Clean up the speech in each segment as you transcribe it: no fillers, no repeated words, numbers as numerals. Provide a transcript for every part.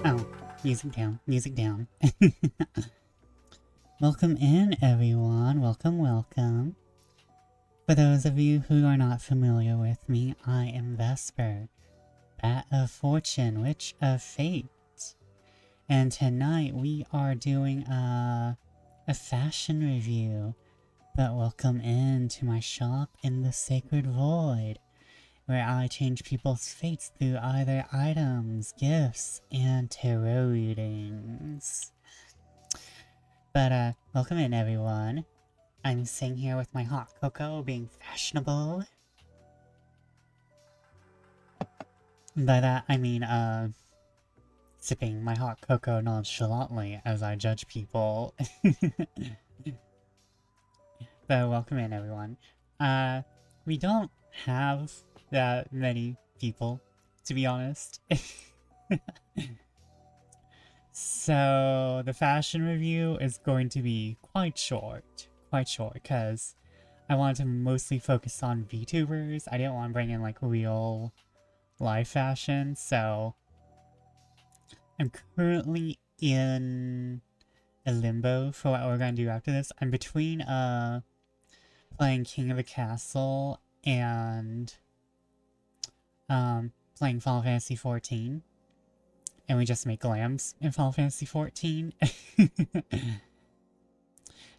Oh, music down, music down. Welcome in, everyone. Welcome, welcome. For those of you who are not familiar with me, I am Vesper, Bat of Fortune, Witch of Fate. And tonight we are doing a fashion review. But welcome in to my shop in the Sacred Void, where I change people's fates through either items, gifts, and tarot readings. But, welcome in, everyone. I'm sitting here with my hot cocoa, being fashionable. By that, I mean, sipping my hot cocoa nonchalantly as I judge people. But welcome in, everyone. We don't have that many people, to be honest. So, the fashion review is going to be quite short, because I wanted to mostly focus on VTubers. I didn't want to bring in, like, real live fashion, so I'm currently in a limbo for what we're going to do after this. I'm between, playing King of the Castle and, playing Final Fantasy XIV. And we just make lambs in Final Fantasy XIV.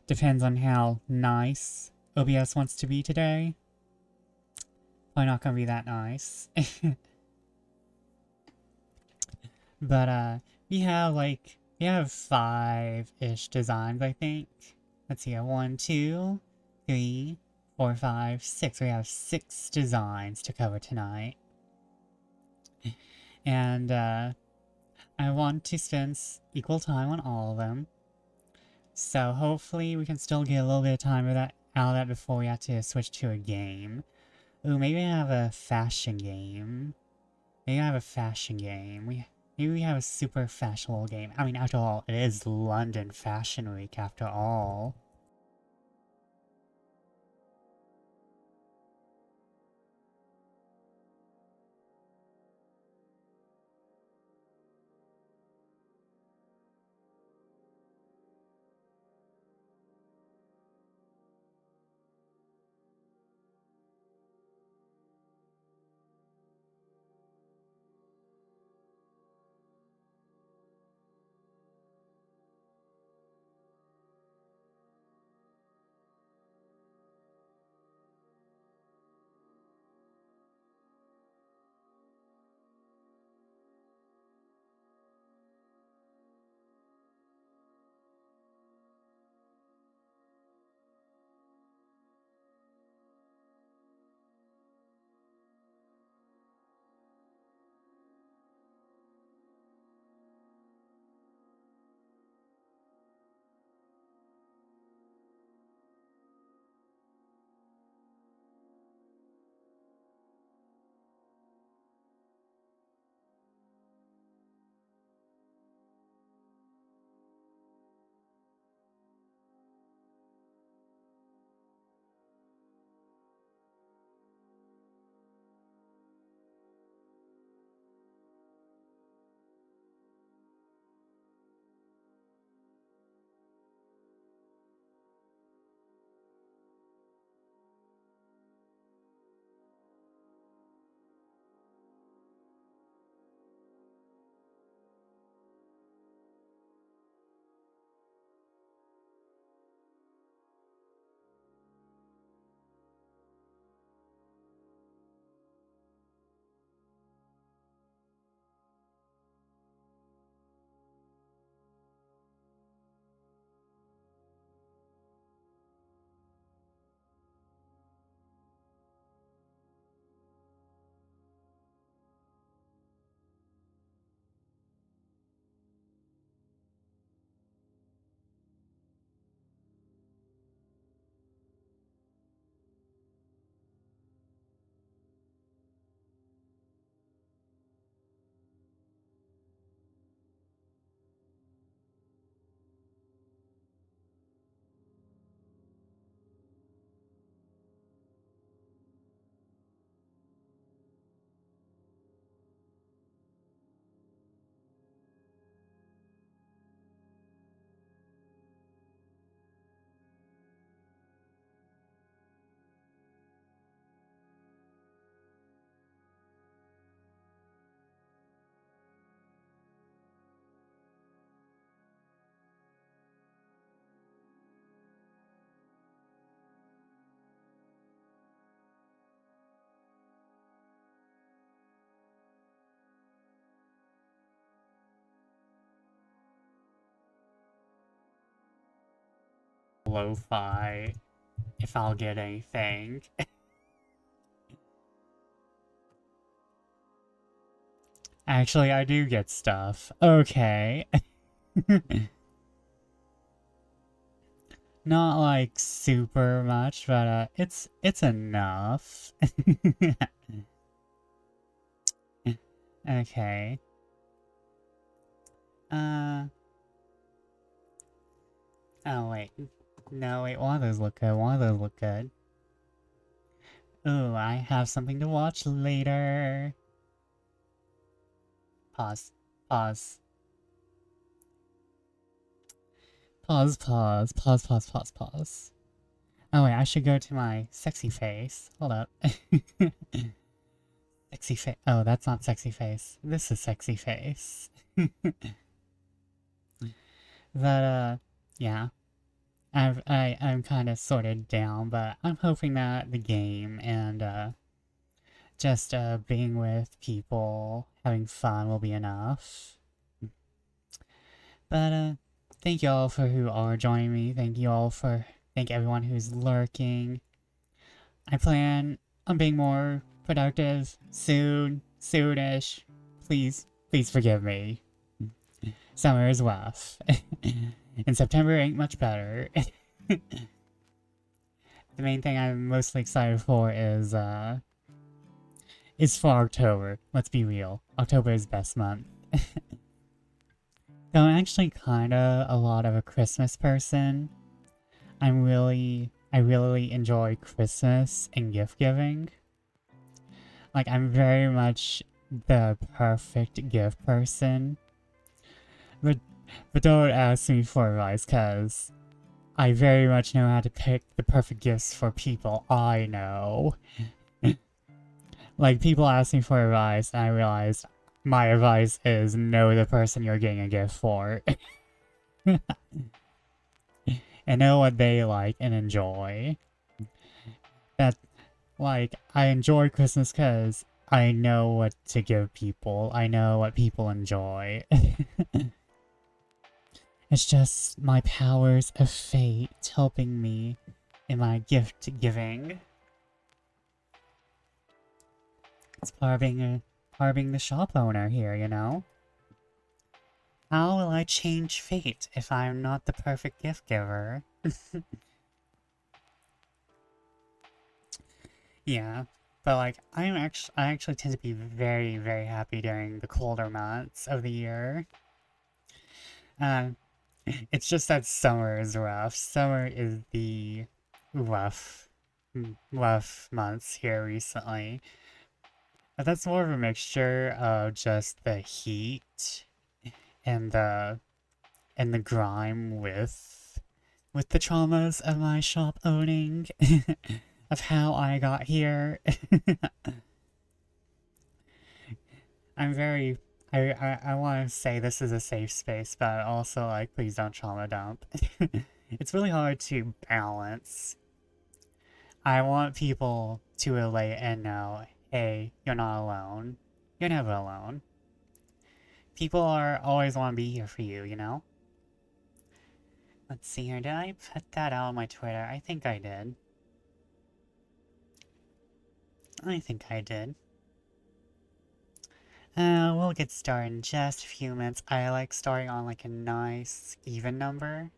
Depends on how nice OBS wants to be today. Probably not gonna be that nice. But, we have 5-ish designs, I think. Let's see, 1, 2, 3, 4, 5, 6. We have 6 designs to cover tonight. And, I want to spend equal time on all of them. So hopefully we can still get a little bit of time out of that before we have to switch to a game. Ooh, maybe I have a fashion game. Maybe I have a fashion game. Maybe we have a super fashionable game. I mean, after all, it is London Fashion Week after all. lo-fi if I'll get anything. Actually, I do get stuff. Okay. Not like super much, but it's enough. Okay. Oh wait. No, wait, one of those look good, one of those look good. Ooh, I have something to watch later. Pause. Pause. Pause, pause, pause, pause, pause, pause. Oh wait, I should go to my sexy face. Hold up. Sexy face. Oh, that's not sexy face. This is sexy face. But, yeah. I'm kind of sorted down, but I'm hoping that the game and, just, being with people, having fun will be enough. But, thank y'all for who are joining me. Thank everyone who's lurking. I plan on being more productive soonish. Please forgive me. Summer is rough. And September ain't much better. The main thing I'm mostly excited for is for October. Let's be real. October is best month. Though I'm actually kinda a lot of a Christmas person. I really enjoy Christmas and gift giving. Like, I'm very much the perfect gift person. But don't ask me for advice, cause I very much know how to pick the perfect gifts for people I know. Like, people ask me for advice, and I realize my advice is know the person you're getting a gift for. And know what they like and enjoy. That, like, I enjoy Christmas because I know what to give people. I know what people enjoy. It's just my powers of fate helping me in my gift giving. It's part of being the shop owner here, you know? How will I change fate if I'm not the perfect gift giver? Yeah, but like I actually tend to be very, very happy during the colder months of the year. Uh, it's just that summer is rough. Summer is the rough, rough months here recently. But that's more of a mixture of just the heat and the grime with the traumas of my shop owning, of how I got here. I'm very I want to say this is a safe space, but also, like, please don't trauma dump. It's really hard to balance. I want people to relate and know, hey, you're not alone. You're never alone. People are always want to be here for you, you know? Let's see here, did I put that out on my Twitter? I think I did. I think I did. We'll get started in just a few minutes. I like starting on like a nice even number.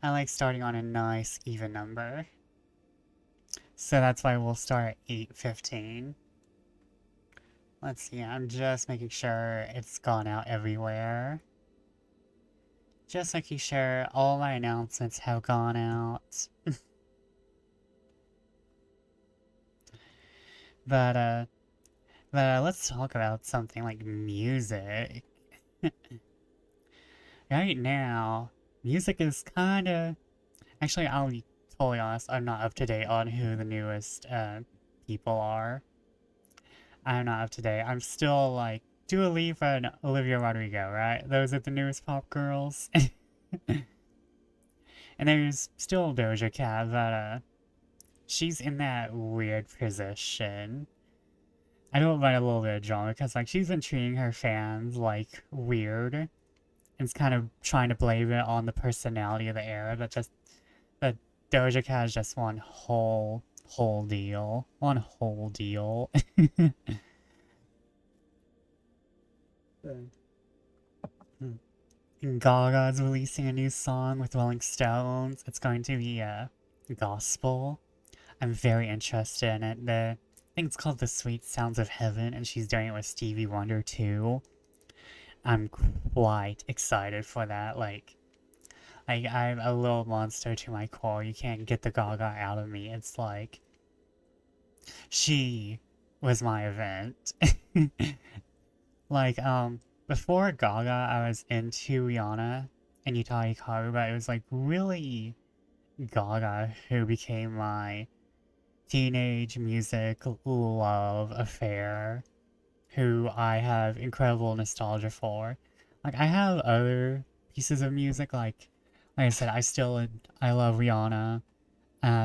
I like starting on a nice even number. So that's why we'll start at 8:15. Let's see, I'm just making sure it's gone out everywhere. Just making sure all my announcements have gone out. But let's talk about something like music. Right now, music is kinda... Actually, I'll be totally honest, I'm not up to date on who the newest people are. I'm not up to date. I'm still like Dua Lipa and Olivia Rodrigo, right? Those are the newest pop girls. And there's still Doja Cat, but she's in that weird position. I don't mind a little bit of drama because like she's been treating her fans like weird. it's kind of trying to blame it on the personality of the era, but just the Doja Cat is just one whole deal. One whole deal. Gaga's releasing a new song with Rolling Stones. It's going to be gospel. I'm very interested in it. I think it's called The Sweet Sounds of Heaven, and she's doing it with Stevie Wonder too. I'm quite excited for that. Like I'm a little monster to my core. You can't get the Gaga out of me. It's like she was my event. Like before Gaga, I was into Rihanna and Yuta Hikaru, but it was like really Gaga who became my teenage music love affair, who I have incredible nostalgia for. Like I have other pieces of music, like I said, I love Rihanna.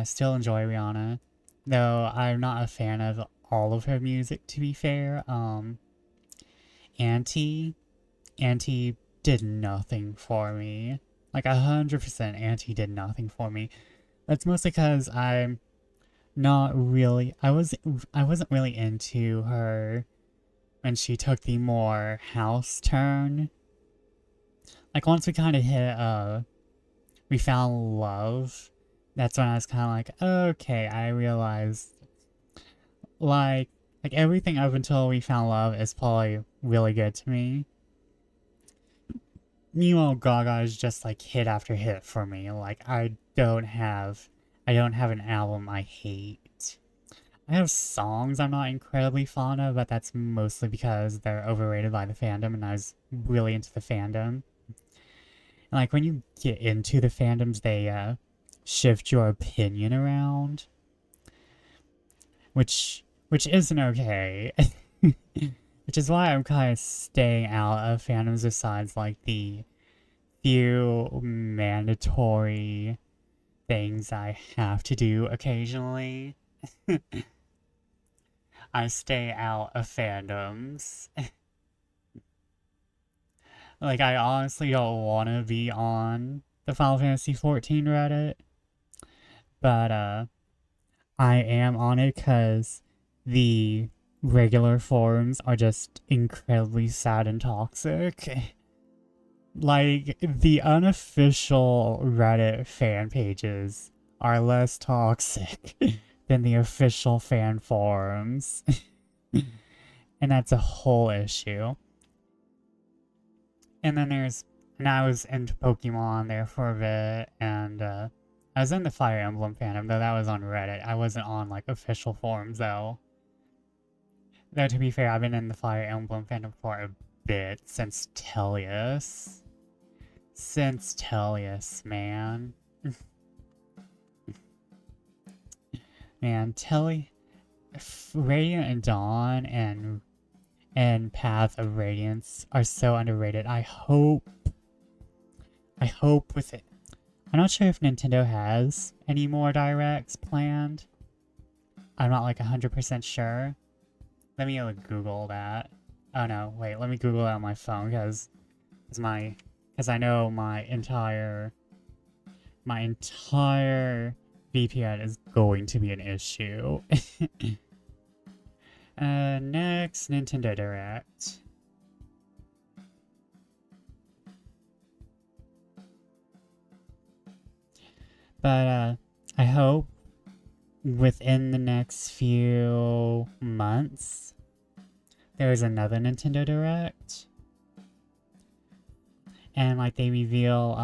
Still enjoy Rihanna, though I'm not a fan of all of her music. To be fair, Auntie did nothing for me. Like 100%, Auntie did nothing for me. That's mostly because I'm not really. I wasn't really into her when she took the more house turn. Like once we kind of hit We Found Love, that's when I was kind of like, okay, I realized like everything up until We Found Love is probably really good to me. Meanwhile, Gaga is just like hit after hit for me. Like I don't have an album I hate. I have songs I'm not incredibly fond of, but that's mostly because they're overrated by the fandom, and I was really into the fandom. And like when you get into the fandoms, they shift your opinion around, which isn't okay. Which is why I'm kind of staying out of fandoms besides like the few mandatory things I have to do occasionally. I stay out of fandoms. Like, I honestly don't want to be on the Final Fantasy XIV Reddit, but I am on it because the regular forums are just incredibly sad and toxic. Like, the unofficial Reddit fan pages are less toxic than the official fan forums. And that's a whole issue. And then I was into Pokemon there for a bit, and I was in the Fire Emblem fandom, though that was on Reddit. I wasn't on, like, official forums, though. Though, to be fair, I've been in the Fire Emblem fandom for a bit, since Tellius. Since Tellius, man. Man, Radiant and Dawn and Path of Radiance are so underrated. I hope with it. I'm not sure if Nintendo has any more directs planned. I'm not like 100% sure. Let me Google that. Oh no, wait, let me Google that on my phone because I know my entire VPN is going to be an issue. Next, Nintendo Direct. But, I hope within the next few months, there's another Nintendo Direct. And, like, they reveal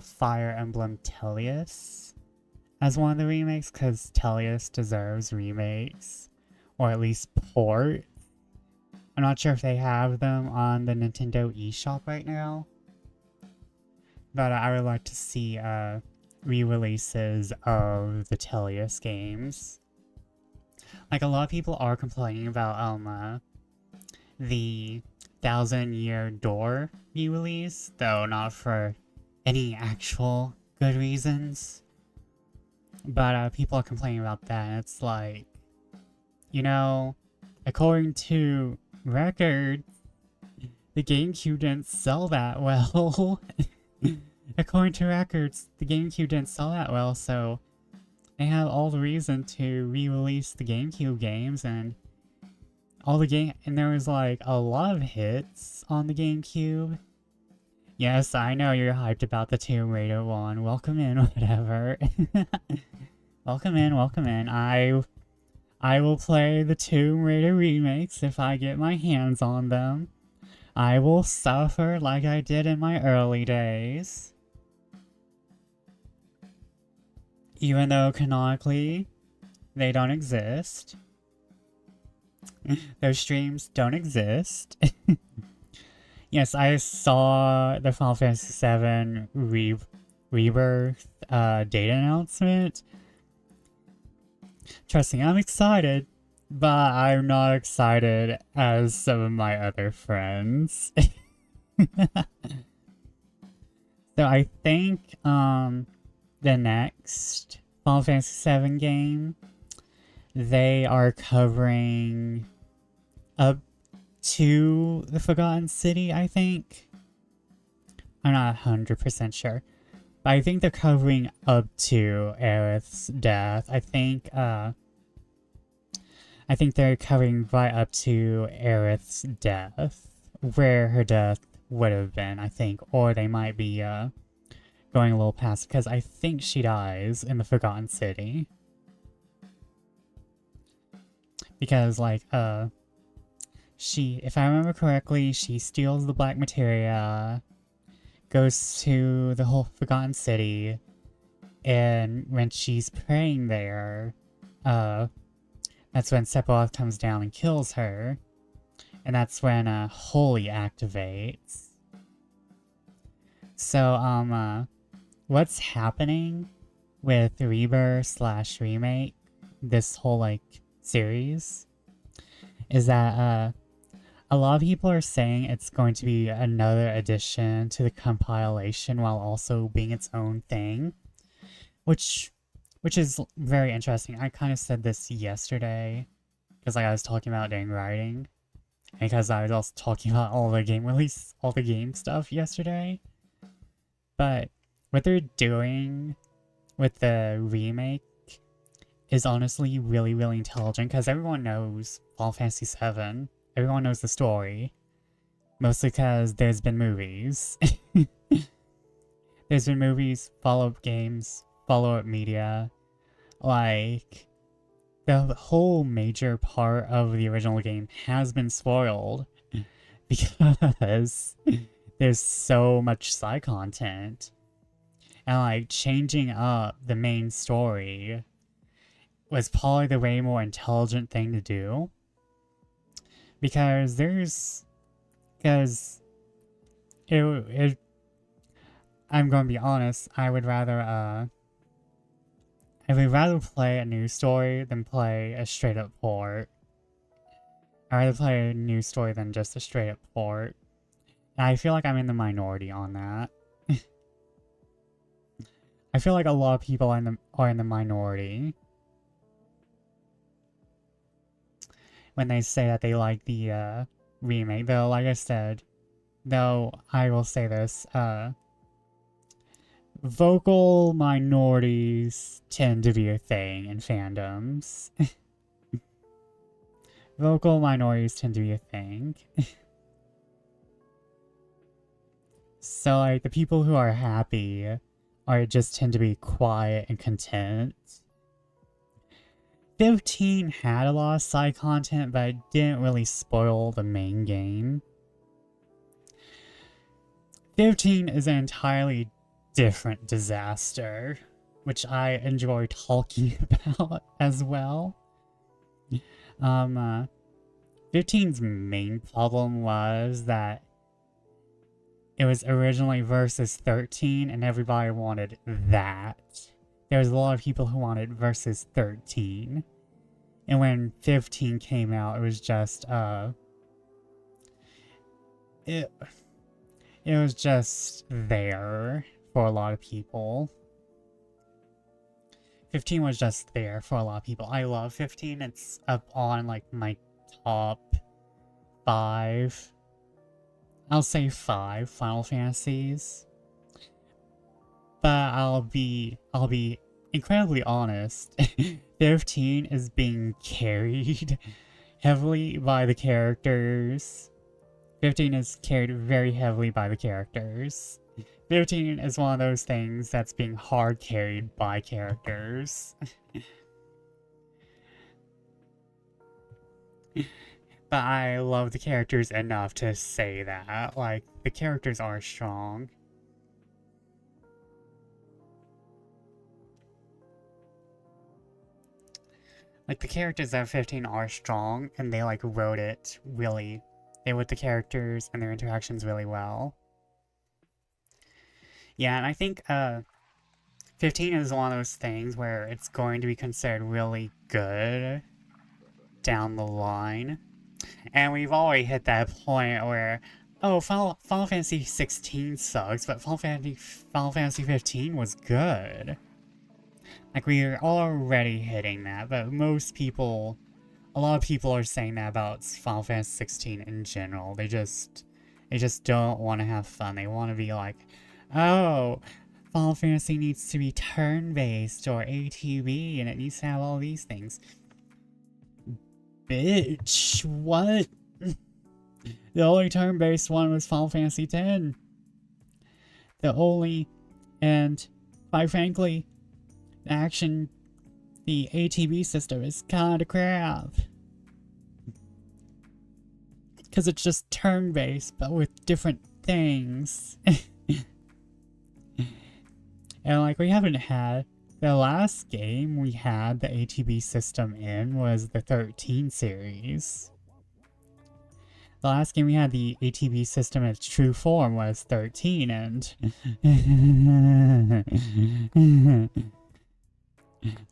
Fire Emblem Tellius as one of the remakes, because Tellius deserves remakes, or at least port. I'm not sure if they have them on the Nintendo eShop right now, but I would like to see re-releases of the Tellius games. Like, a lot of people are complaining about the 1,000-Year Door re-release, though not for any actual good reasons. But people are complaining about that, and it's like, you know, according to records, the GameCube didn't sell that well. According to records, the GameCube didn't sell that well, so they have all the reason to re-release the GameCube games, and and there was like a lot of hits on the GameCube. Yes, I know you're hyped about the Tomb Raider one. Welcome in, whatever. Welcome in, welcome in. I will play the Tomb Raider remakes if I get my hands on them. I will suffer like I did in my early days. Even though canonically, they don't exist. Those streams don't exist. Yes, I saw the Final Fantasy VII Rebirth data announcement. Trust me, I'm excited, but I'm not excited as some of my other friends. So I think the next Final Fantasy VII game, they are covering up to the Forgotten City, I think. I'm not 100% sure. But I think they're covering up to Aerith's death. I think they're covering right up to Aerith's death. Where her death would have been, I think. Or they might be going a little past, because I think she dies in the Forgotten City. Because, like, if I remember correctly, she steals the black materia, goes to the whole Forgotten City, and when she's praying there, that's when Sephiroth comes down and kills her, and that's when Holy activates. So, what's happening with Rebirth/Remake, this whole, like, series, is that, a lot of people are saying it's going to be another addition to the compilation while also being its own thing, which is very interesting. I kind of said this yesterday, because like I was talking about doing writing, and because I was also talking about all the game stuff yesterday. But what they're doing with the remake is honestly really, really intelligent, because everyone knows Final Fantasy VII. Everyone knows the story. Mostly because there's been movies. There's been movies, follow-up games, follow-up media. Like, the whole major part of the original game has been spoiled. Because there's so much side content. And like, changing up the main story was probably the way more intelligent thing to do. Because I'm going to be honest, I would rather play a new story than play a straight up port. I'd rather play a new story than just a straight up port. And I feel like I'm in the minority on that. I feel like a lot of people are in the minority when they say that they like the remake. Though, like I said, I will say this, vocal minorities tend to be a thing in fandoms. Vocal minorities tend to be a thing. So, like, the people who are happy just tend to be quiet and content. 15 had a lot of side content, but it didn't really spoil the main game. 15 is an entirely different disaster, which I enjoy talking about as well. 15's main problem was that it was originally versus 13, and everybody wanted that. There was a lot of people who wanted versus 13. And when 15 came out, it was just, it was just there for a lot of people. 15 was just there for a lot of people. I love 15. It's up on, like, my top 5 I'll say 5 Final Fantasies. But I'll be incredibly honest. 15 is being carried heavily by the characters. 15 is carried very heavily by the characters. 15 is one of those things that's being hard carried by characters. But I love the characters enough to say that. Like, the characters are strong. Like, the characters of 15 are strong, and they, like, wrote it really... They wrote the characters and their interactions really well. Yeah, and I think, 15 is one of those things where it's going to be considered really good down the line. And we've already hit that point where, oh, Final Fantasy 16 sucks, but Final Fantasy 15 was good. Like, we're already hitting that, but most people, a lot of people are saying that about Final Fantasy 16 in general. They just don't want to have fun. They want to be like, oh, Final Fantasy needs to be turn-based or ATB, and it needs to have all these things. Bitch, what? The only turn-based one was Final Fantasy X. The only, and quite frankly, the ATB system is kinda crap. Because it's just turn-based, but with different things. And like, we haven't had... The last game we had the ATB system in was the 13 series. The last game we had the ATB system in its true form was 13, and...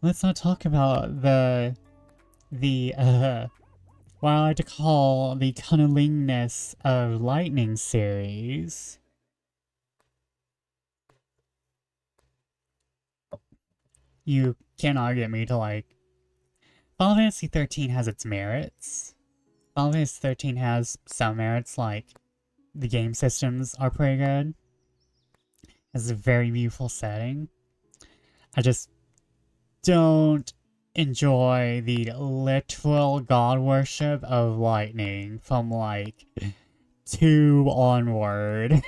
Let's not talk about what I like to call the cunnilingness of Lightning series. You cannot get me to like... Final Fantasy 13 has its merits. Final Fantasy 13 has some merits, like the game systems are pretty good. It's a very beautiful setting. I just don't enjoy the literal god worship of lightning from like 2 onward.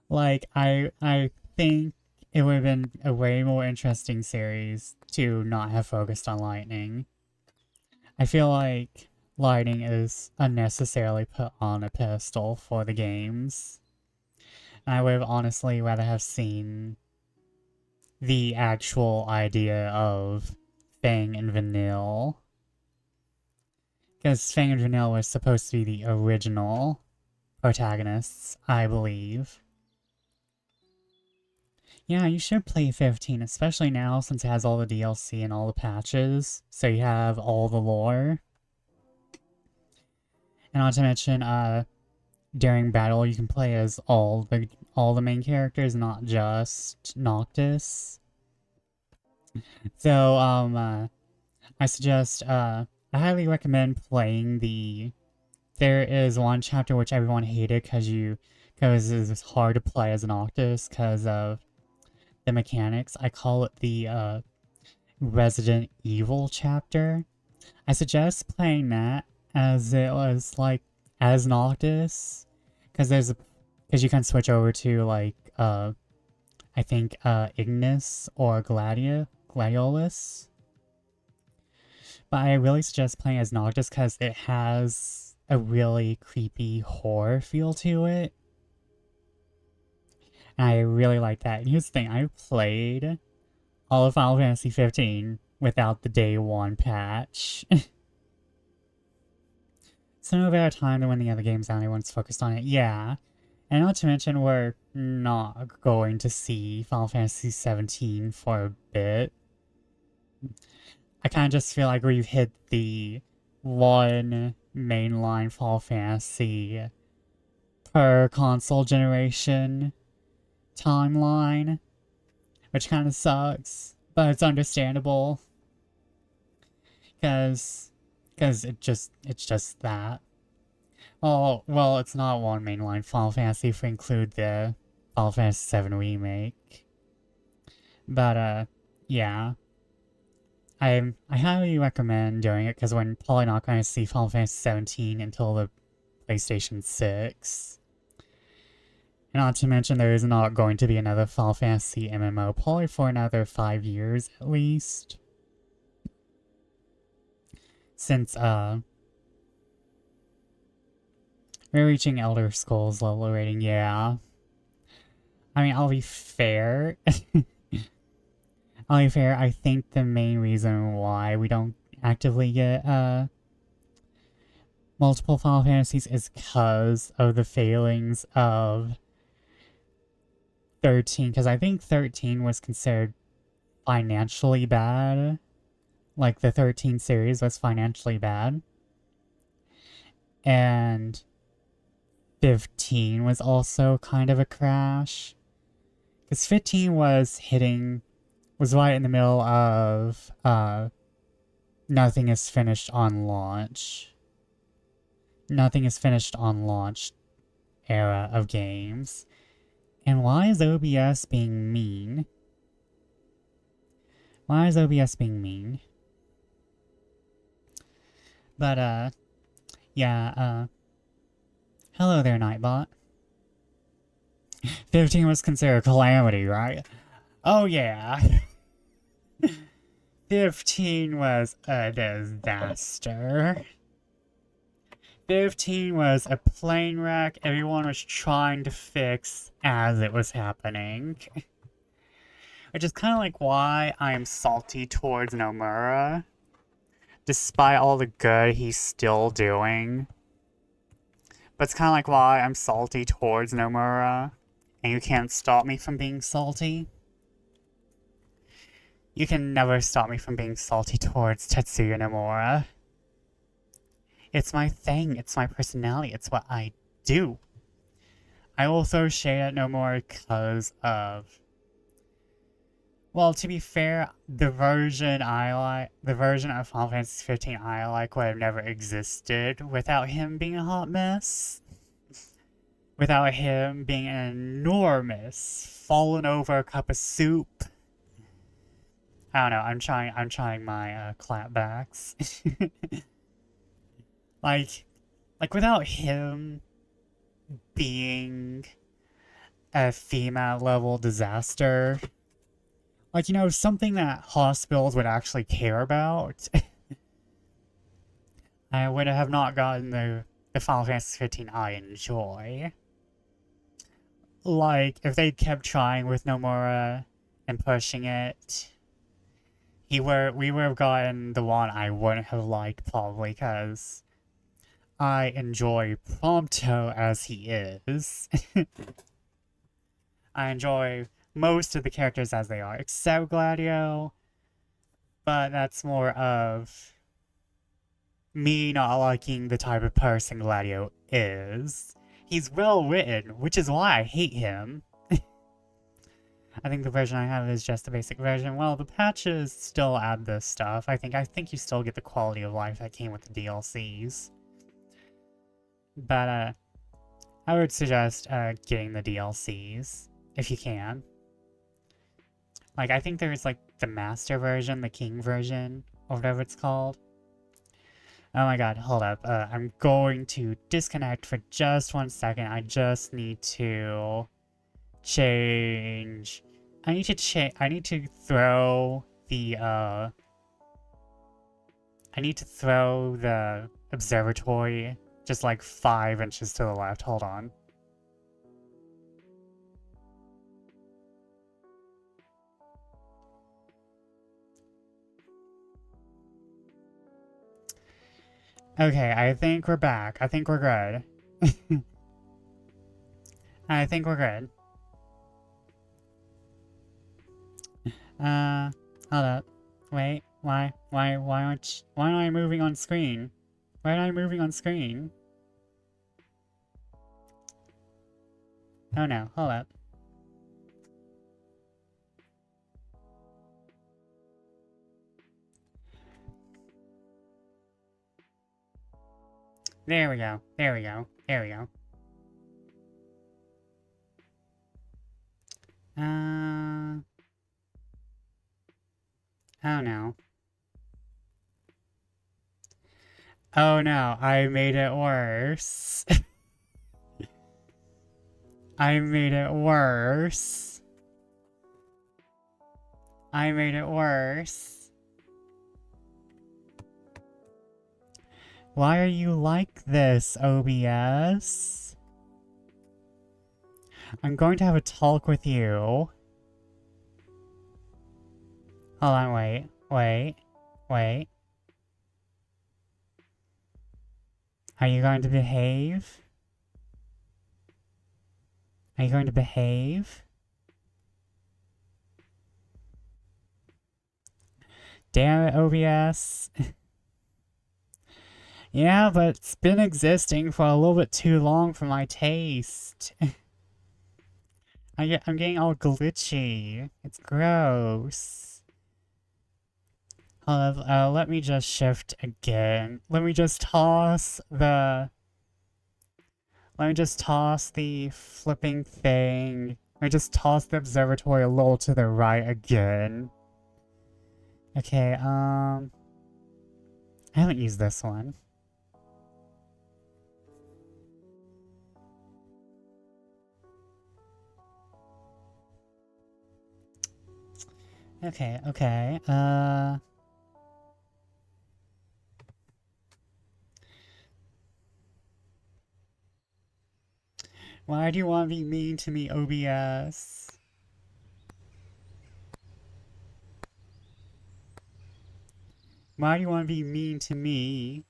Like, I think it would have been a way more interesting series to not have focused on lightning. I feel like lightning is unnecessarily put on a pedestal for the games. And I would have honestly rather have seen the actual idea of Fang and Vanille. Because Fang and Vanille was supposed to be the original protagonists, I believe. Yeah, you should play 15, especially now since it has all the DLC and all the patches, so you have all the lore. And not to mention, during battle you can play as all the main characters, not just Noctis. So, I suggest, I highly recommend playing there is one chapter which everyone hated because it's hard to play as Noctis because of the mechanics. I call it the Resident Evil chapter. I suggest playing that as it was like as Noctis, because you can switch over to like I think Ignis or Gladiolus. But I really suggest playing as Noctis because it has a really creepy horror feel to it. And I really like that. And here's the thing, I played all of Final Fantasy 15 without the day 1 patch. So no better time than when the other game's out and everyone's focused on it. Yeah. And not to mention, we're not going to see Final Fantasy 17 for a bit. I kind of just feel like we've hit the one mainline Final Fantasy per console generation timeline, which kind of sucks, but it's understandable because it's just that. Oh, well, it's not one mainline Final Fantasy if we include the Final Fantasy VII Remake. But, yeah. I highly recommend doing it because we're probably not going to see Final Fantasy 17 until the PlayStation 6. And not to mention there is not going to be another Final Fantasy MMO probably for another 5 years at least. Since, we're reaching Elder Scrolls level rating, yeah. I mean, I'll be fair. I think the main reason why we don't actively get, multiple Final Fantasies is because of the failings of 13, because I think 13 was considered financially bad. Like, the 13 series was financially bad. And 15 was also kind of a crash. Because 15 was right in the middle of, Nothing is Finished on launch. Nothing is Finished on launch era of games. And why is OBS being mean? Why is OBS being mean? But, yeah, hello there, Nightbot. 15 was considered a calamity, right? Oh, yeah. 15 was a disaster. 15 was a plane wreck everyone was trying to fix as it was happening. Which is kind of like why I'm salty towards Nomura. Despite all the good he's still doing. But it's kind of like why I'm salty towards Nomura. And you can't stop me from being salty. You can never stop me from being salty towards Tetsuya Nomura. It's my thing, it's my personality, it's what I do. I will throw shade at Nomura because of... Well, to be fair, the version of Final Fantasy 15 I like would have never existed without him being a hot mess. Without him being an enormous, fallen over cup of soup. I don't know, I'm trying my clapbacks. like without him being a female level disaster, like, you know, something that hospitals would actually care about, I would have not gotten the Final Fantasy 15 I enjoy. Like, if they kept trying with Nomura and pushing it, we would have gotten the one I wouldn't have liked, probably, because I enjoy Prompto as he is. I enjoy most of the characters as they are, except Gladio, but that's more of me not liking the type of person Gladio is. He's well written, which is why I hate him. I think the version I have is just the basic version. Well, the patches still add this stuff. I think you still get the quality of life that came with the DLCs. But, I would suggest, getting the DLCs, if you can. Like, I think there's, like, the Master version, the King version, or whatever it's called. Oh my god, hold up. I'm going to disconnect for just 1 second. I just need to change... I need to throw the, I need to throw the observatory just like 5 inches to the left. Hold on. Okay, I think we're back. I think we're good. I think we're good. Hold up. Wait, why aren't I moving on screen? Why am I moving on screen? Oh no, hold up. There we go. There we go. There we go. Oh no. Oh no, I made it worse. I made it worse. I made it worse. Why are you like this, OBS? I'm going to have a talk with you. Hold on, wait. Are you going to behave? Are you going to behave? Damn it, OBS. Yeah, but it's been existing for a little bit too long for my taste. I'm getting all glitchy. It's gross. Let me just shift again. Let me just toss the flipping thing. Let me just toss the observatory a little to the right again. Okay, I haven't used this one. Okay. Why do you want to be mean to me, OBS? Why do you want to be mean to me?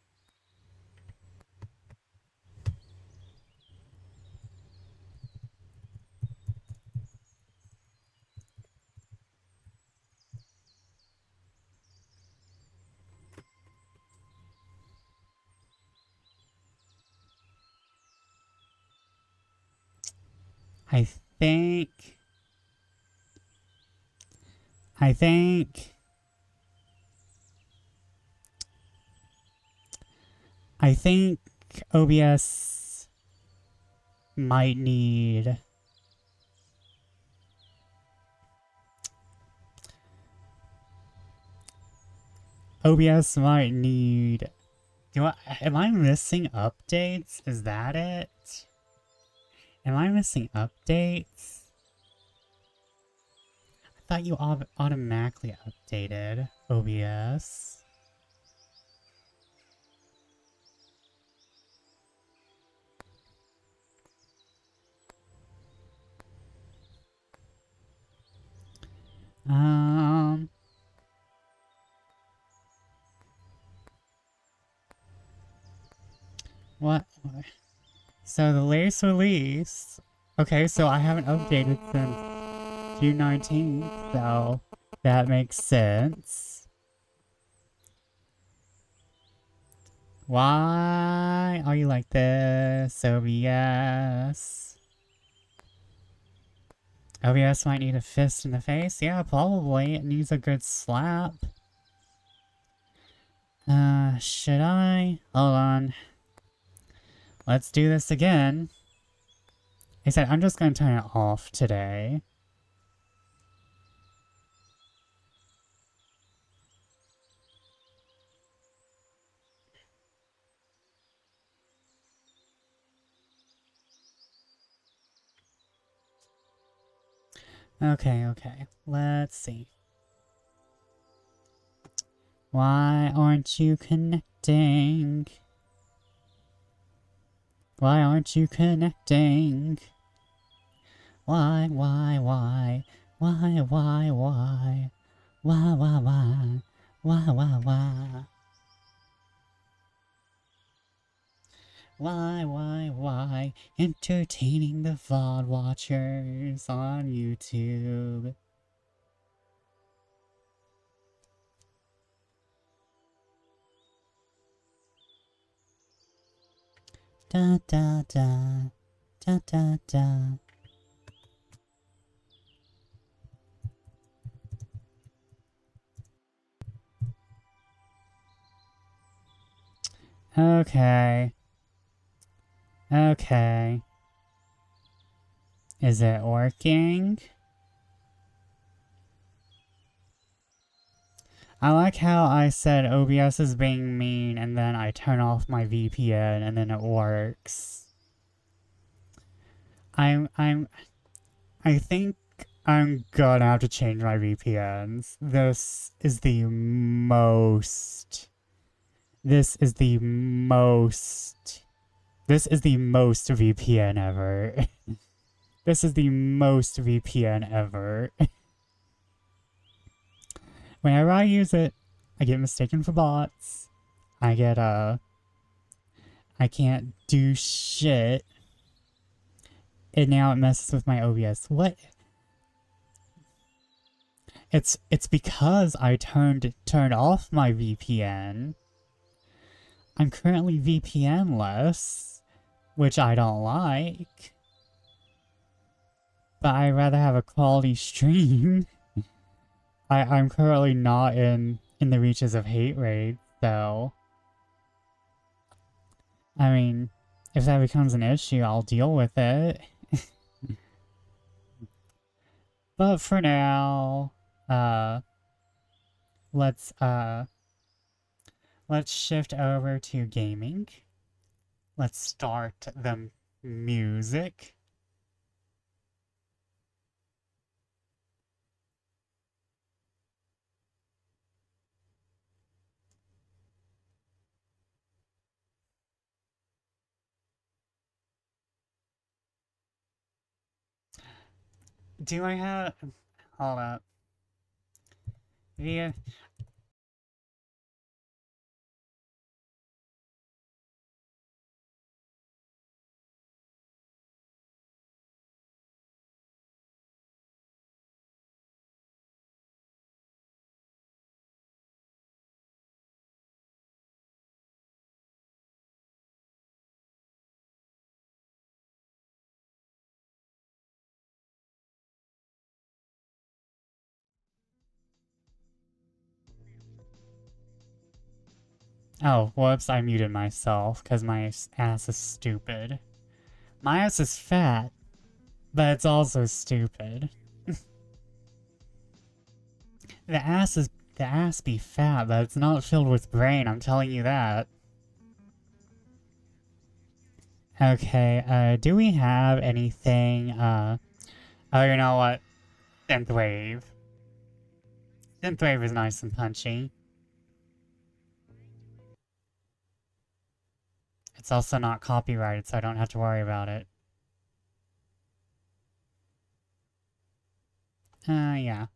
I think OBS might need... OBS might need... Am I missing updates? Is that it? Am I missing updates? I thought you automatically updated OBS. What? So the latest release... Okay, so I haven't updated since June 19th, so that makes sense. Why are you like this, OBS? OBS might need a fist in the face? Yeah, probably. It needs a good slap. Should I? Hold on. Let's do this again. I said I'm just gonna turn it off today. Okay. Let's see. Why aren't you connecting? Why aren't you connecting? Why? Why? Why? Entertaining the VOD watchers on YouTube. Da da da. Da da da. Okay. Okay. Is it working? I like how I said OBS is being mean and then I turn off my VPN and then it works. I think I'm gonna have to change my VPNs. This is the most VPN ever. This is the most VPN ever. Whenever I use it, I get mistaken for bots. I can't do shit. And now it messes with my OBS. What? It's because I turned off my VPN. I'm currently VPN-less, which I don't like. But I'd rather have a quality stream. I'm currently not in the reaches of hate raid, though. I mean, if that becomes an issue, I'll deal with it. But for now, let's shift over to gaming. Let's start the music. Do I have... Hold up. The... Oh, whoops, I muted myself, because my ass is stupid. My ass is fat, but it's also stupid. The ass be fat, but it's not filled with brain, I'm telling you that. Okay, do we have anything, oh, you know what? Synthwave. Synthwave is nice and punchy. It's also not copyrighted, so I don't have to worry about it. Yeah.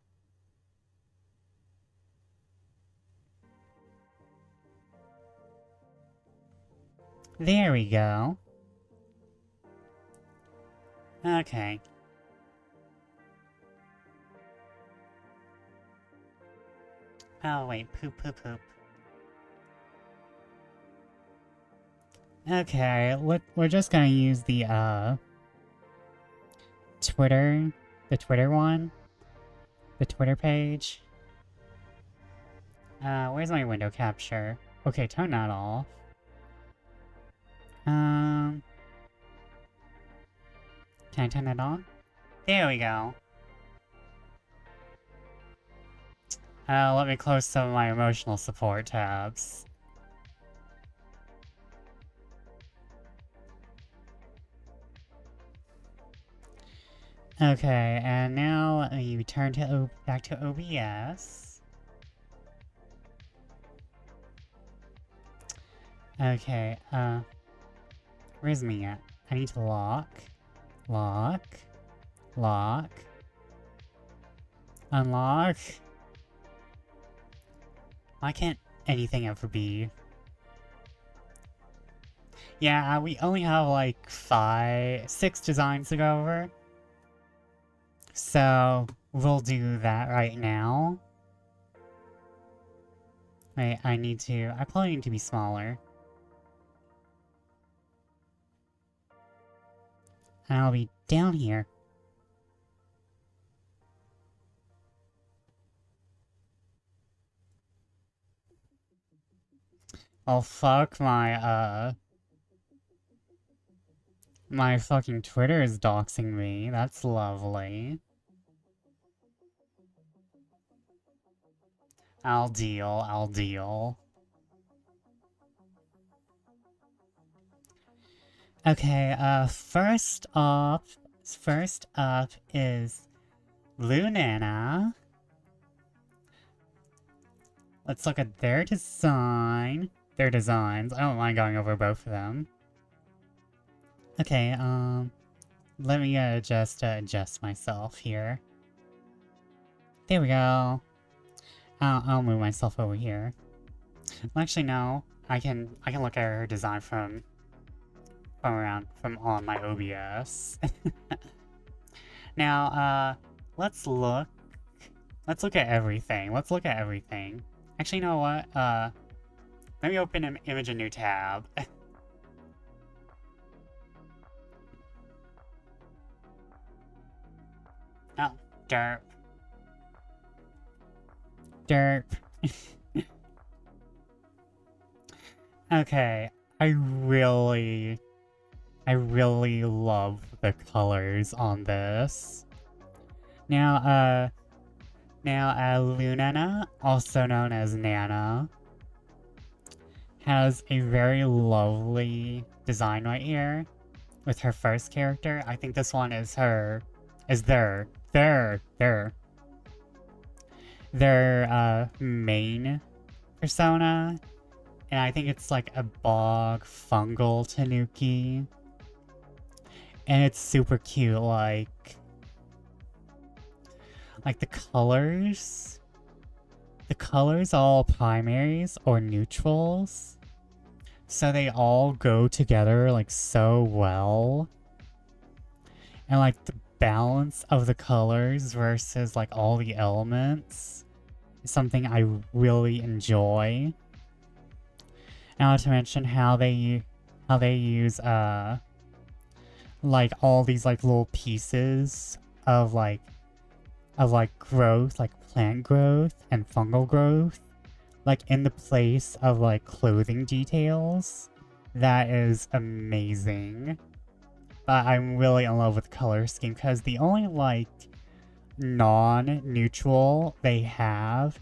There we go. Okay. Oh, wait, poop, poop, poop. Okay, we're just gonna use the, Twitter, the Twitter one, the Twitter page. Where's my window capture? Okay, turn that off. Can I turn it on? There we go. Let me close some of my emotional support tabs. Okay, and now let me return to back to OBS. Okay, where's me at? I need to lock, unlock. Why can't anything ever be? Yeah, we only have like 6 designs to go over. So, we'll do that right now. Wait, I probably need to be smaller. And I'll be down here. Oh, fuck my, My fucking Twitter is doxing me. That's lovely. I'll deal, I'll deal. Okay, first up is Lunana. Let's look at their designs. I don't mind going over both of them. Okay, let me just adjust myself here. There we go. I'll move myself over here. Well, actually, no. I can look at her design from on my OBS. Now, let's look at everything. Actually, you know what? Let me open an image a new tab. Oh, derp. Derp. Okay, I really love the colors on this. Now, Lunana, also known as Nana, has a very lovely design right here with her first character. I think this one is their main persona. And I think it's like a bog fungal tanuki. And it's super cute, like the colors. The colors are all primaries or neutrals. So they all go together like so well. And like the balance of the colors versus like all the elements is something I really enjoy. Not to mention how they use like all these like little pieces of growth, like plant growth and fungal growth, like in the place of like clothing details. That is amazing. But I'm really in love with the color scheme because the only like non-neutral they have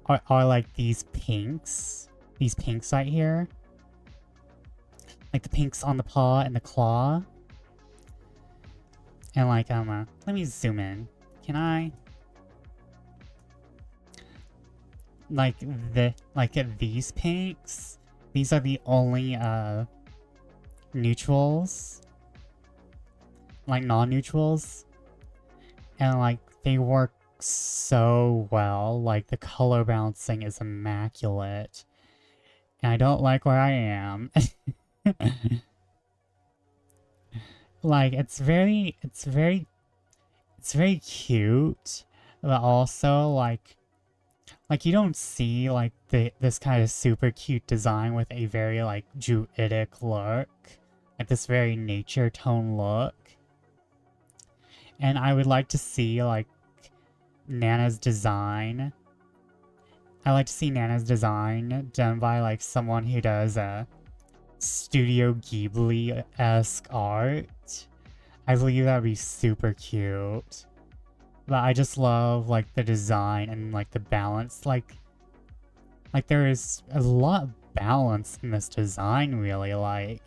are like these pinks. These pinks right here. Like the pinks on the paw and the claw. And like, let me zoom in. Can I? Like these pinks. These are the only, neutrals. Like non-neutrals. And like, they work so well. Like the color balancing is immaculate. And I don't like where I am. Like, it's very cute, but also like you don't see like this kind of super cute design with a very like druidic look, like this very nature tone look. And I would like to see like Nana's design. I like to see Nana's design done by like someone who does a Studio Ghibli-esque art. I believe that would be super cute. But I just love like the design and like the balance. Like there is a lot of balance in this design, really. Like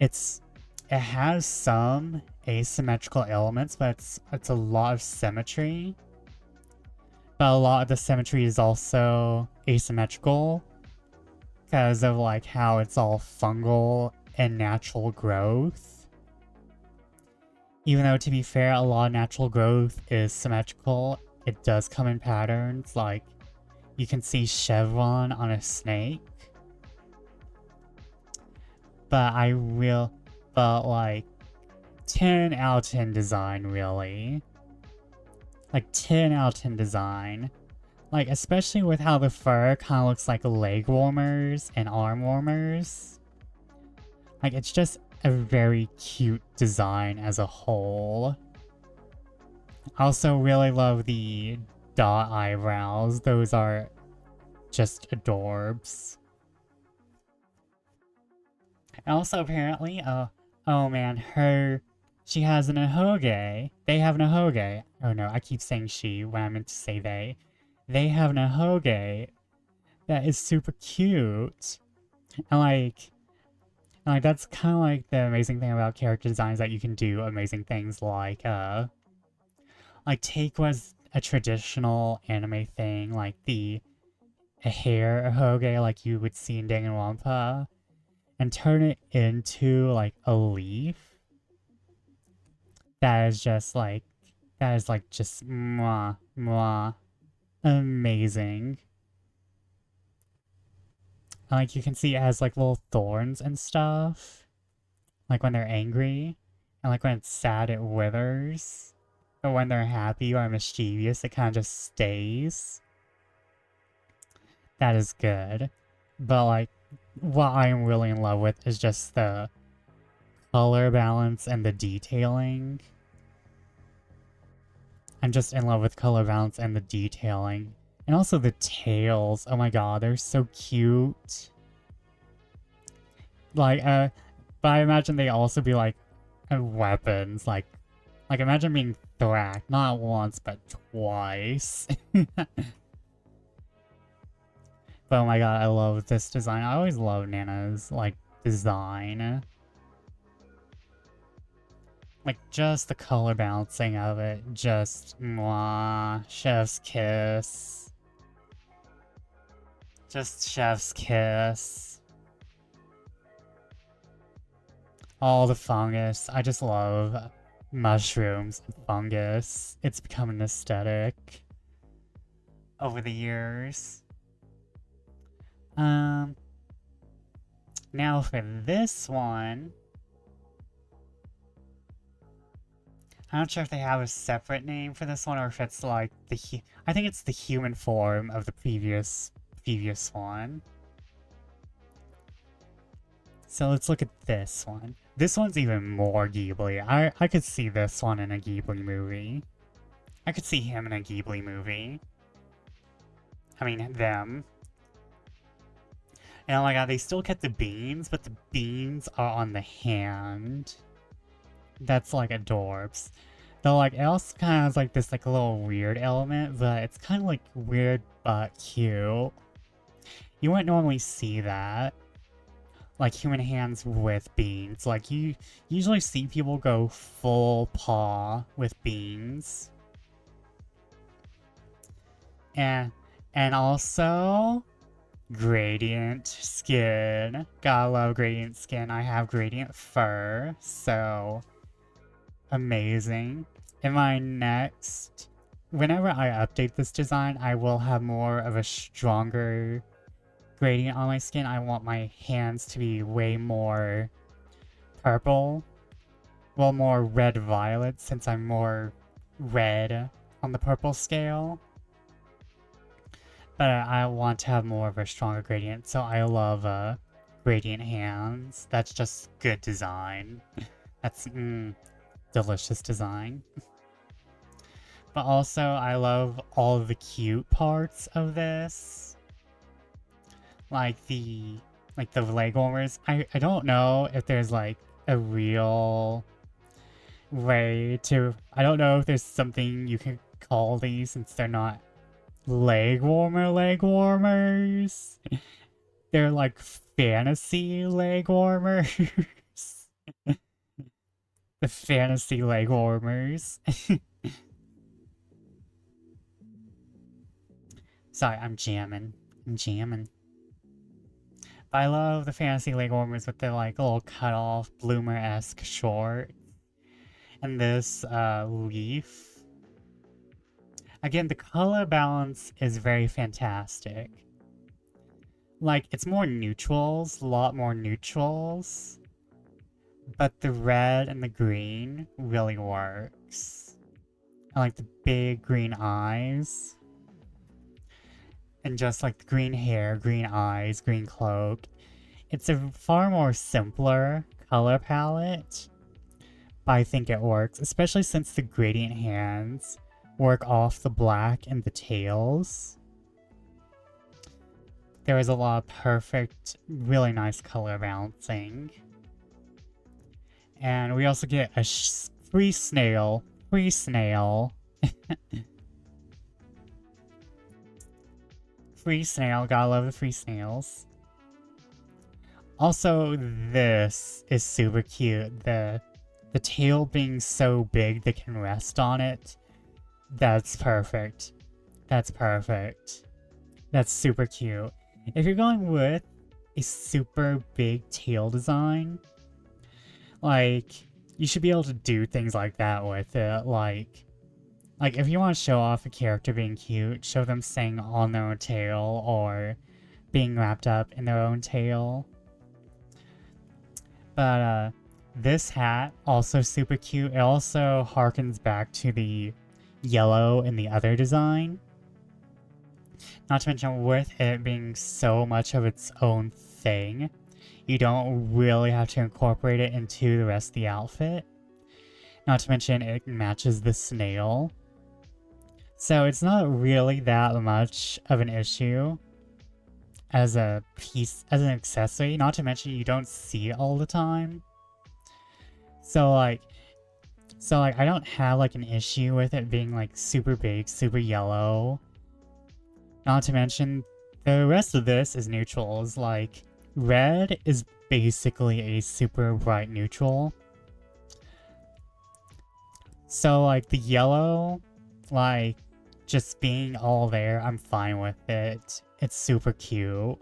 it has some asymmetrical elements, but it's a lot of symmetry. But a lot of the symmetry is also asymmetrical because of like how it's all fungal and natural growth. Even though, to be fair, a lot of natural growth is symmetrical, it does come in patterns. Like, you can see chevron on a snake. But like, 10 out of 10 design, really. Like, 10 out of 10 design. Like, especially with how the fur kind of looks like leg warmers and arm warmers. Like, it's just a very cute design as a whole. I also really love the dot eyebrows. Those are just adorbs. And also apparently, Oh man, she has an ahoge. They have an ahoge. Oh no, I keep saying she when I meant to say they. They have an ahoge that is super cute. And like that's kind of like the amazing thing about character designs, that you can do amazing things like take was a traditional anime thing, like a hair ahoge like you would see in Danganronpa, and turn it into like a leaf that is just like just mwah mwah amazing. And, like you can see it has like little thorns and stuff, like when they're angry, and like when it's sad it withers, but when they're happy or mischievous it kind of just stays. That is good. But like what I am really in love with is just the color balance and the detailing. I'm just in love with color balance and the detailing. And also the tails. Oh my god, they're so cute. Like, but I imagine they also be like weapons. Like imagine being thwacked, not once, but twice. But oh my god, I love this design. I always love Nana's, like, design. Like, just the color balancing of it. Just, mwah, chef's kiss. Just chef's kiss. All the fungus. I just love mushrooms and fungus. It's become an aesthetic over the years. Now for this one, I'm not sure if they have a separate name for this one or if it's like I think it's the human form of the previous one. So let's look at this one. This one's even more Ghibli. I could see this one in a Ghibli movie. I could see him in a Ghibli movie. I mean, them. And oh my god, they still kept the beans, but the beans are on the hand. That's like adorbs. Though like it also kind of has like this like a little weird element, but it's kind of like weird but cute. You wouldn't normally see that. Like human hands with beans. Like you usually see people go full paw with beans. And also gradient skin. Gotta love gradient skin. I have gradient fur, so amazing. In my next, whenever I update this design, I will have more of a stronger gradient on my skin. I want my hands to be way more purple. Well, more red-violet, since I'm more red on the purple scale. But I want to have more of a stronger gradient, so I love gradient hands. That's just good design. That's delicious design. But also, I love all of the cute parts of this. Like the leg warmers. I don't know if there's like a real way to... I don't know if there's something you can call these since they're not leg warmers. They're like fantasy leg warmers. The fantasy leg warmers. Sorry, I'm jamming. But I love the fantasy leg warmers with the like little cut off bloomer-esque short. And this leaf. Again, the color balance is very fantastic. Like, it's more neutrals, a lot more neutrals. But the red and the green really works. I like the big green eyes. And just like the green hair, green eyes, green cloak. It's a far more simpler color palette. But I think it works, especially since the gradient hands work off the black and the tails. There is a lot of perfect, really nice color balancing. And we also get a free snail. Free snail. Free snail. Gotta love the free snails. Also, this is super cute. The tail being so big they can rest on it. That's perfect. That's perfect. That's super cute. If you're going with a super big tail design, like, you should be able to do things like that with it. Like if you want to show off a character being cute, show them staying on their own tail or being wrapped up in their own tail. But this hat, also super cute. It also harkens back to the yellow in the other design. Not to mention, with it being so much of its own thing, you don't really have to incorporate it into the rest of the outfit. Not to mention, it matches the snail. So it's not really that much of an issue as a piece, as an accessory. Not to mention, you don't see it all the time. So I don't have like an issue with it being like super big, super yellow. Not to mention, the rest of this is neutrals. Like, red is basically a super bright neutral. So like the yellow, like just being all there, I'm fine with it. It's super cute.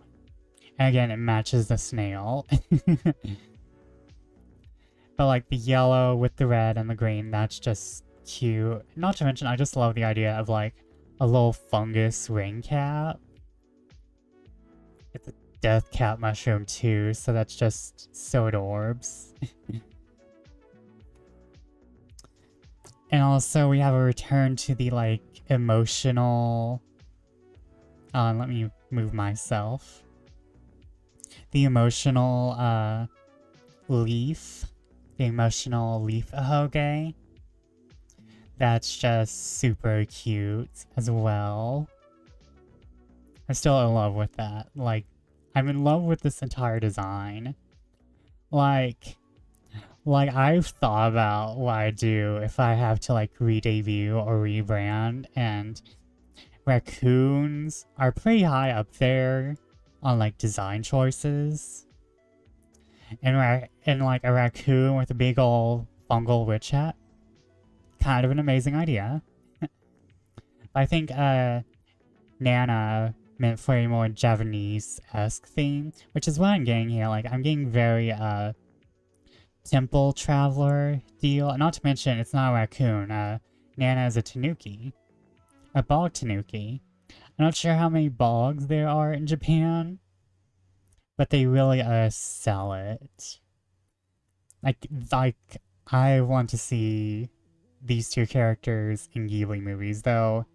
And again, it matches the snail. But like the yellow with the red and the green, that's just cute. Not to mention, I just love the idea of like a little fungus ring cap. It's a death cap mushroom too, so that's just so adorbs. And also we have a return to the like emotional... let me move myself. The emotional leaf. The emotional leaf ahoge. That's just super cute as well. I'm still in love with that. Like, I'm in love with this entire design. Like I've thought about what I do if I have to like re-debut or rebrand, and raccoons are pretty high up there on like design choices. And like a raccoon with a big ol' fungal witch hat, kind of an amazing idea. I think Nana meant for a more Javanese-esque theme, which is what I'm getting here. Like, I'm getting very temple traveler deal. Not to mention, it's not a raccoon. Nana is a tanuki. A bog tanuki. I'm not sure how many bogs there are in Japan, but they really sell it. Like I want to see these two characters in Ghibli movies, though.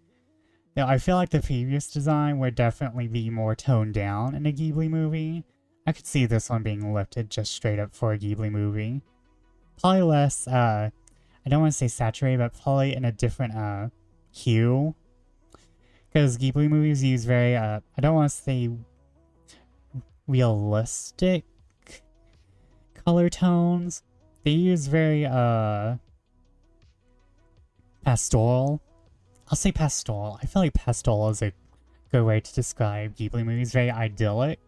Now, I feel like the previous design would definitely be more toned down in a Ghibli movie. I could see this one being lifted just straight up for a Ghibli movie. Probably less, I don't want to say saturated, but probably in a different, hue. Because Ghibli movies use very, I don't want to say realistic color tones. They use very, pastoral. I'll say pastoral. I feel like pastoral is a good way to describe Ghibli movies. Very idyllic.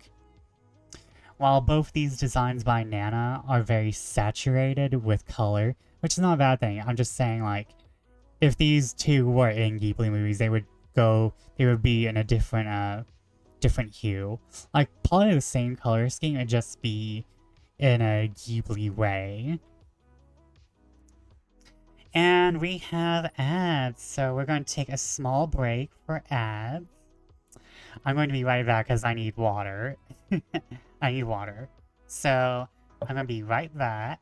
While both these designs by Nana are very saturated with color, which is not a bad thing. I'm just saying, like, if these two were in Ghibli movies, they would be in a different hue. Like, probably the same color scheme, it'd just be in a Ghibli way. And we have ads, so we're going to take a small break for ads. I'm going to be right back because I need water. I need water. So, I'm going to be right back.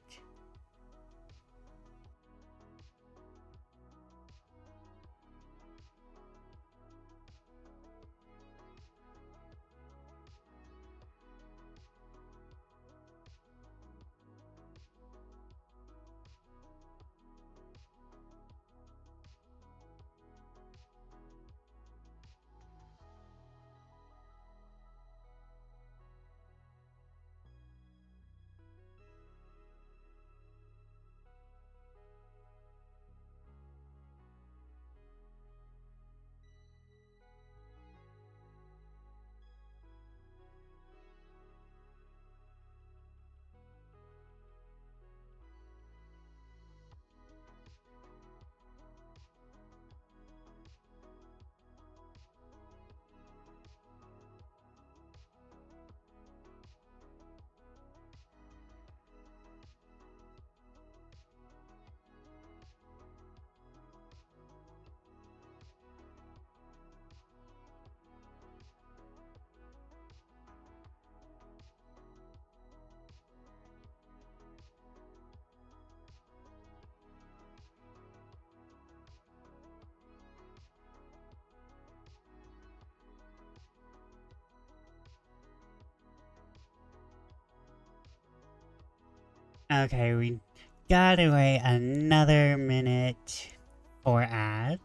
Okay, we gotta wait another minute for ads.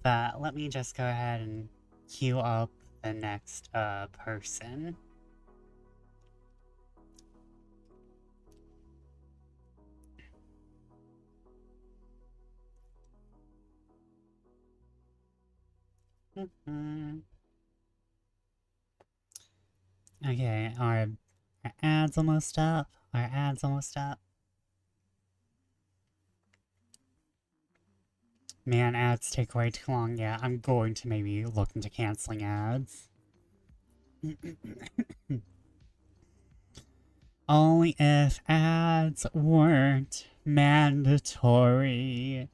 But let me just go ahead and queue up the next person. Okay, our ad's almost up. Our ad's almost up. Man, ads take way too long. Yeah, I'm going to maybe look into canceling ads. Only if ads weren't mandatory.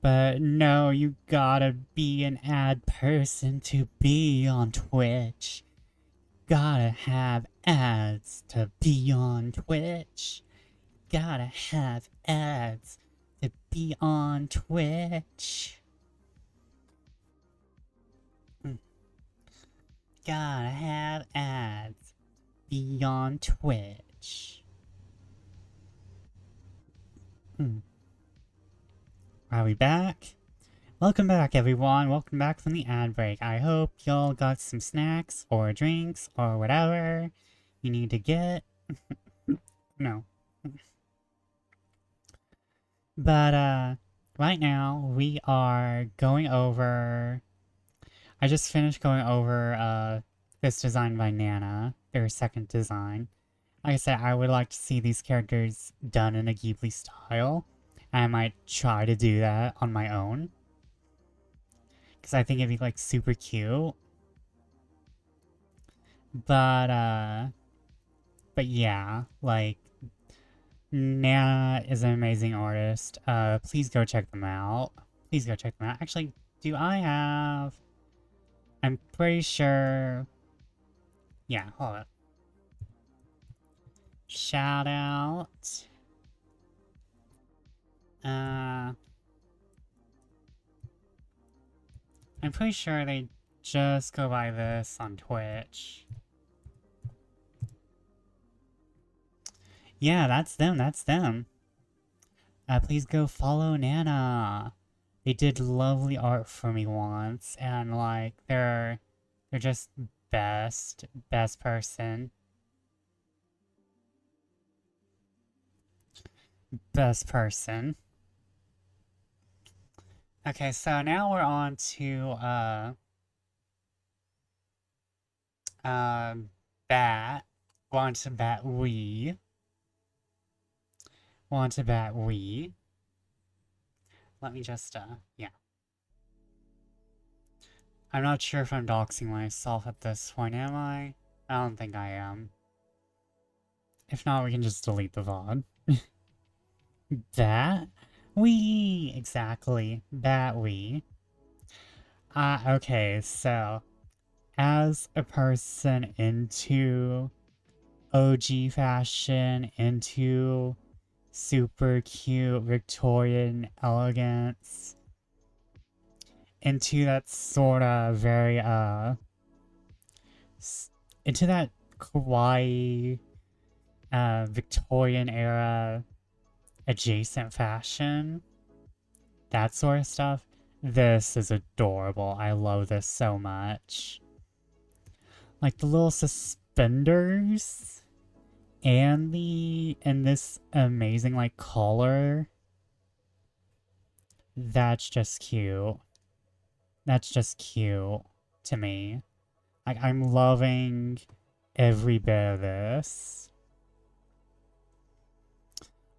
But no, you gotta be an ad person to be on Twitch. Gotta have ads to be on Twitch. Gotta have ads to be on Twitch. Gotta have ads be on Twitch. Are we back? Welcome back, everyone. Welcome back from the ad break. I hope y'all got some snacks or drinks or whatever you need to get. No. But, right now we are going over... I just finished going over, this design by Nana, their second design. Like I said, I would like to see these characters done in a Ghibli style. I might try to do that on my own. Because I think it'd be, like, super cute. But yeah, like, Nana is an amazing artist. Please go check them out. Please go check them out. Actually, do I have... I'm pretty sure... Yeah, hold up. Shout out. I'm pretty sure they just go by this on Twitch. Yeah, that's them, that's them. Please go follow Nana. They did lovely art for me once, and like, they're just best person. Best person. Okay, so now we're on to, Bat. Want to Bat We. Want to Bat We. Let me just, yeah. I'm not sure if I'm doxing myself at this point, am I? I don't think I am. If not, we can just delete the VOD. Bat We! Exactly. Bat We. Okay, so... As a person into OG fashion, into super cute Victorian elegance, into that sort of very, into that kawaii, Victorian era adjacent fashion, that sort of stuff. This is adorable. I love this so much. Like the little suspenders and this amazing like collar. That's just cute. That's just cute to me. Like, I'm loving every bit of this.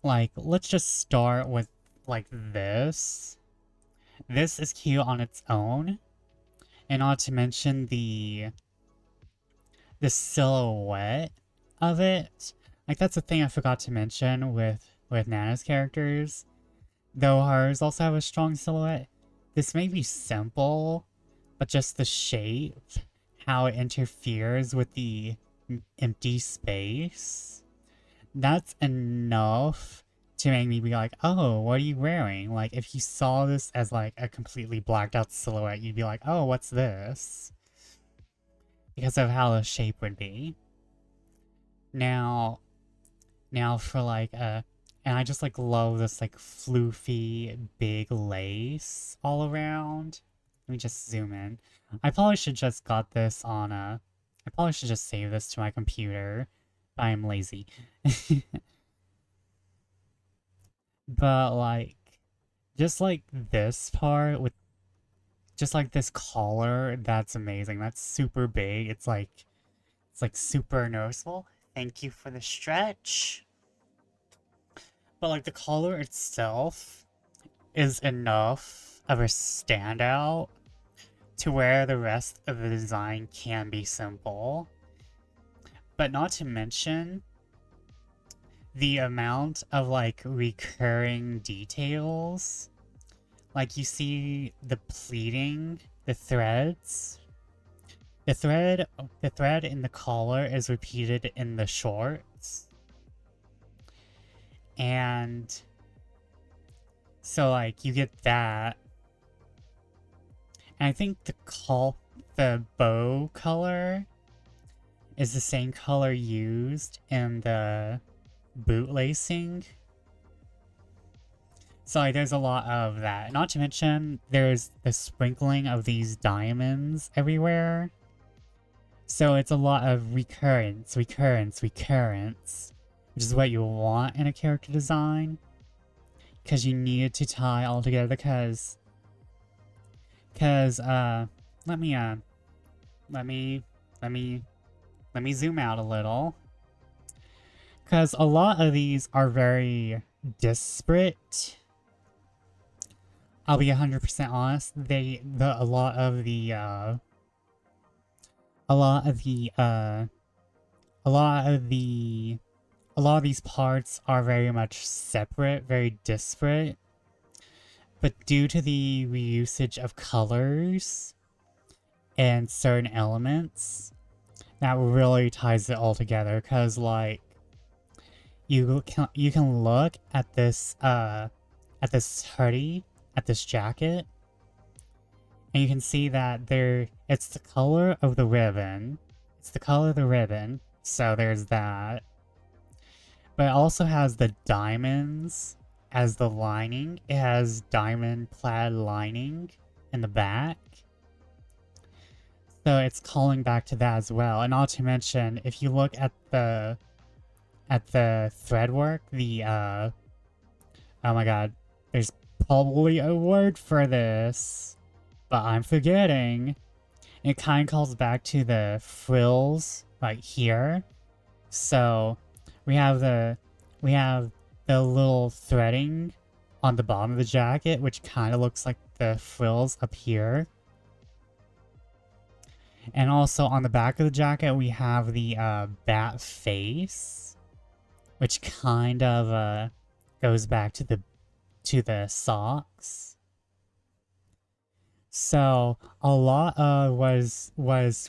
Like, let's just start with, like, this. This is cute on its own. And not to mention the silhouette of it. Like, that's the thing I forgot to mention with Nana's characters. Though hers also have a strong silhouette. This may be simple, but just the shape, how it interferes with the empty space, that's enough to make me be like, oh, what are you wearing? Like, if you saw this as like a completely blacked out silhouette, you'd be like, oh, what's this? Because of how the shape would be. Now, Now for like and I just like love this like floofy big lace all around. Let me just zoom in. I probably should just got this on I probably should just save this to my computer, but I'm lazy. But like just like this part with just like this collar, that's amazing. That's super big. It's like super noticeable. Thank you for the stretch. But like the collar itself is enough of a standout to where the rest of the design can be simple. But not to mention the amount of like recurring details. Like you see the pleating, the threads. The thread in the collar is repeated in the shorts. And so like you get that. And I think the bow color is the same color used in the bootlasing. So like, there's a lot of that. Not to mention, there's the sprinkling of these diamonds everywhere. So it's a lot of recurrence, which is what you want in a character design. Because you need it to tie all together, because let me zoom out a little. Because a lot of these are very disparate. I'll be 100% honest. A lot of these parts are very much separate, very disparate. But due to the reusage of colors and certain elements, that really ties it all together. Cause like you can look at this hoodie, at this jacket, and you can see that it's the color of the ribbon. It's the color of the ribbon, so there's that. But it also has the diamonds as the lining. It has diamond plaid lining in the back. So it's calling back to that as well. And not to mention, if you look at the thread work, oh my god, there's probably a word for this, but I'm forgetting. It kind of calls back to the frills right here. So we have the little threading on the bottom of the jacket, which kind of looks like the frills up here. And also on the back of the jacket, we have the bat face, which kind of goes back to the socks. So a lot of was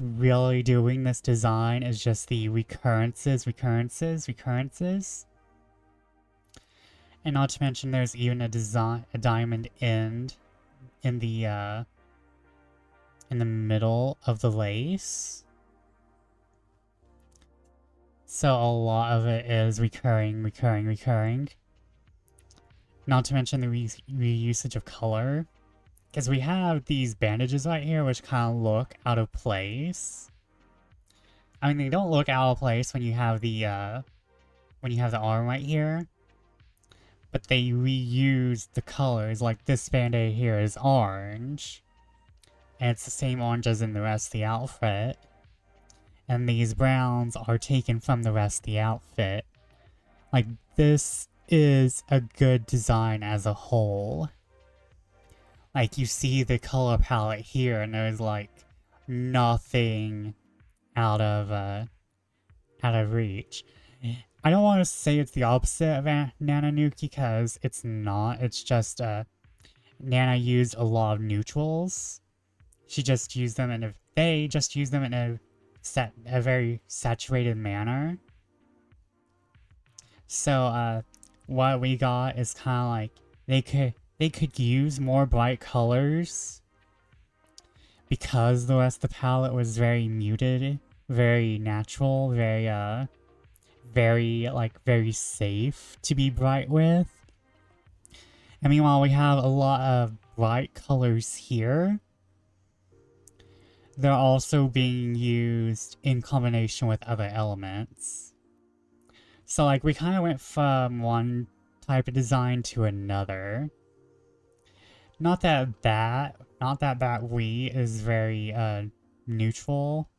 really doing this design is just the recurrences. And not to mention there's even a diamond end in the middle of the lace. So a lot of it is recurring. Not to mention the reusage of color. Because we have these bandages right here which kind of look out of place. I mean, they don't look out of place when you have the arm right here. But they reuse the colors. Like this band-aid here is orange. And it's the same orange as in the rest of the outfit. And these browns are taken from the rest of the outfit. Like, this is a good design as a whole. Like, you see the color palette here, and there's, like, nothing out of reach. I don't want to say it's the opposite of Nananuki, because it's not. It's just, Nana used a lot of neutrals. They just used them in a very saturated manner. So, what we got is kind of like, they could use more bright colors because the rest of the palette was very muted, very natural, very safe to be bright with. And meanwhile, we have a lot of bright colors here. They're also being used in combination with other elements. So like we kind of went from one type of design to another. Not that that we is very neutral.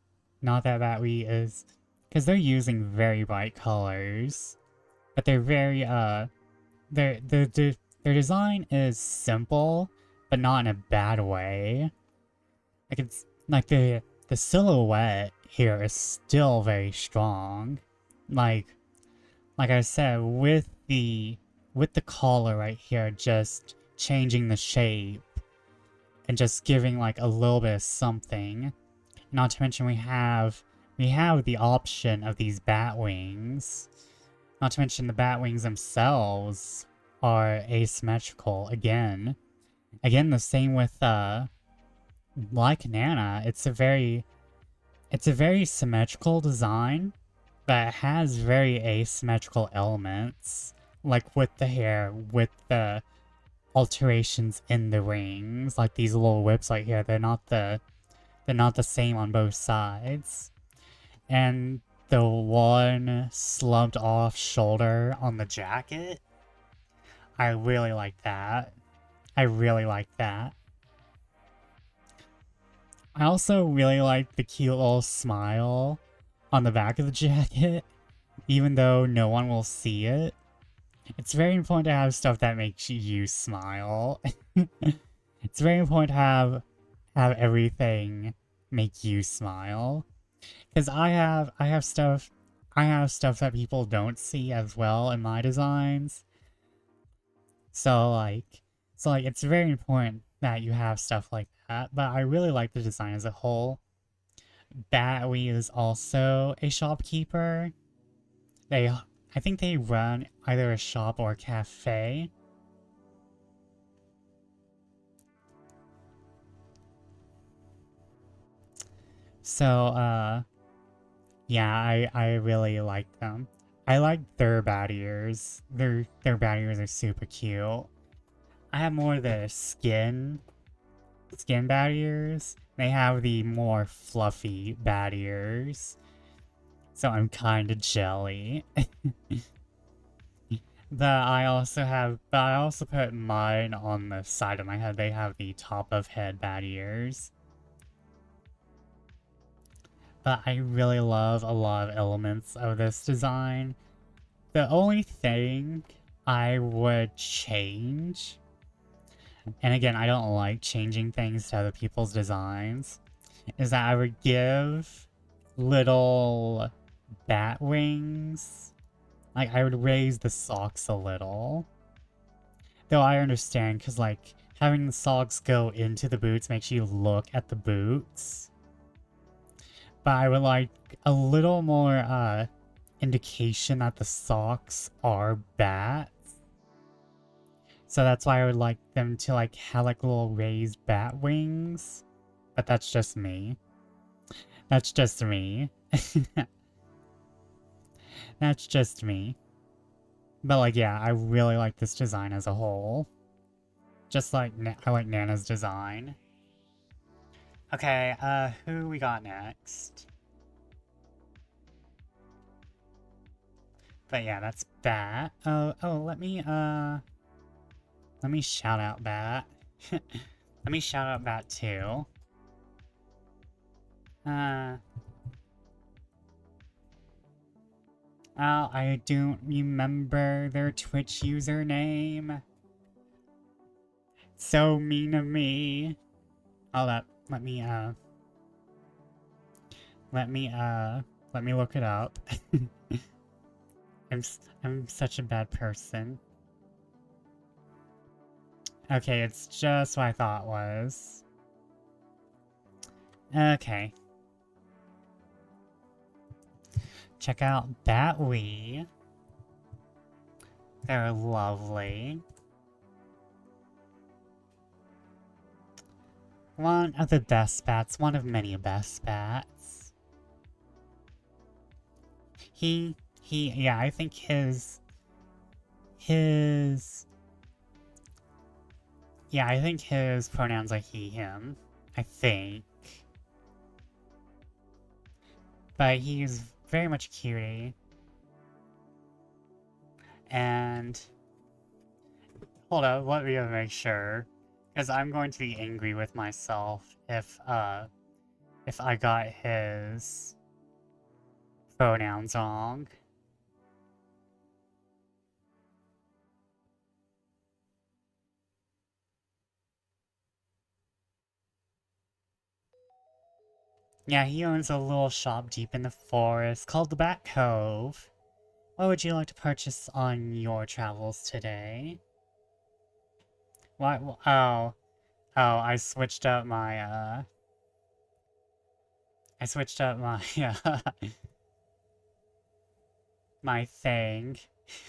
Not that we is, because they're using very bright colors, but they're very their design is simple, but not in a bad way. Like it's like the silhouette here is still very strong. Like I said, with the collar right here, just changing the shape and just giving like a little bit of something. Not to mention we have the option of these bat wings. Not to mention the bat wings themselves are asymmetrical again. Again, the same with like Nana, it's a very symmetrical design, but it has very asymmetrical elements. Like with the hair, with the alterations in the rings, like these little whips right here, they're not the same on both sides. And the one slumped off shoulder on the jacket, I really like that. I really like that. I also really like the cute little smile on the back of the jacket, even though no one will see it. It's very important to have stuff that makes you smile. It's very important to have everything make you smile. Because I have stuff that people don't see as well in my designs. So like it's very important that you have stuff like that. But I really like the design as a whole. Batwee is also a shopkeeper. I think they run either a shop or a cafe. So, yeah, I really like them. I like their bat ears. Their bat ears are super cute. I have more of the skin bat ears. They have the more fluffy bat ears. So I'm kinda jelly. But I also put mine on the side of my head. They have the top of head bat ears. But I really love a lot of elements of this design. The only thing I would change, and again, I don't like changing things to other people's designs, is that I would give little bat wings. Like, I would raise the socks a little. Though I understand, because, like, having the socks go into the boots makes you look at the boots. But I would like a little more, indication that the socks are bats. So that's why I would like them to, like, have, like, little raised bat wings. But that's just me. That's just me. That's just me. But, like, yeah, I really like this design as a whole. Just like, I like Nana's design. Okay, who we got next? But yeah, that's Bat. Oh, let me shout out Bat. Let me shout out Bat too. Oh, I don't remember their Twitch username. So mean of me. Oh, let me look it up. I'm such a bad person. Okay, it's just what I thought it was. Okay. Check out Batwee. They're lovely. One of the best bats, one of many best bats. He Yeah, I think his, yeah, I think his pronouns are he, him. I think. But he's very much cutie. And, hold up, let me make sure. Because I'm going to be angry with myself if I got his pronouns wrong. Yeah, he owns a little shop deep in the forest called the Bat Cove. What would you like to purchase on your travels today? What? Oh, I switched up my, I switched up my, my thing.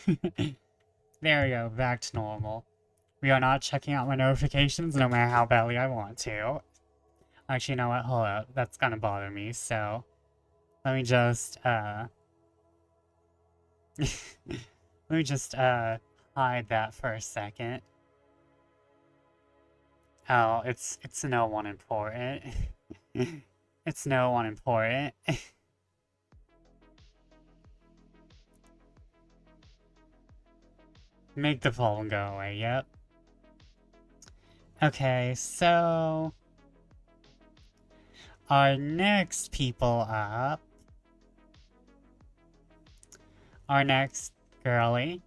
There we go, back to normal. We are not checking out my notifications no matter how badly I want to. Actually, you know what? Hold up. That's gonna bother me, so... Let me just, let me just, hide that for a second. Oh, it's no one important. It's no one important. Make the problem go away, yep. Okay, so... Our next people up... Our next girly...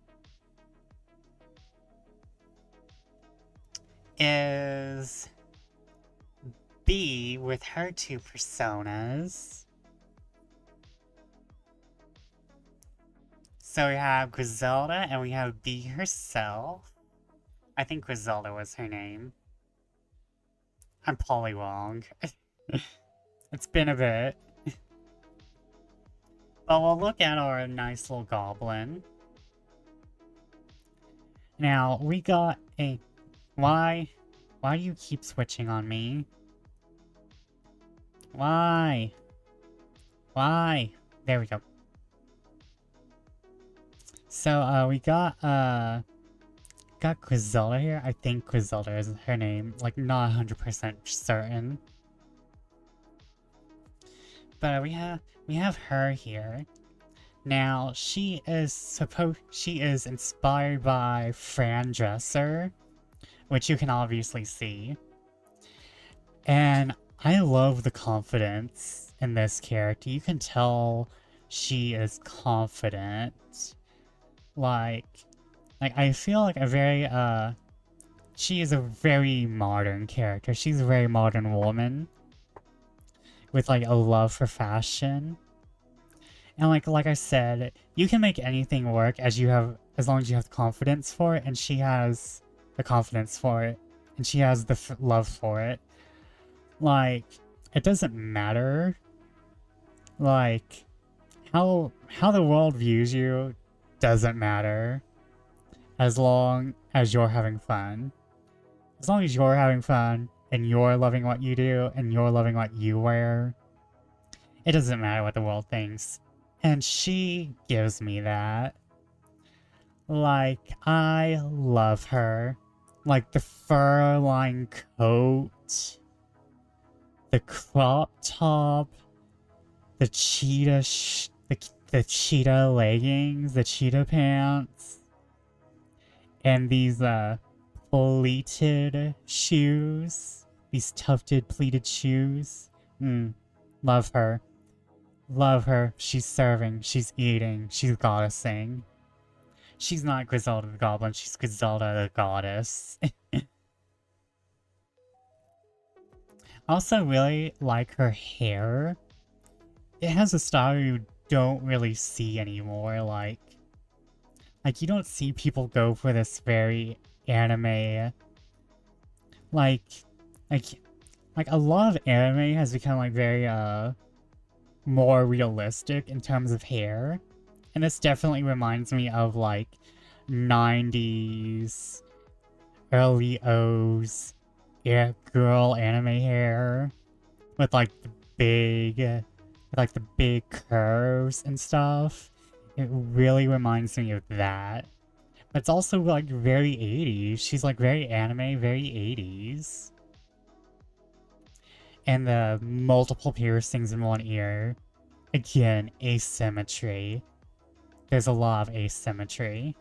is... B with her two personas. So we have Griselda and we have B herself. I think Griselda was her name. I'm probably wrong. It's been a bit. But we'll look at our nice little goblin. Now, we got a... Why do you keep switching on me? Why? There we go. So, we got Griselda here. I think Griselda is her name. Like, not 100% certain. But we have her here. Now, she is inspired by Fran Dresser, which you can obviously see. And I love the confidence in this character. You can tell she is confident. Like I feel like she is a very modern character. She's a very modern woman with like a love for fashion. And like I said, you can make anything work as long as you have the confidence for it, and she has the confidence for it, and she has the love for it. Like, it doesn't matter, like, how the world views you doesn't matter, as long as you're having fun. As long as you're having fun, and you're loving what you do, and you're loving what you wear, it doesn't matter what the world thinks. And she gives me that. Like, I love her. Like, the fur-lined coat, the crop top, the cheetah the cheetah leggings, the cheetah pants, and these pleated shoes, these tufted pleated shoes. Love her. Love her. She's serving, she's eating, she's goddessing. She's not Griselda the Goblin, she's Griselda the Goddess. I also really like her hair. It has a style you don't really see anymore, like you don't see people go for this very anime, like a lot of anime has become like very more realistic in terms of hair, and this definitely reminds me of like 90s, early O's girl anime hair with like the big curves and stuff. It really reminds me of that. But it's also like very 80s. She's like very anime, very 80s. And the multiple piercings in one ear. Again, asymmetry. There's a lot of asymmetry.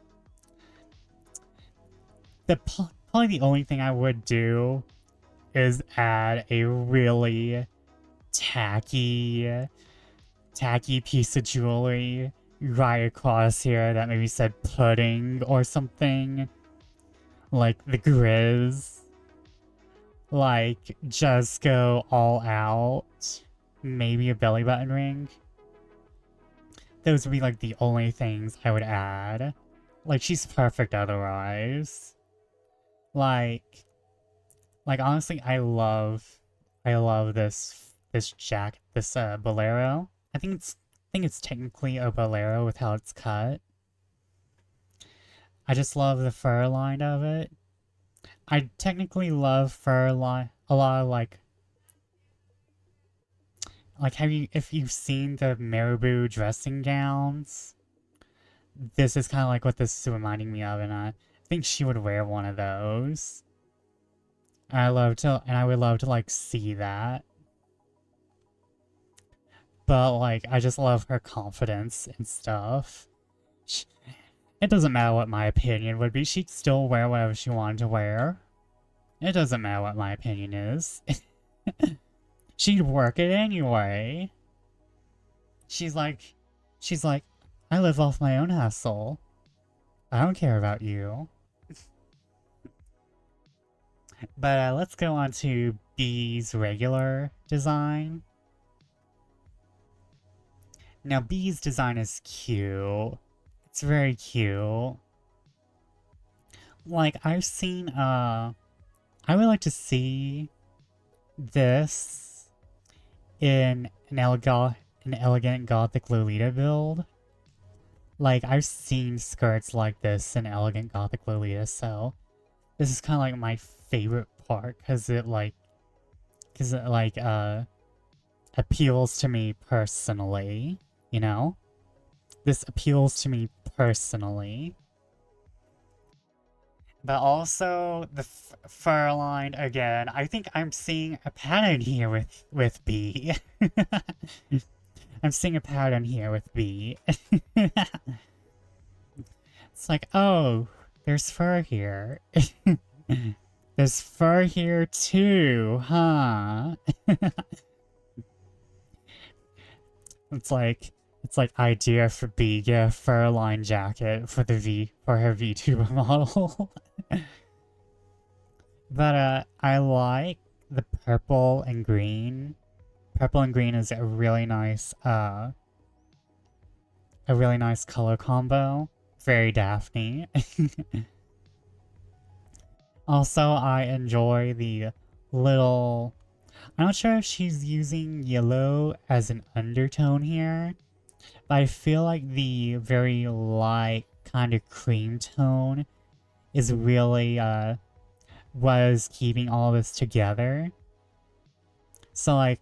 Probably the only thing I would do is add a really tacky piece of jewelry right across here that maybe said pudding or something. Like the Grizz. Like, just go all out. Maybe a belly button ring. Those would be like the only things I would add. Like, she's perfect otherwise. Like honestly, I love this bolero. I think it's technically a bolero with how it's cut. I just love the fur line of it. I technically love fur line a lot of like if you've seen the Marabou dressing gowns, this is kind of like what this is reminding me of, and I think she would wear one of those. And I would love to like see that. But like, I just love her confidence and stuff. It doesn't matter what my opinion would be. She'd still wear whatever she wanted to wear. It doesn't matter what my opinion is. She'd work it anyway. She's like, I live off my own hustle. I don't care about you. But let's go on to B's regular design. Now B's design is cute. It's very cute. Like, I've seen, I would like to see this in an elegant gothic Lolita build. Like, I've seen skirts like this in elegant gothic Lolita, so this is kind of like my favorite part, because it appeals to me personally, you know? This appeals to me personally. But also, the fur line, again, I think I'm seeing a pattern here with B. I'm seeing a pattern here with B. It's like, oh, there's fur here. There's fur here too, huh? It's like idea for B, get a fur line jacket for her VTuber model. But I like the purple and green. Purple and green is a really nice color combo. Very Daphne. Also, I enjoy the little... I'm not sure if she's using yellow as an undertone here, but I feel like the very light kind of cream tone is really was keeping all this together. So like,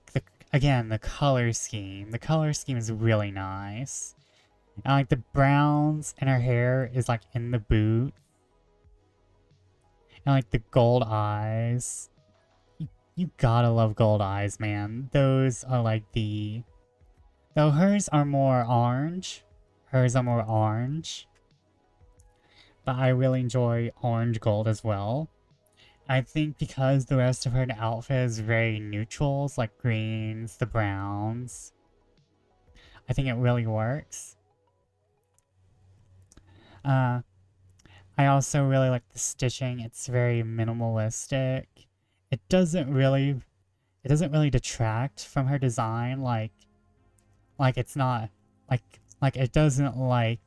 again, the color scheme. The color scheme is really nice. And like the browns in her hair is like in the boot. And like the gold eyes. You gotta love gold eyes, man. Those are like the... Though hers are more orange. Hers are more orange. But I really enjoy orange gold as well. I think because the rest of her outfit is very neutrals, like greens, the browns. I think it really works. I also really like the stitching. It's very minimalistic. It doesn't really detract from her design. Like it's not like it doesn't like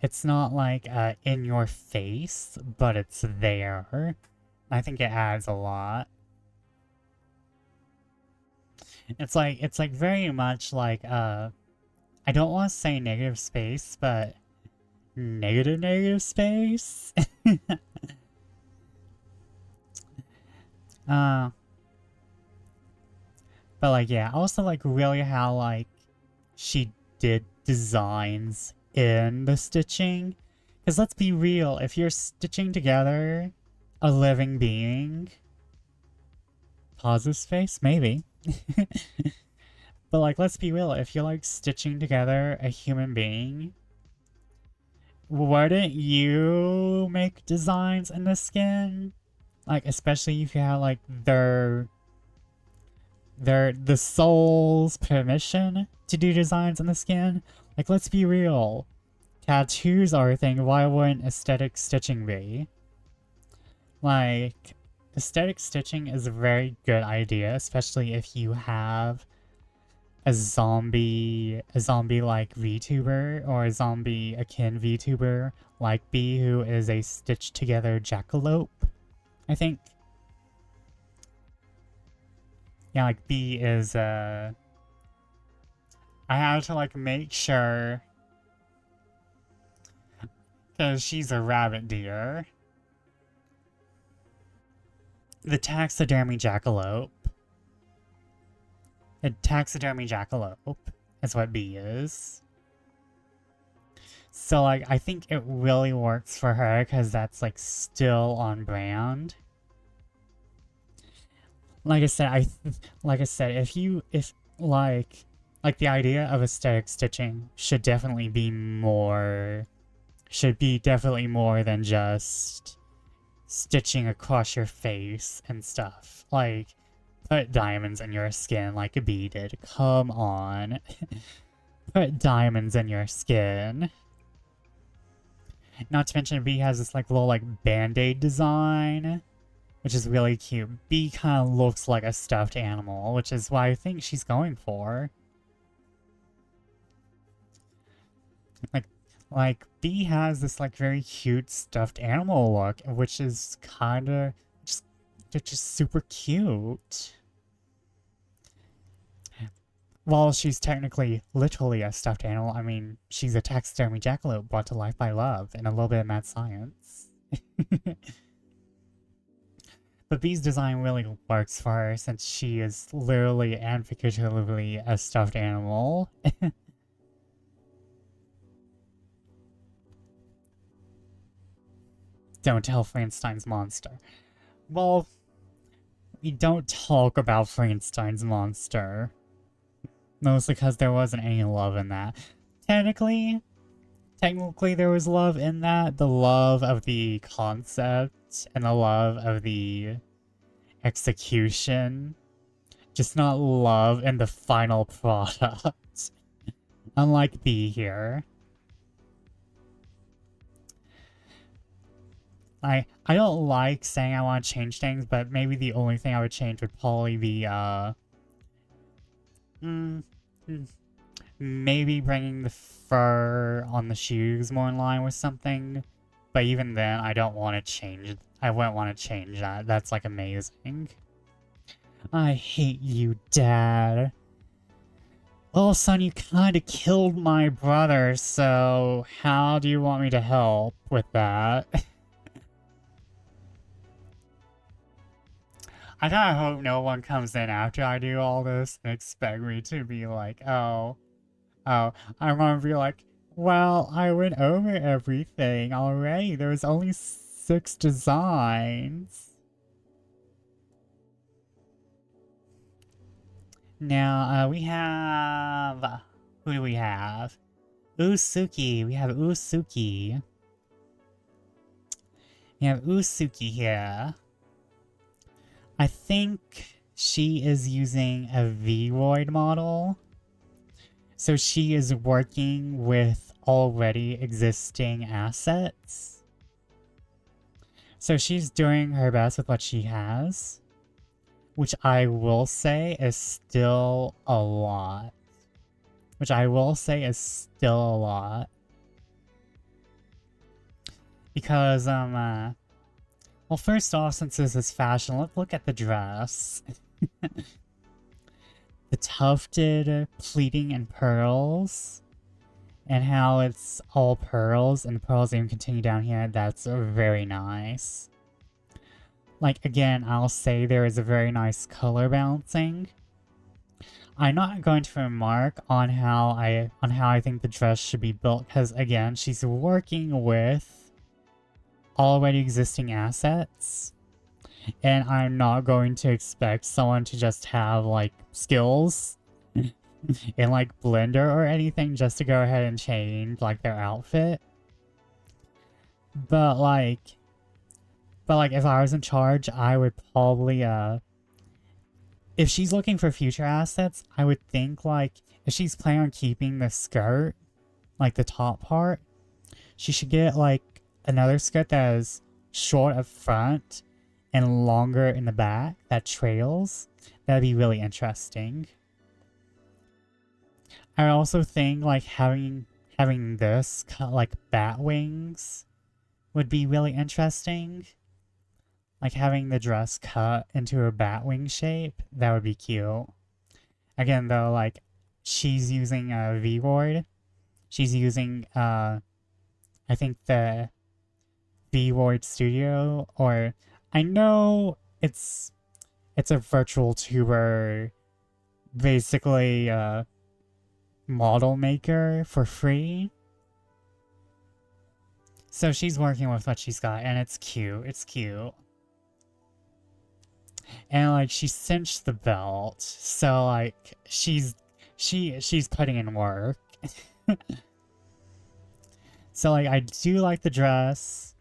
it's not like in your face, but it's there. I think it adds a lot. It's like very much like I don't want to say negative space, but negative space. But like, yeah, I also like really how like she did designs in the stitching. Because let's be real, if you're stitching together a living being, pause this face, maybe. But like, let's be real, if you're like stitching together a human being, wouldn't you make designs in the skin? Like, especially if you have like the soul's permission to do designs in the skin. Like, let's be real. Tattoos are a thing, why wouldn't aesthetic stitching be? Like, aesthetic stitching is a very good idea, especially if you have a zombie like VTuber, or a zombie akin VTuber like B, who is a stitched together jackalope, I think. Yeah, like B is I have to like make sure, because she's a rabbit deer. The taxidermy jackalope. A taxidermy jackalope is what B is. So, like, I think it really works for her because that's, like, still on brand. Like I said, if the idea of aesthetic stitching should be definitely more than just stitching across your face and stuff. Like, put diamonds in your skin like a bee did. Come on. Put diamonds in your skin. Not to mention, Bee has this like little like band-aid design, which is really cute. Bee kind of looks like a stuffed animal, which is what I think she's going for. Like Bee has this like very cute stuffed animal look, which is kind of just super cute. While she's technically, literally a stuffed animal, I mean, she's a taxidermy jackalope brought to life by love and a little bit of mad science. But Bee's design really works for her since she is literally and figuratively a stuffed animal. Don't tell Frankenstein's monster. Well, we don't talk about Frankenstein's monster. Mostly because there wasn't any love in that. Technically there was love in that. The love of the concept and the love of the execution. Just not love in the final product. Unlike B here. I don't like saying I want to change things, but maybe the only thing I would change would probably be, maybe bringing the fur on the shoes more in line with something. But even then, I don't want to change it. I wouldn't want to change that. That's, like, amazing. I hate you, Dad. Well, son, you kinda killed my brother, so how do you want me to help with that? I kinda hope no one comes in after I do all this and expect me to be like, oh, I'm gonna be like, well, I went over everything already. There was only 6 designs. Now, we have... Who do we have? Usuki. We have Usuki. We have Usuki here. I think she is using a Vroid model. So she is working with already existing assets. So she's doing her best with what she has. Which I will say is still a lot. Because, well, first off, since this is fashion, let's look at the dress. The tufted pleating and pearls. And how it's all pearls, and the pearls even continue down here. That's very nice. Like, again, I'll say there is a very nice color balancing. I'm not going to remark on how I think the dress should be built, because again, she's working with already existing assets, and I'm not going to expect someone to just have like skills in like Blender or anything just to go ahead and change like their outfit. But like if I was in charge, I would probably if she's looking for future assets, I would think like if she's planning on keeping the skirt, like the top part, she should get like another skirt that is short up front and longer in the back that trails. That'd be really interesting. I also think like having this like bat wings would be really interesting. Like having the dress cut into a bat wing shape, that would be cute. Again though, like she's using a V-Word. She's using I think the V-Word Studio, or I know it's a virtual tuber, basically model maker for free. So she's working with what she's got, and it's cute. It's cute. And like she cinched the belt, so like she's putting in work. So like I do like the dress,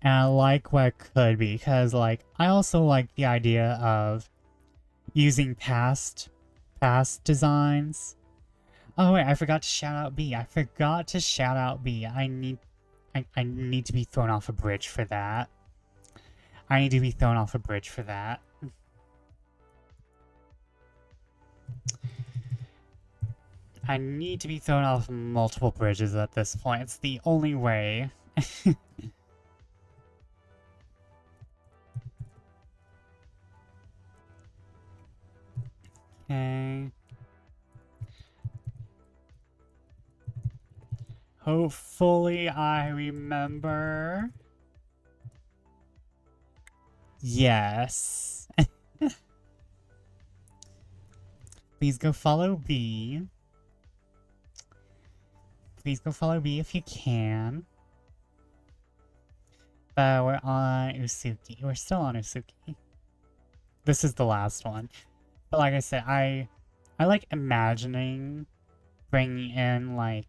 and I like what it could be, because like I also like the idea of using past designs. Oh wait, I forgot to shout out B. I forgot to shout out B. I need to be thrown off a bridge for that. I need to be thrown off a bridge for that. I need to be thrown off multiple bridges at this point. It's the only way. Okay. Hopefully I remember. Yes. Please go follow B. Please go follow B if you can. But we're on Usuki. We're still on Usuki. This is the last one. But like I said, I like imagining bringing in like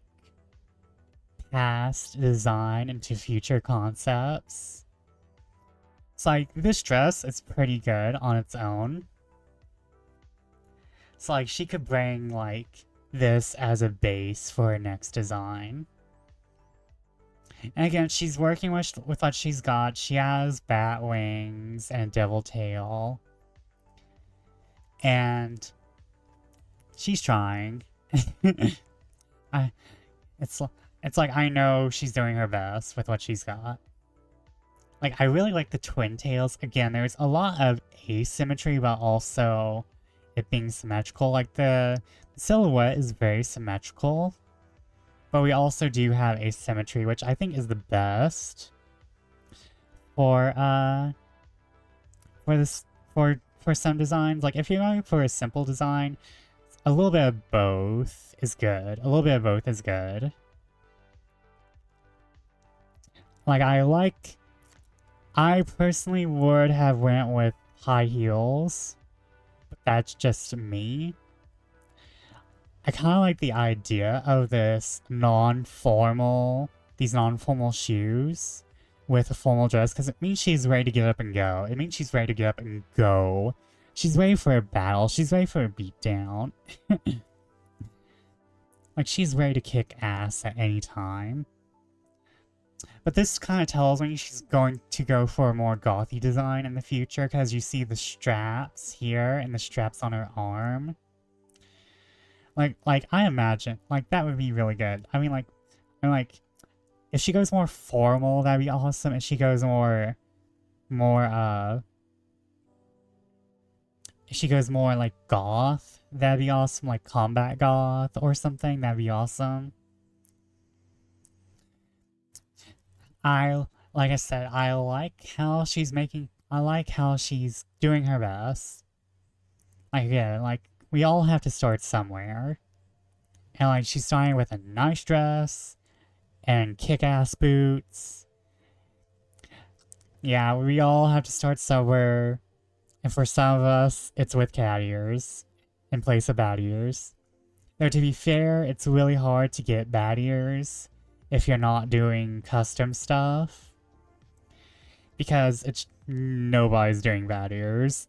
past design into future concepts. It's like this dress is pretty good on its own. So like she could bring like this as a base for her next design. And again, she's working with what she's got. She has bat wings and a devil tail. And she's trying. It's like I know she's doing her best with what she's got. Like I really like the twin tails. Again, there's a lot of asymmetry, but also it being symmetrical. Like the silhouette is very symmetrical, but we also do have asymmetry, which I think is the best for some designs. Like if you're going for a simple design, a little bit of both is good. A little bit of both is good. Like I personally would have went with high heels, but that's just me. I kind of like the idea of these non-formal shoes with a formal dress, because it means she's ready to get up and go. It means she's ready to get up and go. She's ready for a battle. She's ready for a beatdown. Like, she's ready to kick ass at any time. But this kind of tells me she's going to go for a more gothy design in the future, because you see the straps here and the straps on her arm. Like I imagine, like, that would be really good. I mean, like, if she goes more formal, that'd be awesome. If she goes more like goth, that'd be awesome. Like combat goth or something, that'd be awesome. Like I said, I like how she's doing her best. Like, yeah, like, we all have to start somewhere. And, like, she's starting with a nice dress and kick-ass boots. Yeah, we all have to start somewhere. And for some of us, it's with cat ears in place of bat ears. Though to be fair, it's really hard to get bat ears if you're not doing custom stuff. Because nobody's doing bat ears.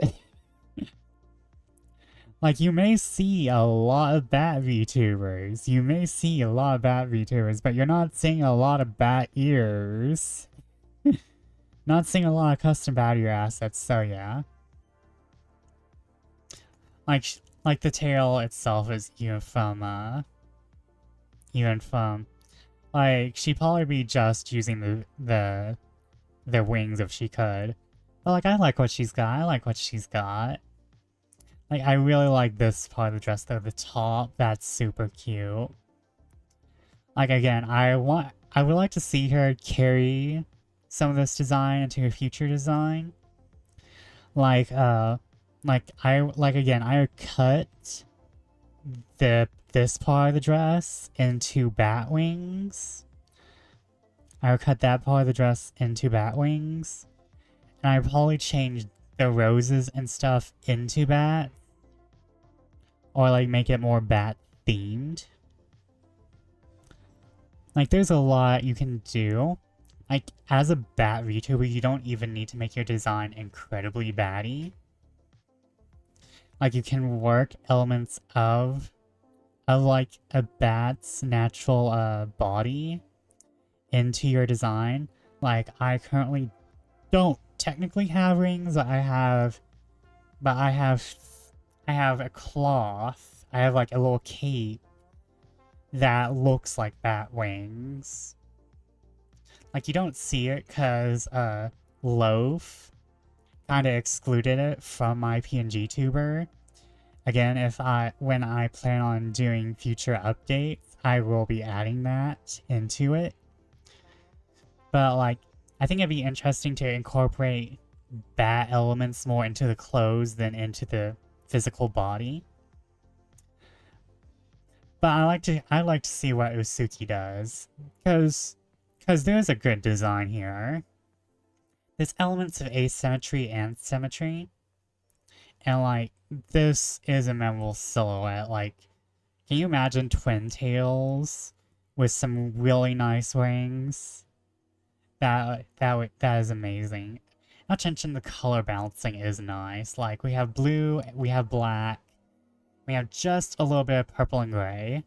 Like, you may see a lot of bat VTubers. You may see a lot of bat VTubers, but you're not seeing a lot of bat ears. Not seeing a lot of custom bat ear assets, so yeah. Like the tail itself is even from, like, she'd probably be just using the wings if she could. But, like, I like what she's got. Like, I really like this part of the dress, though. The top, that's super cute. Like, again, I would like to see her carry some of this design into a future design. Like, again, I would cut this part of the dress into bat wings. I would cut that part of the dress into bat wings. And I'd probably change the roses and stuff into bat. Or, like, make it more bat-themed. Like, there's a lot you can do. Like, as a bat VTuber, you don't even need to make your design incredibly batty. Like, you can work elements of like, a bat's natural, body into your design. Like, I currently don't technically have rings, but I have a cloth. I have, like, a little cape that looks like bat wings. Like, you don't see it because, Loaf kind of excluded it from my PNGTuber. Again, when I plan on doing future updates, I will be adding that into it. But, like, I think it'd be interesting to incorporate bat elements more into the clothes than into the physical body. But I like to see what Usuki does, because there's a good design here. There's elements of asymmetry and symmetry, and, like, this is a memorable silhouette. Like, can you imagine twin tails with some really nice wings? That is amazing. Not to mention the color balancing is nice. Like, we have blue, we have black, we have just a little bit of purple and gray.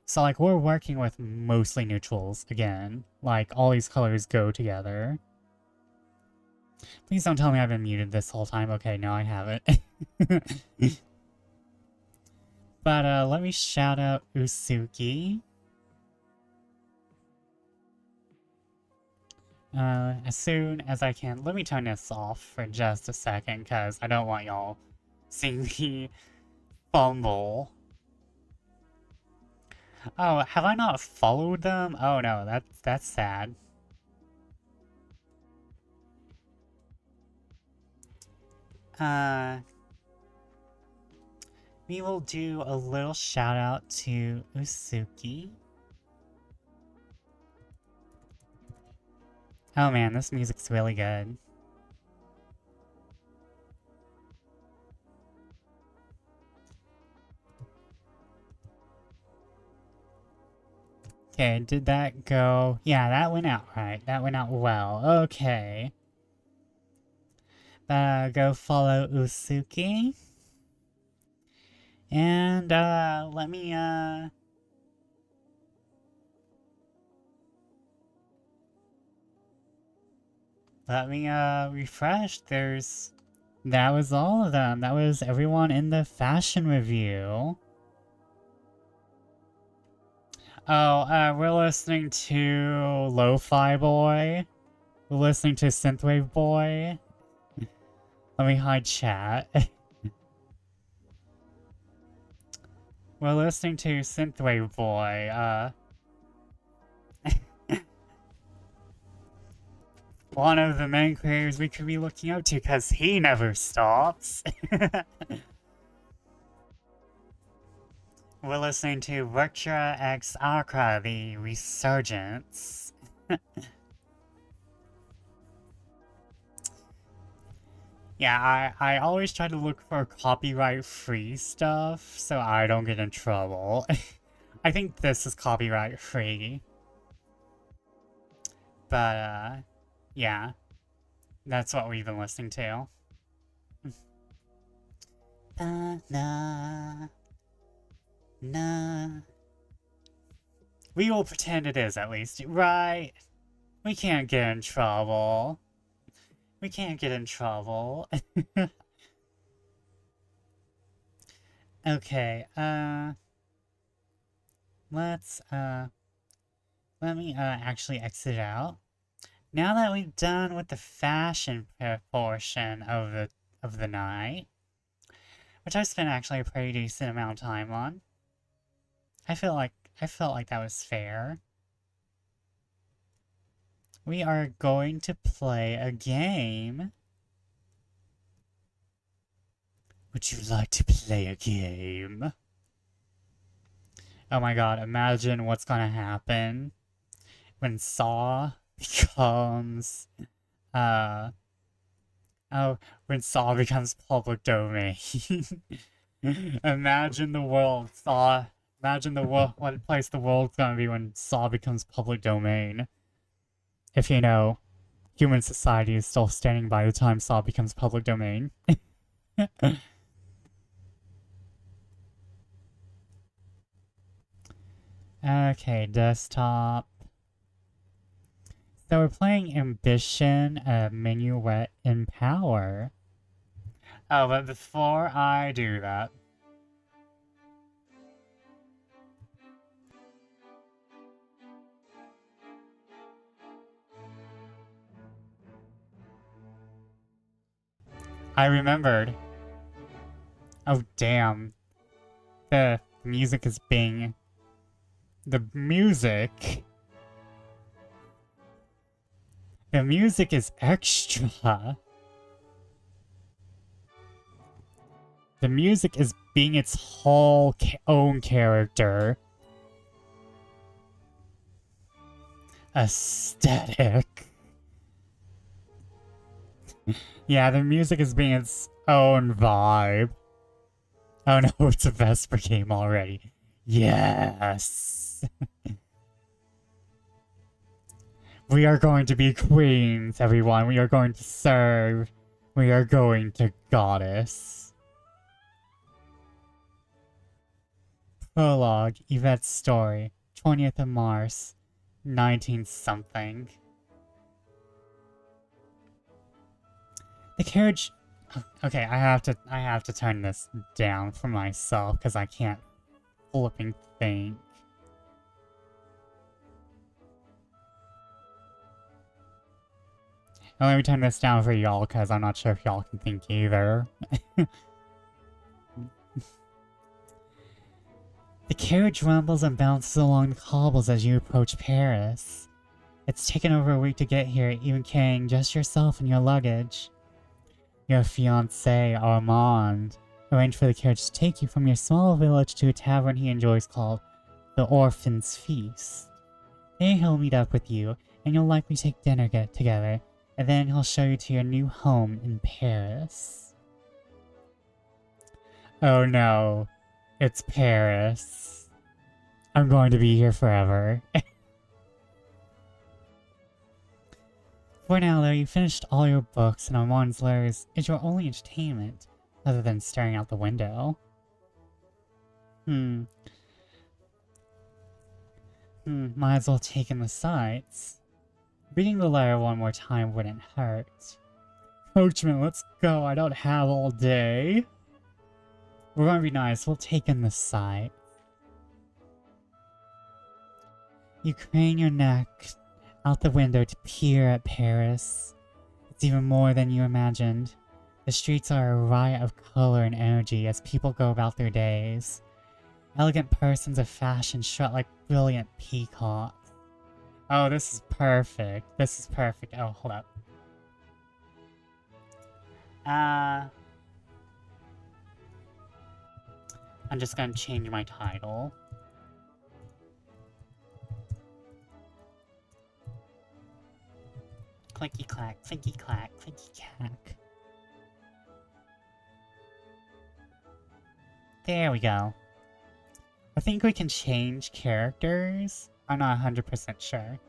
So, like, we're working with mostly neutrals again. Like, all these colors go together. Please don't tell me I've been muted this whole time. Okay, no, I haven't. But, let me shout out Usuki. As soon as I can. Let me turn this off for just a second, because I don't want y'all seeing me fumble. Oh, have I not followed them? Oh no, that's sad. We will do a little shout out to Usuki. Oh man, this music's really good. Okay, did that go? Yeah, that went out right. That went out well. Okay. Go follow Usuki. And, let me, refresh. That was all of them. That was everyone in the fashion review. Oh, we're listening to Lo-Fi Boy. We're listening to Synthwave Boy. Let me hide chat. We're listening to Synthwave Boy, one of the main creators we could be looking up to, because he never stops. We're listening to Virtua X Aqua, the Resurgence. Yeah, I always try to look for copyright-free stuff so I don't get in trouble. I think this is copyright-free. But, yeah. That's what we've been listening to. Na. We will pretend it is, at least, right? We can't get in trouble. We can't get in trouble. Okay, let me, actually exit out. Now that we've done with the fashion portion of the night, which I spent actually a pretty decent amount of time on, I felt like that was fair. We are going to play a game. Would you like to play a game? Oh my god, imagine what's gonna happen when Saw becomes, when Saw becomes public domain. Imagine the world, Saw. Imagine the world, what place the world's gonna be when Saw becomes public domain. If you know, human society is still standing by the time Saw becomes public domain. Okay, desktop. So we're playing Ambition, Minuet, and Power. Oh, but before I do that... I remembered. Oh, damn. The music is being... The music is extra. The music is being its whole own character. Aesthetic. Yeah, the music is being its own vibe. Oh no, it's a Vesper game already. Yes! We are going to be queens, everyone. We are going to serve. We are going to goddess. Prologue, Yvette's story, 20th of Mars, 19-something. The carriage... Okay, I have to turn this down for myself, because I can't flipping think. And let me turn this down for y'all, because I'm not sure if y'all can think either. The carriage rumbles and bounces along the cobbles as you approach Paris. It's taken over a week to get here, even carrying just yourself and your luggage. Your fiancé, Armand, arranged for the carriage to take you from your small village to a tavern he enjoys called the Orphan's Feast. There he'll meet up with you, and you'll likely take dinner together, and then he'll show you to your new home in Paris. Oh no, it's Paris. I'm going to be here forever. For now, though, you've finished all your books, and Armand's lair is your only entertainment, other than staring out the window. Might as well take in the sights. Reading the letter one more time wouldn't hurt. Coachman, let's go. I don't have all day. We're gonna be nice. We'll take in the sight. You crane your neck out the window to peer at Paris. It's even more than you imagined. The streets are a riot of color and energy as people go about their days. Elegant persons of fashion strut like brilliant peacocks. Oh, this is perfect. This is perfect. Oh, hold up. I'm just gonna change my title. Clicky clack, clicky clack, clicky clack. There we go. I think we can change characters. I'm not 100% sure.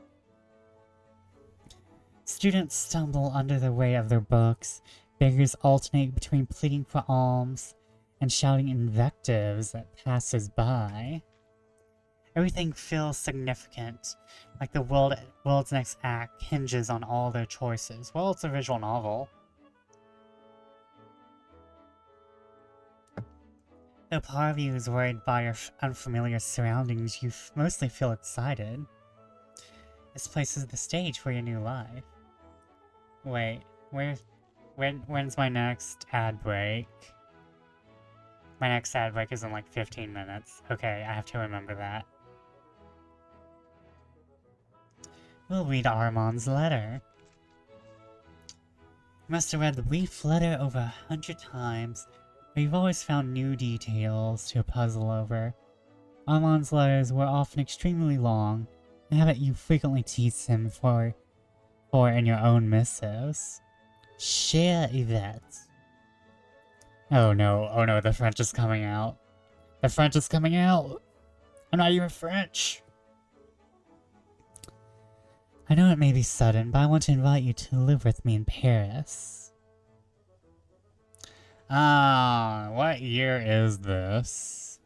Students stumble under the weight of their books. Beggars alternate between pleading for alms and shouting invectives at passers-by. Everything feels significant, like the world's next act hinges on all their choices. Well, it's a visual novel. Though part of you is worried by your unfamiliar surroundings, you mostly feel excited. This place is the stage for your new life. Wait, when's my next ad break? My next ad break is in like 15 minutes. Okay, I have to remember that. We'll read Armand's letter. You must have read the brief letter over 100 times, but you've always found new details to puzzle over. Armand's letters were often extremely long, a habit you frequently teased him for in your own missives. Share Yvette. Oh no, the French is coming out. The French is coming out! I'm not even French! I know it may be sudden, but I want to invite you to live with me in Paris. What year is this?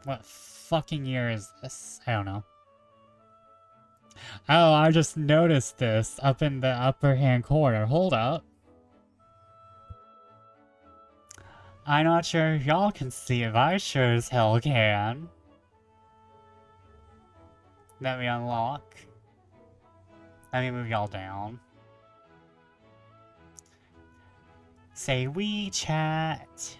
What fucking year is this? I don't know. Oh, I just noticed this up in the upper hand corner. Hold up. I'm not sure if y'all can see it, but I sure as hell can. Let me unlock. Let me move y'all down. Say we chat.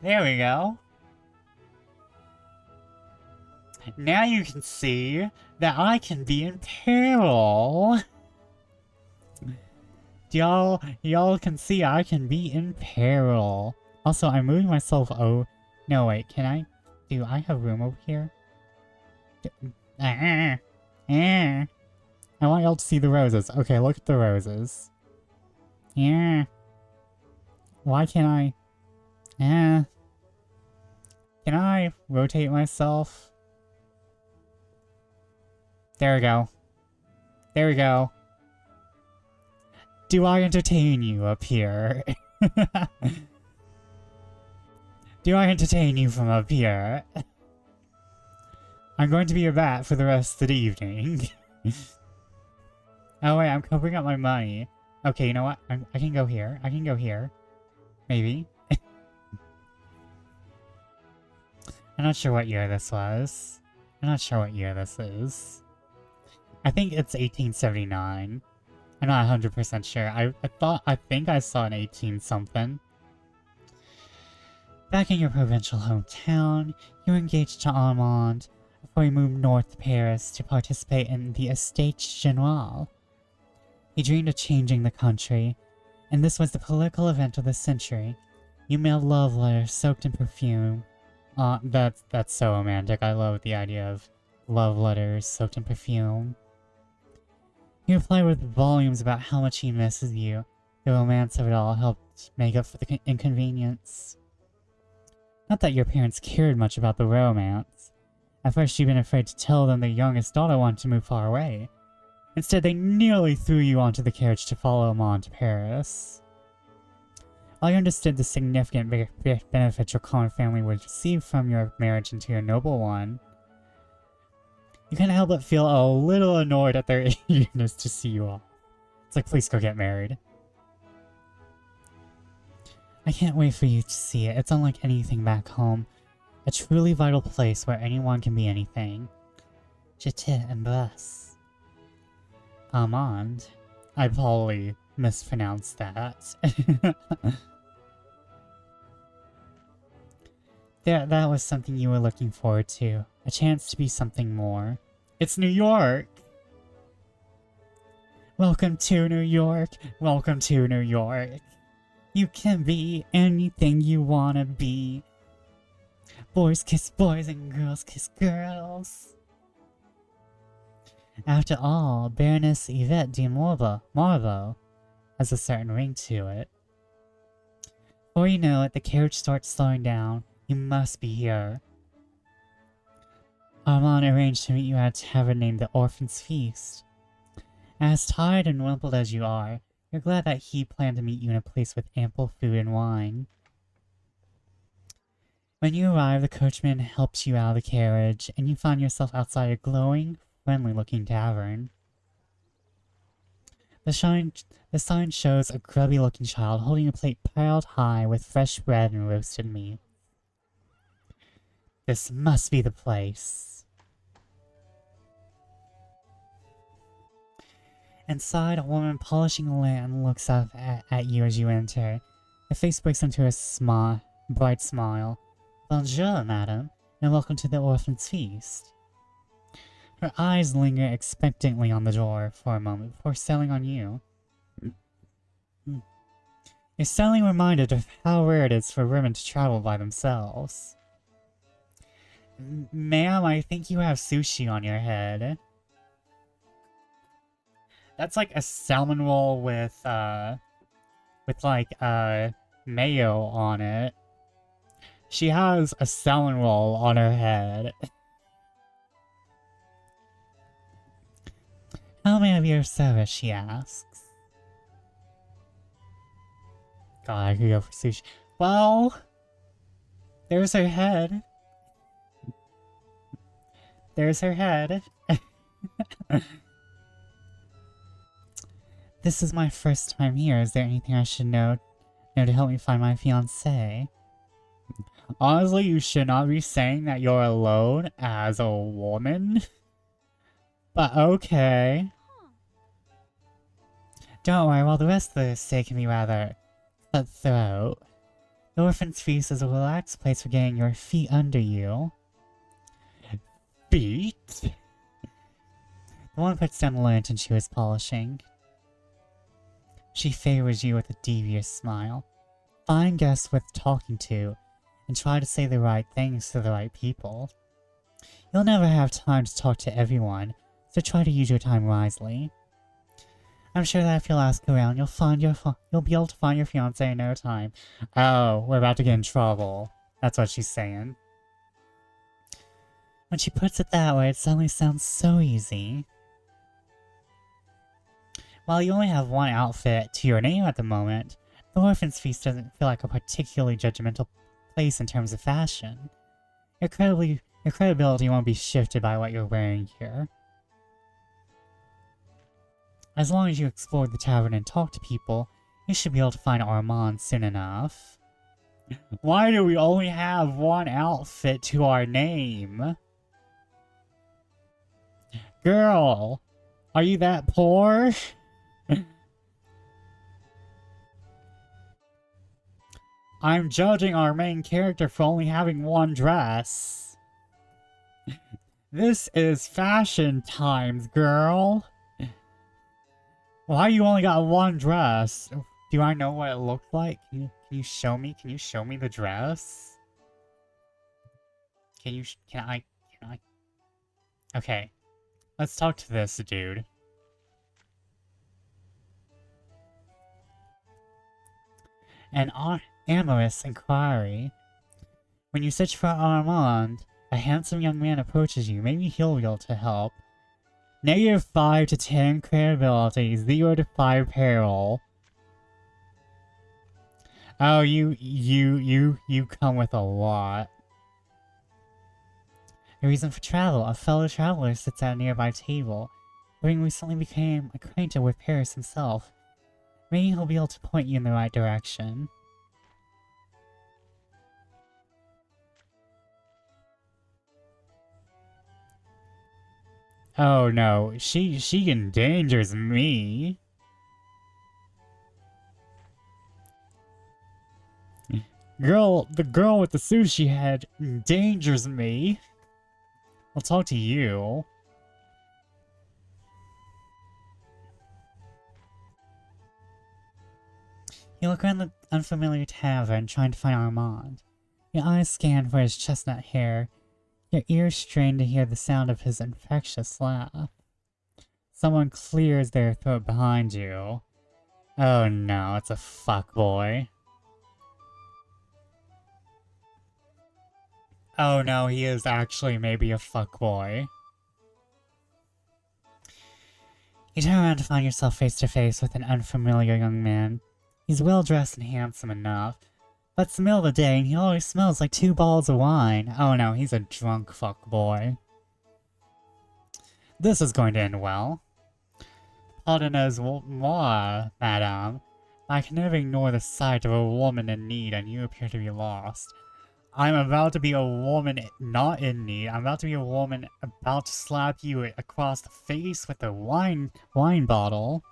There we go. Now you can see that I can be in peril. Y'all can see I can be in peril. Also, I'm moving myself. Oh, no, wait. Do I have room over here? I want y'all to see the roses. Okay, look at the roses. Yeah. Why can't I? Can I rotate myself? There we go. There we go. Do I entertain you up here? Do I entertain you from up here? I'm going to be a bat for the rest of the evening. Oh wait, I'm covering up my money. Okay, you know what? I can go here. I can go here. Maybe. I'm not sure what year this was. I'm not sure what year this is. I think it's 1879. I'm not 100% sure. I think I saw an 18-something. Back in your provincial hometown, you were engaged to Armand before you moved north to Paris to participate in the Estates Generale. He dreamed of changing the country, and this was the political event of the century. You mailed love letters soaked in perfume. That's so romantic. I love the idea of love letters soaked in perfume. He replied with volumes about how much he misses you. The romance of it all helped make up for the inconvenience. Not that your parents cared much about the romance. At first you'd been afraid to tell them their youngest daughter wanted to move far away. Instead, they nearly threw you onto the carriage to follow him on to Paris. While you understood the significant benefits your common family would receive from your marriage into a noble one, you couldn't help but feel a little annoyed at their eagerness to see you off. It's like, please go get married. I can't wait for you to see it. It's unlike anything back home. A truly vital place where anyone can be anything. Je t'embrasse. Armand. I probably mispronounced that. That was something you were looking forward to. A chance to be something more. It's New York! Welcome to New York. Welcome to New York. You can be anything you wanna be. Boys kiss boys and girls kiss girls. After all, Baroness Yvette de Marveau has a certain ring to it. Before you know it, the carriage starts slowing down. You must be here. Armand arranged to meet you at a tavern named the Orphan's Feast. As tired and wimpled as you are, you're glad that he planned to meet you in a place with ample food and wine. When you arrive, the coachman helps you out of the carriage, and you find yourself outside a glowing, friendly-looking tavern. The sign shows a grubby-looking child holding a plate piled high with fresh bread and roasted meat. This must be the place. Inside, a woman polishing a lamp looks up at you as you enter. Her face breaks into a bright smile. Bonjour, madam, and welcome to the Orphan's Feast. Her eyes linger expectantly on the door for a moment before settling on you. You're suddenly reminded of how rare it is for women to travel by themselves. Ma'am, I think you have sushi on your head. That's like a salmon roll with mayo on it. She has a salmon roll on her head. How may I be of service, she asks. God, I could go for sushi. Well, there's her head. There's her head. This is my first time here. Is there anything I should know to help me find my fiancé? Honestly, you should not be saying that you're alone as a woman. But okay. Don't worry, while the rest of the stay can be rather cutthroat, the Orphan's Feast is a relaxed place for getting your feet under you. Feet? The woman puts down the lantern she was polishing. She favors you with a devious smile. Find guests worth talking to, and try to say the right things to the right people. You'll never have time to talk to everyone, so try to use your time wisely. I'm sure that if you'll ask around, you'll be able to find your fiancé in no time. Oh, we're about to get in trouble. That's what she's saying. When she puts it that way, it suddenly sounds so easy. While you only have one outfit to your name at the moment, the Orphan's Feast doesn't feel like a particularly judgmental place in terms of fashion. Your credibility won't be shifted by what you're wearing here. As long as you explore the tavern and talk to people, you should be able to find Armand soon enough. Why do we only have one outfit to our name? Girl, are you that poor? I'm judging our main character for only having one dress. This is fashion times, girl. Why you only got one dress? Do I know what it looked like? Can you show me? Can you show me the dress? Can I? Okay. Let's talk to this dude. An amorous inquiry. When you search for Armand, a handsome young man approaches you. Maybe he'll be able to help. -5 to 10 credibility, 0 to 5 peril. Oh, you come with a lot. A reason for travel. A fellow traveler sits at a nearby table, having recently became acquainted with Paris himself. Maybe he'll be able to point you in the right direction. Oh no, she endangers me. The girl with the sushi head endangers me. I'll talk to you. You look around the unfamiliar tavern, trying to find Armand. Your eyes scan for his chestnut hair, your ears strain to hear the sound of his infectious laugh. Someone clears their throat behind you. Oh no, it's a fuckboy. Oh no, he is actually maybe a fuckboy. You turn around to find yourself face to face with an unfamiliar young man. He's well dressed and handsome enough, but it's the middle of the day and he always smells like 2 bottles of wine. Oh no, he's a drunk fuckboy. This is going to end well. Pardonnez-moi, madame. I can never ignore the sight of a woman in need and you appear to be lost. I'm about to be a woman not in need. I'm about to be a woman about to slap you across the face with a wine bottle.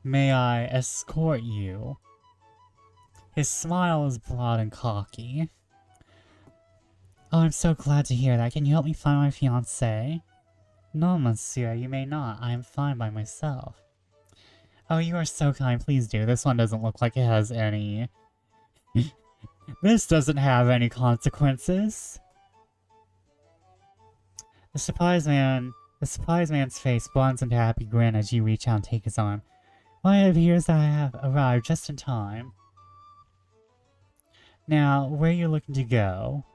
May I escort you? His smile is broad and cocky. Oh, I'm so glad to hear that. Can you help me find my fiancé? No, monsieur, you may not. I am fine by myself. Oh, you are so kind. Please do. This one doesn't look like it has any... This doesn't have any consequences. The surprised man's face broadens into a happy grin as you reach out and take his arm. Why, it appears that I have arrived just in time. Now, where are you looking to go?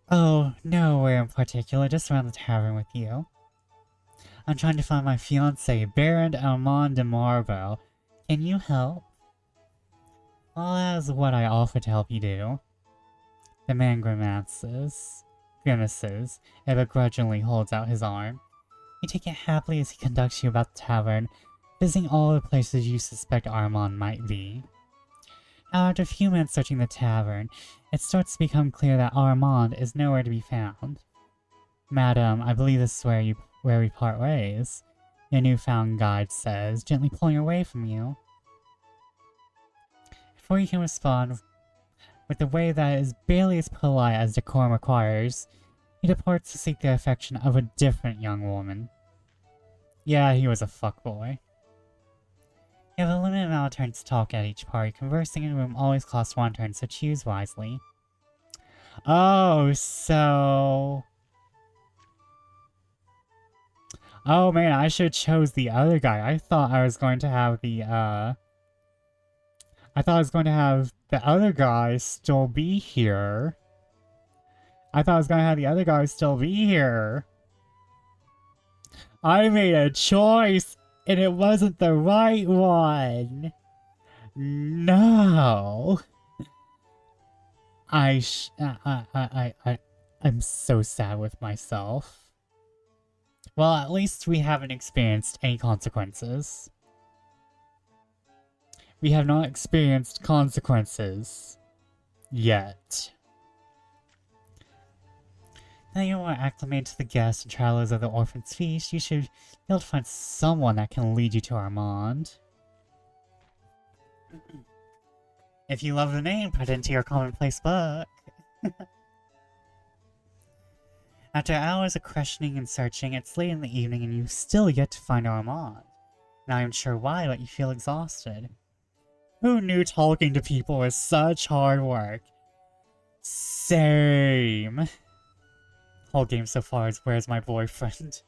Oh, nowhere in particular, just around the tavern with you. I'm trying to find my fiancé, Baron Armand de Marbo. Can you help? Well, that's what I offer to help you do. The man grimaces, and begrudgingly holds out his arm. You take it happily as he conducts you about the tavern, visiting all the places you suspect Armand might be. After a few minutes searching the tavern, it starts to become clear that Armand is nowhere to be found. Madam, I believe this is where we part ways, your newfound guide says, gently pulling away from you. Before you can respond, with a way that is barely as polite as decorum requires, he departs to seek the affection of a different young woman. Yeah, he was a fuckboy. You have a limited amount of turns to talk at each party. Conversing in a room always costs 1 turn, so choose wisely. Oh, so... Oh man, I should have chose the other guy. I thought I was going to have the, I thought I was going to have the other guy still be here. I thought I was going to have the other guy still be here. I made a choice, and it wasn't the right one. No. I'm so sad with myself. Well, at least we haven't experienced any consequences. We have not experienced consequences. Yet. Now you are acclimated to the guests and travelers of the Orphan's Feast, you should be able to find someone that can lead you to Armand. If you love the name, put it into your commonplace book. After hours of questioning and searching, it's late in the evening and you've still yet to find Armand. Not even sure why, but you feel exhausted. Who knew talking to people was such hard work? Same. Whole game so far is where's my boyfriend?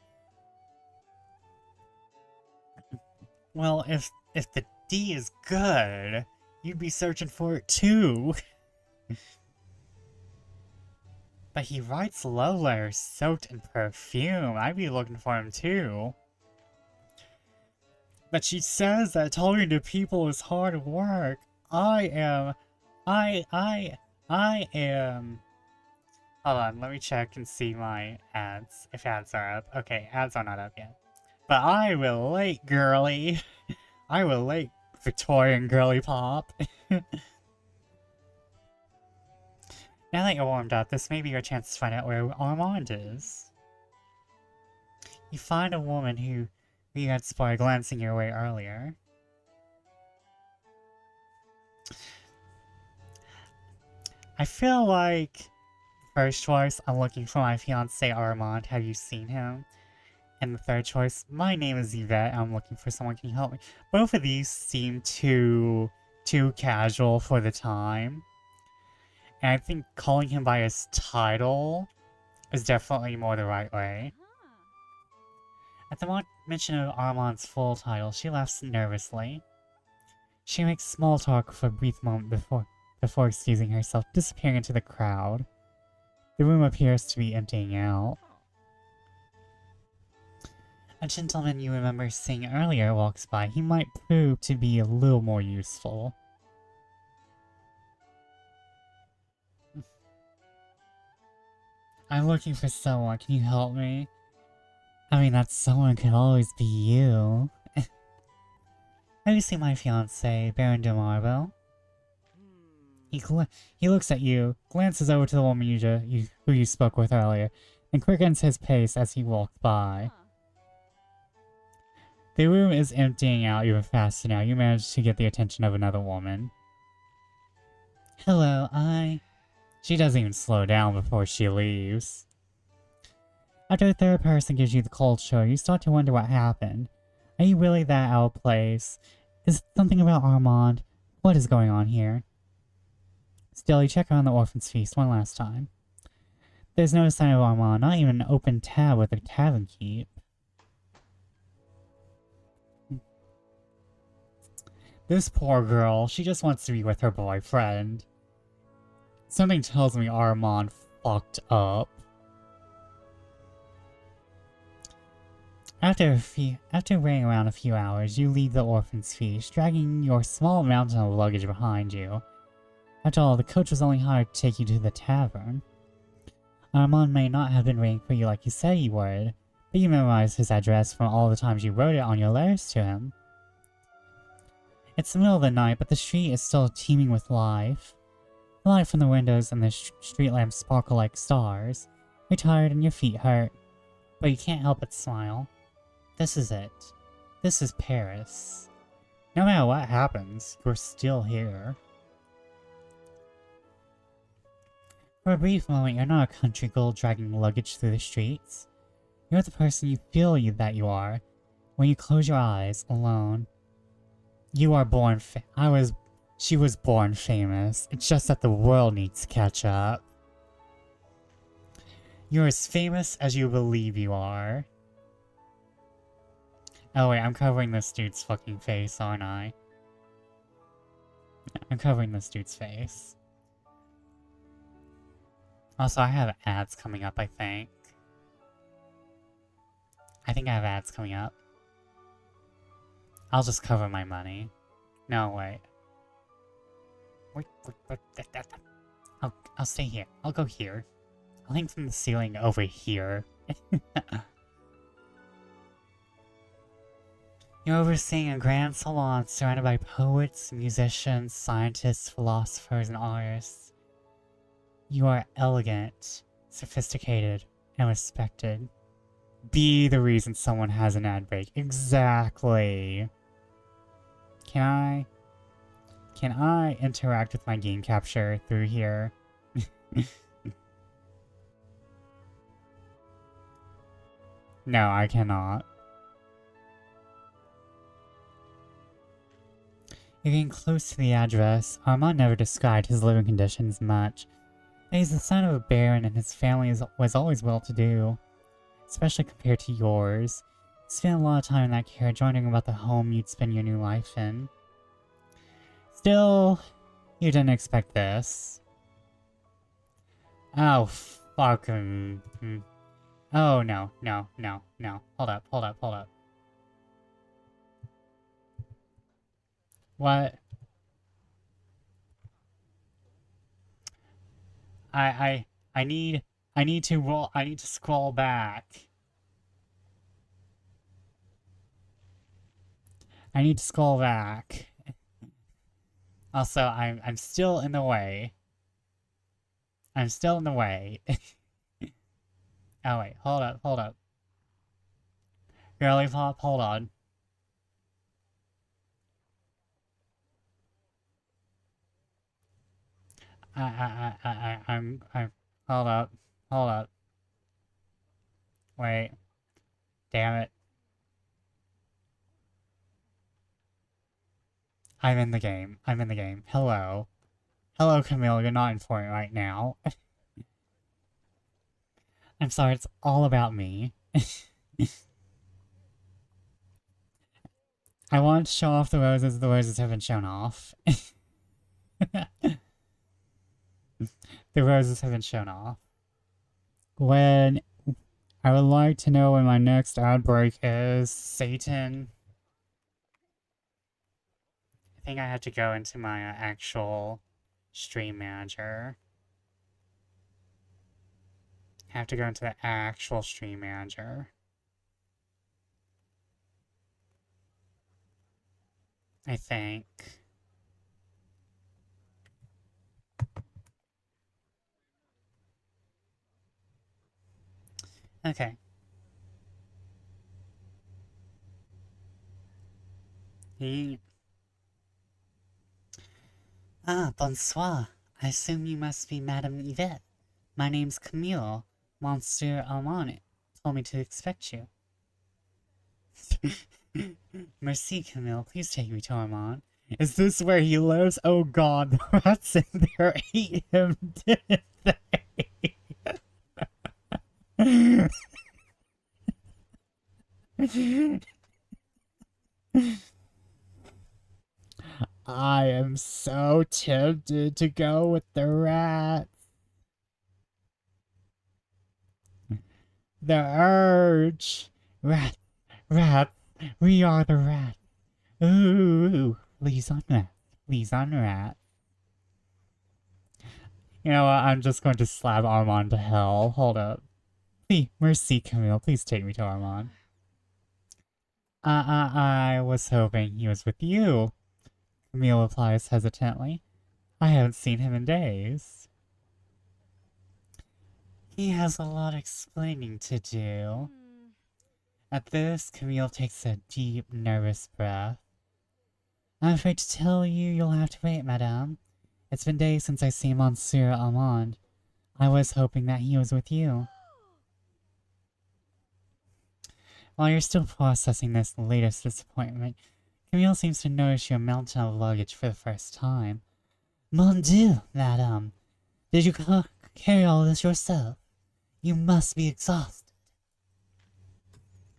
Well, if the D is good, you'd be searching for it too. But he writes love letters soaked in perfume. I'd be looking for him too. But she says that talking to people is hard work. I am... Hold on, let me check and see my ads. If ads are up. Okay, ads are not up yet. But I relate, girly. I relate, Victorian girly pop. Now that you're warmed up, this may be your chance to find out where Armand is. You find a woman who you had spotted glancing your way earlier. I feel like First choice, I'm looking for my fiance Armand. Have you seen him? And the third choice, my name is Yvette. I'm looking for someone. Can you help me? Both of these seem too casual for the time. And I think calling him by his title is definitely more the right way. At the mention of Armand's full title, she laughs nervously. She makes small talk for a brief moment before excusing herself, disappearing into the crowd. The room appears to be emptying out. A gentleman you remember seeing earlier walks by. He might prove to be a little more useful. I'm looking for someone. Can you help me? I mean, that someone could always be you. Have you seen my fiancé, Baron de Marble? He looks at you, glances over to the woman who you spoke with earlier, and quickens his pace as he walked by. The room is emptying out even faster now. You manage to get the attention of another woman. Hello, She doesn't even slow down before she leaves. After a third person gives you the cold shoulder, you start to wonder what happened. Are you really that out of place? Is it something about Armand? What is going on here? Still, you check around the orphan's feast one last time. There's no sign of Armand, not even an open tab with a tavern keep. This poor girl, she just wants to be with her boyfriend. Something tells me Armand fucked up. After waiting around a few hours, you leave the orphan's feast, dragging your small mountain of luggage behind you. After all, the coach was only hired to take you to the tavern. Armand may not have been waiting for you like you said he would, but you memorized his address from all the times you wrote it on your letters to him. It's the middle of the night, but the street is still teeming with life. The light from the windows and the street lamps sparkle like stars. You're tired and your feet hurt, but you can't help but smile. This is it. This is Paris. No matter what happens, you're still here. For a brief moment, you're not a country girl dragging luggage through the streets. You're the person you feel that you are. When you close your eyes, alone. You are born She was born famous. It's just that the world needs to catch up. You're as famous as you believe you are. Oh wait, I'm covering this dude's fucking face, aren't I? I'm covering this dude's face. Also, I have ads coming up, I think. I have ads coming up. I'll just cover my money. No, wait. Wait. I'll stay here. I'll go here. I'll hang from the ceiling over here. You're overseeing a grand salon surrounded by poets, musicians, scientists, philosophers, and artists. You are elegant, sophisticated, and respected. Be the reason someone has an ad break. Exactly. Can I interact with my game capture through here? No, I cannot. You're getting close to the address. Armand never described his living conditions much. He's the son of a baron and his family was always well-to-do, especially compared to yours. You spent a lot of time in that carriage wondering about the home you'd spend your new life in. Still, you didn't expect this. Oh, fucking... Oh, no. Hold up. What? I need to scroll back. I need to scroll back. Also, I'm still in the way. I'm still in the way. Oh wait, hold up. Girly pop, hold on. I'm Hold up. Hold up. Wait. Damn it. I'm in the game. I'm in the game. Hello. Hello, Camille. You're not important right now. I'm sorry, it's all about me. I want to show off the roses have been shown off. The roses have been shown off. When I would like to know when my next ad break is. Satan. I think I have to go into my actual stream manager. I have to go into the actual stream manager. I think. Okay. Ah, bonsoir. I assume you must be Madame Yvette. My name's Camille. Monsieur Armand told me to expect you. Merci, Camille. Please take me to Armand. Is this where he lives? Oh god, the rats in there ate him, didn't they? I am so tempted to go with the rats. The urge. Rat, rat, we are the rats. Ooh, please on rat, please on rat. You know what, I'm just going to slap Armand to hell. Hold up. Please, merci, Camille, please take me to Armand. I was hoping he was with you. Camille replies hesitantly. I haven't seen him in days. He has a lot of explaining to do. At this, Camille takes a deep, nervous breath. I'm afraid to tell you you'll have to wait, madame. It's been days since I see Monsieur Armand. I was hoping that he was with you. While you're still processing this latest disappointment, Camille seems to notice your mountain of luggage for the first time. Mon Dieu, madame! Did you carry all this yourself? You must be exhausted.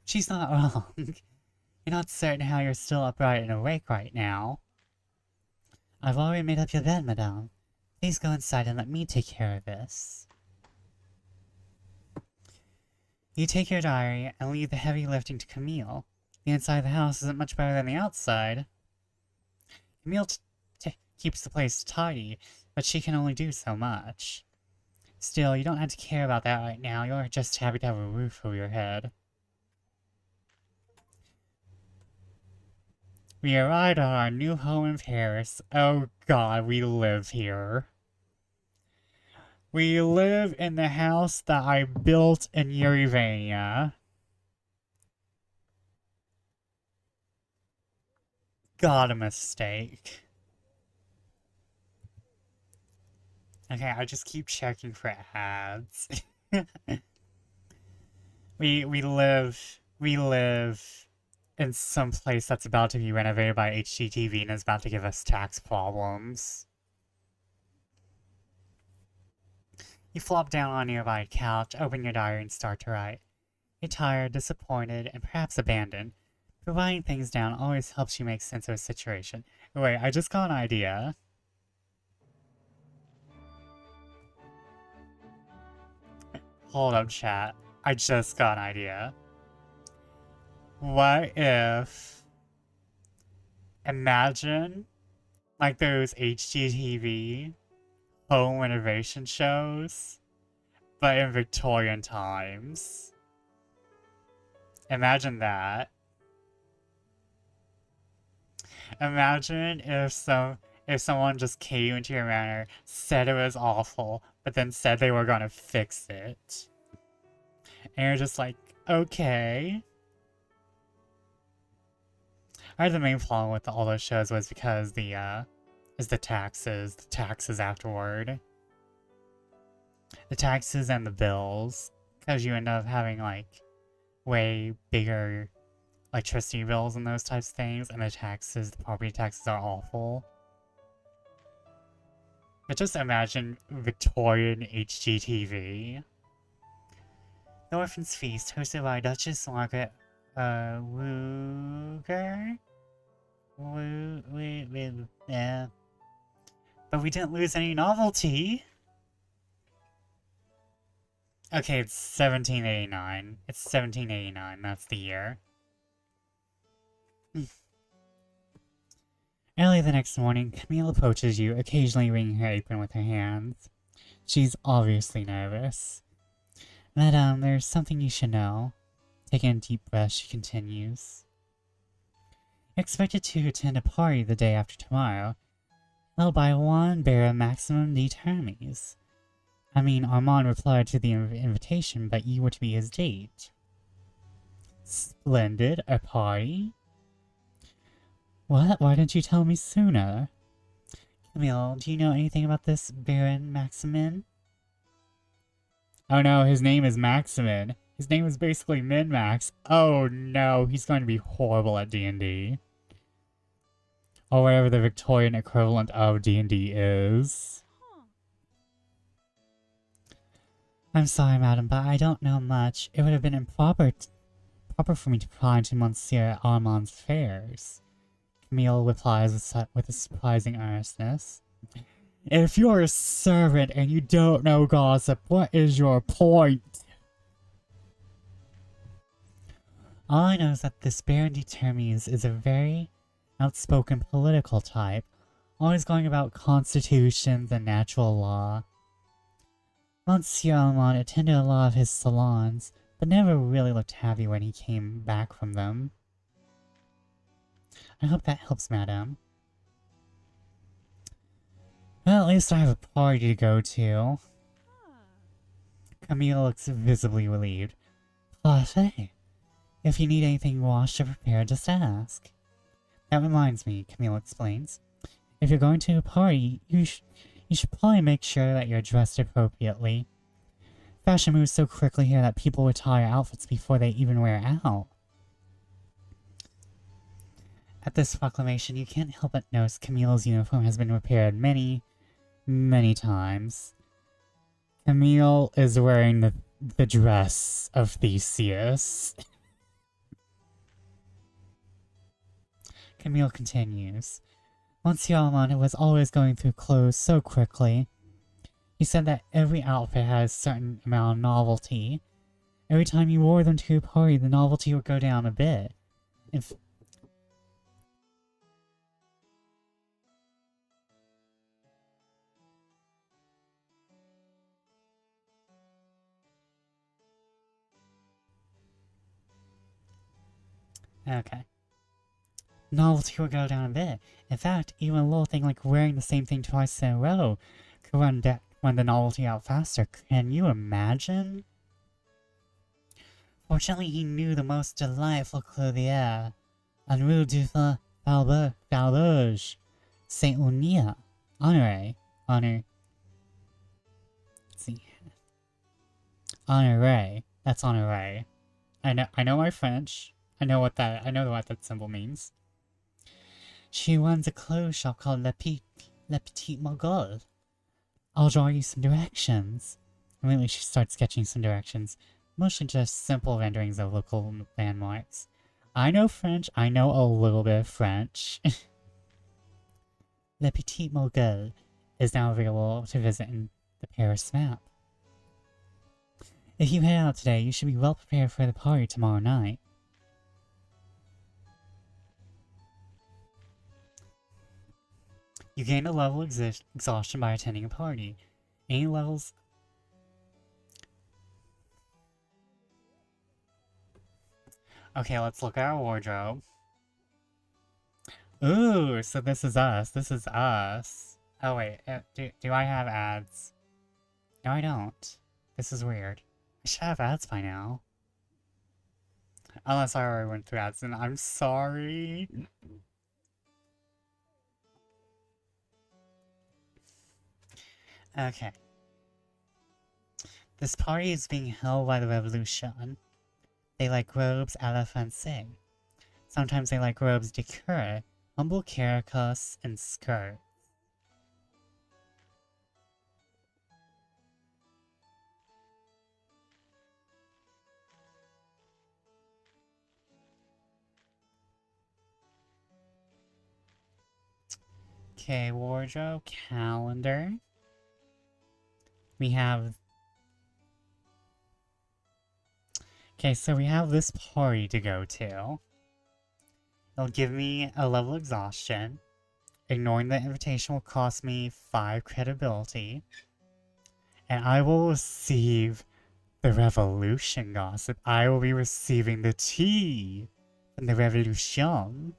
She's not wrong. You're not certain how you're still upright and awake right now. I've already made up your bed, madame. Please go inside and let me take care of this. You take your diary and leave the heavy lifting to Camille. The inside of the house isn't much better than the outside. Camille keeps the place tidy, but she can only do so much. Still, you don't have to care about that right now. You're just happy to have a roof over your head. We arrived at our new home in Paris. Oh god, we live here. We live in the house that I built in Urivania. God, a mistake. Okay, I just keep checking for ads. we live in some place that's about to be renovated by HGTV and is about to give us tax problems. You flop down on a nearby couch, open your diary, and start to write. You're tired, disappointed, and perhaps abandoned. But writing things down always helps you make sense of a situation. Wait, I just got an idea. Hold up, chat. I just got an idea. What if... Imagine, like those HGTV home renovation shows, but in Victorian times. Imagine that. Imagine if someone just came into your manor, said it was awful, but then said they were gonna fix it. And you're just like, okay. I heard the main problem with all those shows was because the taxes afterward. The taxes and the bills, because you end up having like way bigger electricity bills and those types of things, and the property taxes are awful. But just imagine Victorian HGTV. The Orphan's Feast, hosted by Duchess Margaret Wooger? Yeah. But we didn't lose any novelty. Okay, it's 1789. It's 1789, that's the year. Early the next morning, Camille approaches you, occasionally wringing her apron with her hands. She's obviously nervous. Madame, there's something you should know. Taking a deep breath, she continues. You're expected to attend a party the day after tomorrow, held by one Baron Maximum de Termes. I mean, Armand replied to the invitation, but you were to be his date. Splendid, a party? What? Why didn't you tell me sooner? Camille, do you know anything about this Baron Maximin? Oh no, his name is Maximin. His name is basically Min-Max. Oh no, he's going to be horrible at D&D. Or whatever the Victorian equivalent of D&D is. I'm sorry, madam, but I don't know much. It would have been improper for me to pry into Monsieur Armand's affairs. Camille replies with a surprising earnestness. If you're a servant and you don't know gossip, what is your point? All I know is that this Baron de Termes is a very outspoken political type, always going about constitutions and natural law. Monsieur Armand attended a lot of his salons, but never really looked happy when he came back from them. I hope that helps, madame. Well, at least I have a party to go to. Camille looks visibly relieved. Parfait. If you need anything washed or prepared, just ask. That reminds me, Camille explains. If you're going to a party, you should probably make sure that you're dressed appropriately. Fashion moves so quickly here that people retire outfits before they even wear out. At this proclamation, you can't help but notice Camille's uniform has been repaired many, many times. Camille is wearing the dress of Theseus. Camille continues. Monsieur Armand was always going through clothes so quickly. He said that every outfit had a certain amount of novelty. Every time you wore them to a party, the novelty would go down a bit. Okay. Novelty will go down a bit. In fact, even a little thing like wearing the same thing twice in a row could run the novelty out faster. Can you imagine? Fortunately, he knew the most delightful clothier on Rue du Faubourg, Saint Unia. Let's see. Honore. That's Honore. I know my French. I know what that symbol means. She runs a clothes shop called Le Petit Mogul. I'll draw you some directions. Immediately she starts sketching some directions, mostly just simple renderings of local landmarks. I know French, I know a little bit of French. Le Petit Mogul is now available to visit in the Paris map. If you head out today, you should be well prepared for the party tomorrow night. You gain a level of exhaustion by attending a party. Any levels... Okay, let's look at our wardrobe. Ooh, so this is us. This is us. Oh wait, do I have ads? No, I don't. This is weird. I should have ads by now. Unless I already went through ads, and I'm sorry. Okay. This party is being held by the revolution. They like robes à la française. Sometimes they like robes de coeur, humble caracoles, and skirt. Okay, wardrobe, calendar. We have... Okay, so we have this party to go to. It'll give me a level exhaustion. Ignoring the invitation will cost me 5 credibility. And I will receive the revolution gossip. I will be receiving the tea from the revolution.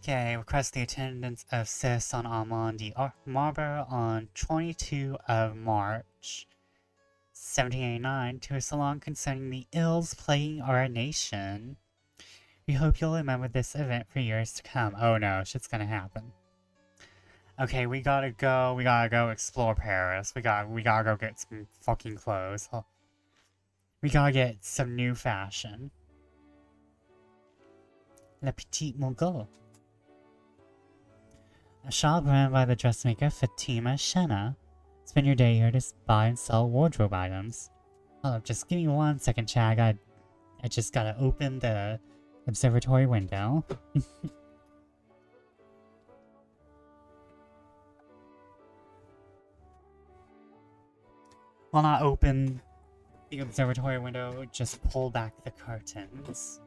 Okay, request the attendance of Citizen Armand de Marber on 22 of March, 1789 to a salon concerning the ills plaguing our nation. We hope you'll remember this event for years to come. Oh no, shit's gonna happen. Okay, we gotta go explore Paris. We gotta go get some fucking clothes. We gotta get some new fashion. La Petite Mogul. A shop run by the dressmaker Fatima Shenna. Spend your day here to buy and sell wardrobe items. Hold up, just give me 1 second, Chad. I just gotta open the observatory window. Well, not open the observatory window, just pull back the curtains.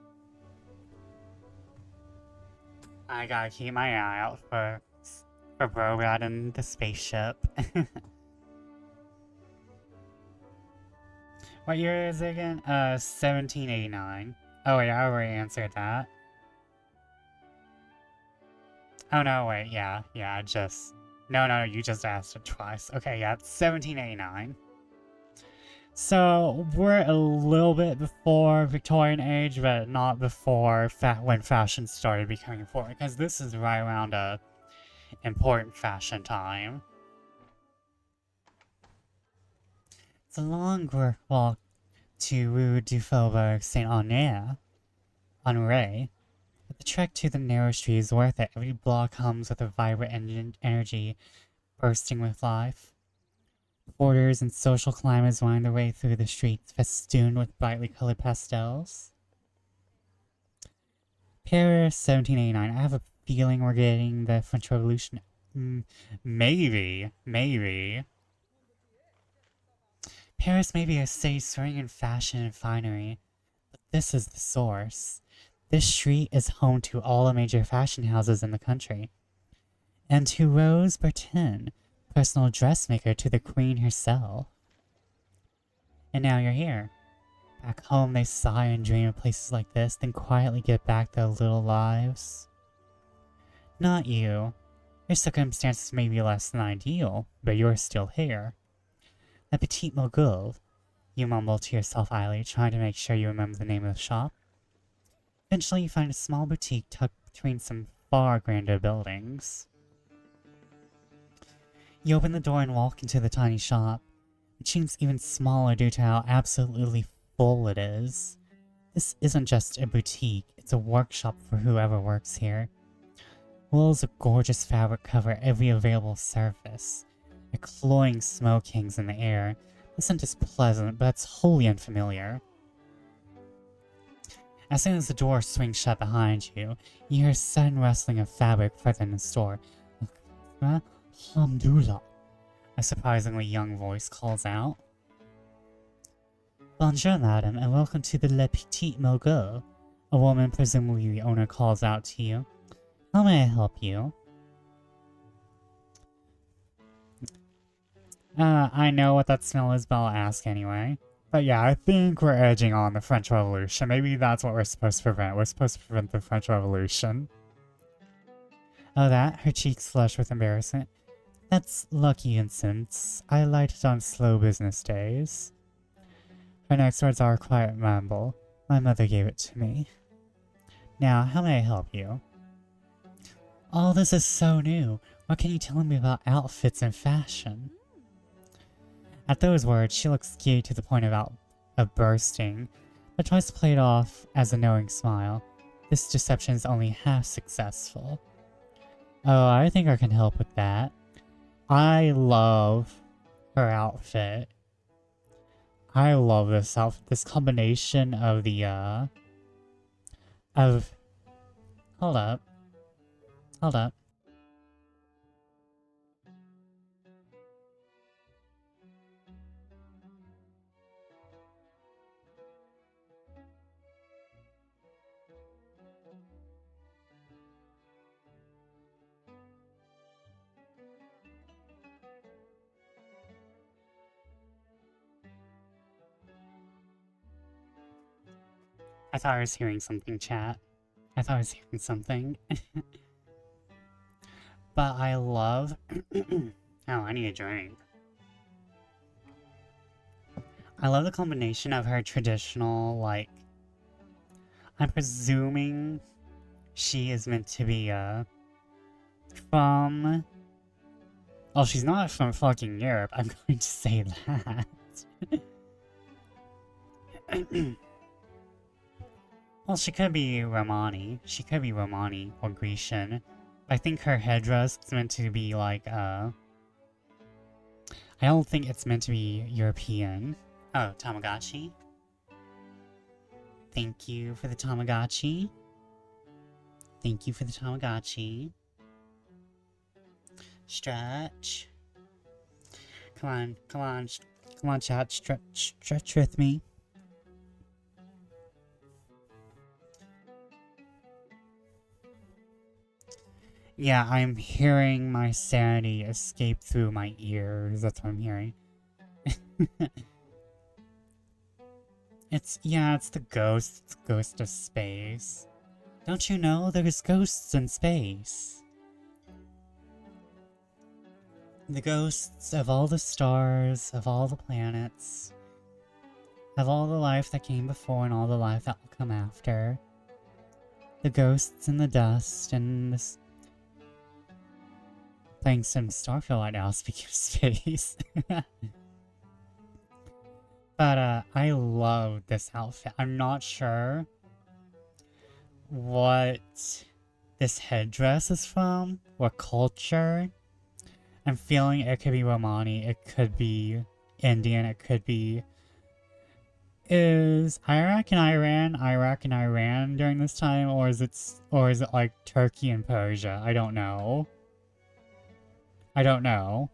I gotta keep my eye out for Brograd and the spaceship. What year is it again? 1789. Oh wait, I already answered that. Oh no, wait, yeah, No, you just asked it twice. Okay, yeah, it's 1789. So, we're a little bit before Victorian age, but not before when fashion started becoming important, because this is right around a important fashion time. It's a long walk to Rue du Faubourg Saint-Honoré, but the trek to the narrow street is worth it. Every block comes with a vibrant energy bursting with life. Porters and social climbers wind their way through the streets, festooned with brightly colored pastels. Paris, 1789. I have a feeling we're getting the French Revolution. Maybe. Paris may be a city soaring in fashion and finery, but this is the source. This street is home to all the major fashion houses in the country. And to Rose Bertin, personal dressmaker to the queen herself. And now you're here. Back home they sigh and dream of places like this, then quietly get back their little lives. Not you. Your circumstances may be less than ideal, but you're still here. La Petite Mogul, you mumble to yourself idly, trying to make sure you remember the name of the shop. Eventually you find a small boutique tucked between some far grander buildings. You open the door and walk into the tiny shop, which seems even smaller due to how absolutely full it is. This isn't just a boutique, it's a workshop for whoever works here. Rolls of gorgeous fabric cover every available surface. A cloying smoke hangs in the air. The scent is pleasant, but it's wholly unfamiliar. As soon as the door swings shut behind you, you hear a sudden rustling of fabric further in the store. Alhamdulillah, a surprisingly young voice calls out. Bonjour, madam, and welcome to the Le Petite Mogul. A woman, presumably the owner, calls out to you. How may I help you? I know what that smell is, but I'll ask anyway. But yeah, I think we're edging on the French Revolution. Maybe that's what we're supposed to prevent. We're supposed to prevent the French Revolution. Oh, that? Her cheeks flush with embarrassment. That's lucky, incense. I light it on slow business days. Her next words are a quiet mumble. My mother gave it to me. Now, how may I help you? All this is so new. What can you tell me about outfits and fashion? At those words, she looks scared to the point of bursting, but tries to play it off as a knowing smile. This deception is only half successful. Oh, I think I can help with that. I love her outfit. I love this outfit. This combination of the, hold up. Hold up. I thought I was hearing something, chat. I thought I was hearing something. But I love... oh, I need a drink. I love the combination of her traditional, like... I'm presuming she is meant to be, from... Well, she's not from fucking Europe, I'm going to say that. Well, she could be Romani. She could be Romani or Grecian. I think her headdress is meant to be like, I don't think it's meant to be European. Oh, Tamagotchi. Thank you for the Tamagotchi. Thank you for the Tamagotchi. Stretch. Come on, come on, come on, chat. Stretch with me. Yeah, I'm hearing my sanity escape through my ears. That's what I'm hearing. It's the ghost. It's ghost of space. Don't you know there's ghosts in space? The ghosts of all the stars, of all the planets, of all the life that came before and all the life that will come after. The ghosts in the dust and this... Playing some Starfield right now, speaking of space. But, I love this outfit. I'm not sure what this headdress is from, what culture. I'm feeling it could be Romani, it could be Indian, it could be... Is Iraq and Iran during this time, or is it like Turkey and Persia? I don't know. I don't know.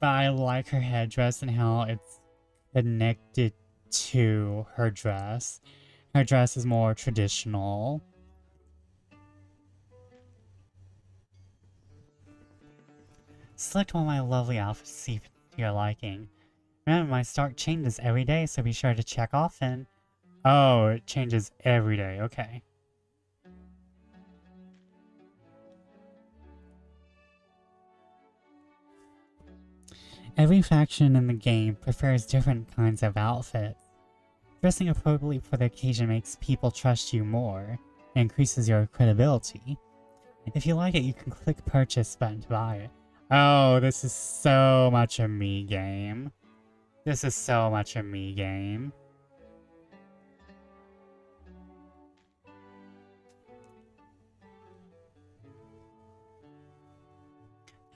But I like her headdress and how it's connected to her dress. Her dress is more traditional. Select one of my lovely outfits to see if it's to your liking. Remember, my start changes every day, so be sure to check often. Oh, it changes every day, okay. Every faction in the game prefers different kinds of outfits. Dressing appropriately for the occasion makes people trust you more, and increases your credibility. If you like it, you can click purchase button to buy it. Oh, this is so much a me game. This is so much a me game.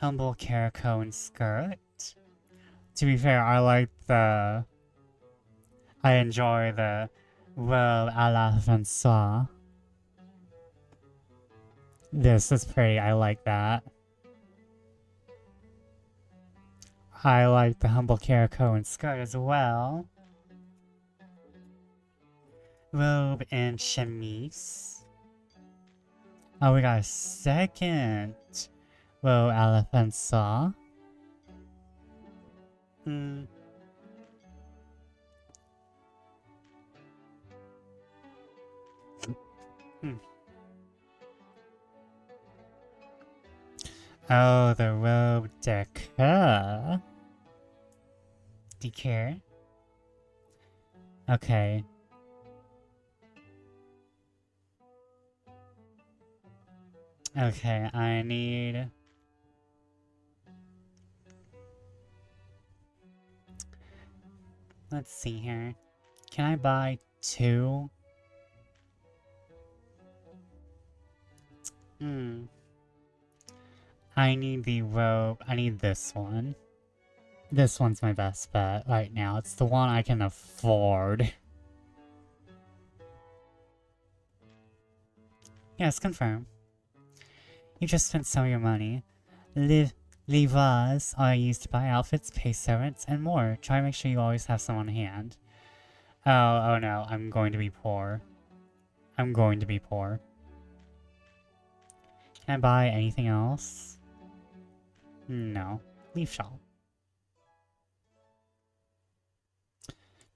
Humble caraco and skirt. To be fair, I enjoy the robe à la François. This is pretty, I like that. I like the humble caraco and skirt as well. Robe and chemise. Oh, we got a second robe à la François. Oh, the robe decor. Decor. Okay. Okay, I need... Let's see here. Can I buy 2? I need the robe. I need this one. This one's my best bet right now. It's the one I can afford. Yes, confirm. You just spent some of your money. Livres are used to buy outfits, pay servants, and more. Try to make sure you always have some on hand. Oh no, I'm going to be poor. I'm going to be poor. Can I buy anything else? No. Leaf shop.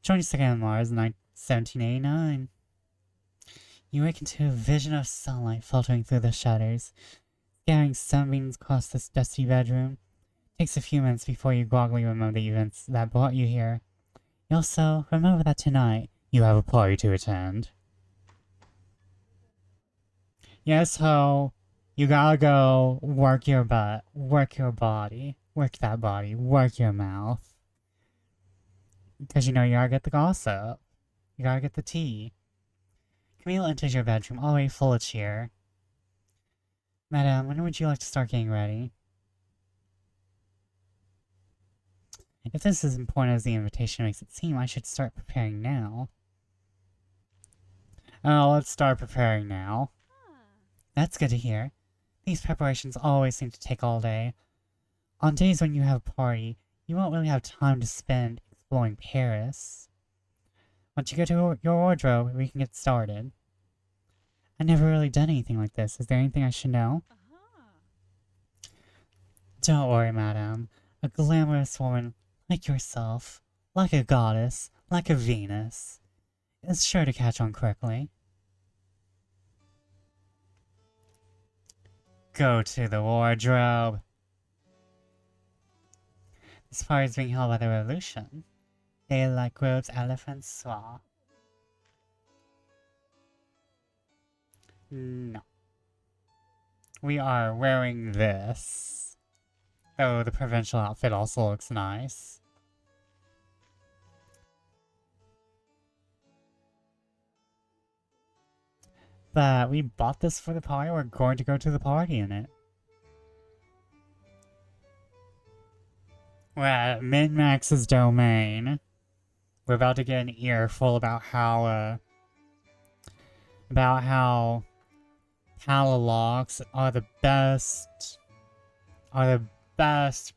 22nd of Mars, 1789. You awaken to a vision of sunlight filtering through the shutters, scattering sunbeams across this dusty bedroom. Takes a few minutes before you groggily remember the events that brought you here. You also remember that tonight you have a party to attend. Yes, ho. You gotta go work your butt, work your body, work that body, work your mouth. Because you know you gotta get the gossip. You gotta get the tea. Camille enters your bedroom, already full of cheer. Madame, when would you like to start getting ready? If this is as important as the invitation makes it seem, I should start preparing now. Oh, let's start preparing now. That's good to hear. These preparations always seem to take all day. On days when you have a party, you won't really have time to spend exploring Paris. Once you go to your wardrobe, we can get started. I've never really done anything like this. Is there anything I should know? Don't worry, madame. A glamorous woman like yourself, like a goddess, like a Venus, is sure to catch on quickly. Go to the wardrobe. This party is being held by the Revolution. They like robes à la Francois. No. We are wearing this. Oh, the provincial outfit also looks nice. But we bought this for the party. We're going to go to the party in it. We're at Min-Max's domain. We're about to get an earful about how Palalogs are the best,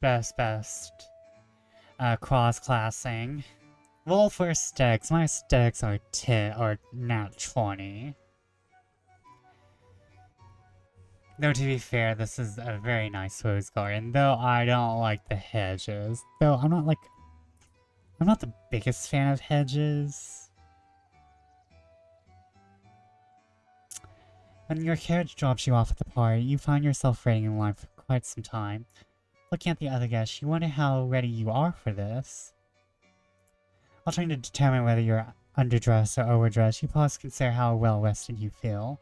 best cross-classing. Roll for sticks. My sticks are nat 20. Though to be fair, this is a very nice rose garden, though I don't like the hedges. Though I'm not the biggest fan of hedges. When your carriage drops you off at the party, you find yourself waiting in line for quite some time. Looking at the other guests, you wonder how ready you are for this. While trying to determine whether you're underdressed or overdressed, you pause to consider how well rested you feel.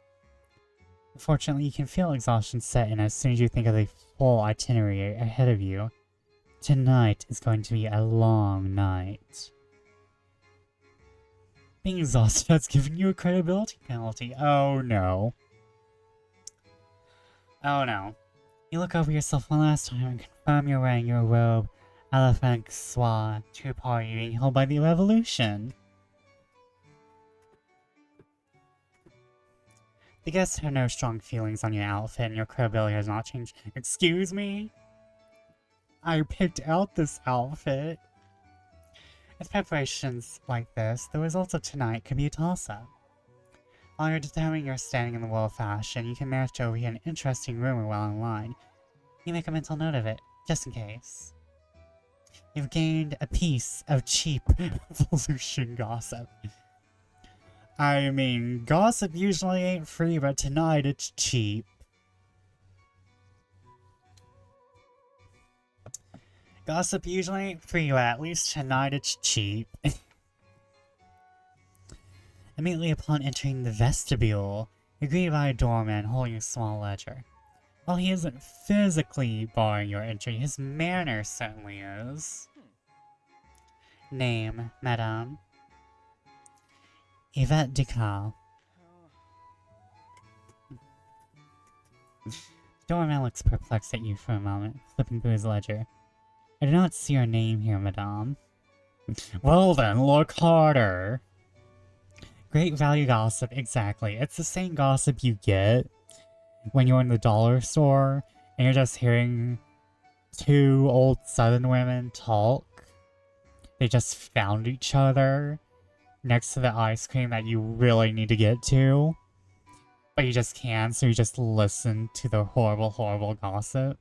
Unfortunately, you can feel exhaustion set in as soon as you think of the full itinerary ahead of you. Tonight is going to be a long night. Being exhausted has given you a credibility penalty. Oh no. Oh no. You look over yourself one last time and confirm you're wearing your robe à la Francois to a party being held by the Revolution. The guests have no strong feelings on your outfit and your credibility has not changed. Excuse me? I picked out this outfit. With preparations like this, the results of tonight could be a toss-up. While you're determining your standing in the world of fashion, you can manage to overhear an interesting rumor while in line. You make a mental note of it, just in case. You've gained a piece of cheap Revolution gossip. I mean, gossip usually ain't free, but tonight it's cheap. Gossip usually ain't free, but at least tonight it's cheap. Immediately upon entering the vestibule, you're greeted by a doorman holding a small ledger. While he isn't physically barring your entry, his manner certainly is. Name, Madame. Yvette Ducal. Doorman looks perplexed at you for a moment, flipping through his ledger. I do not see your name here, Madame. Well then, look harder. Great value gossip, exactly. It's the same gossip you get when you're in the dollar store and you're just hearing two old southern women talk. They just found each other next to the ice cream that you really need to get to, but you just can't, so you just listen to the horrible, horrible gossip.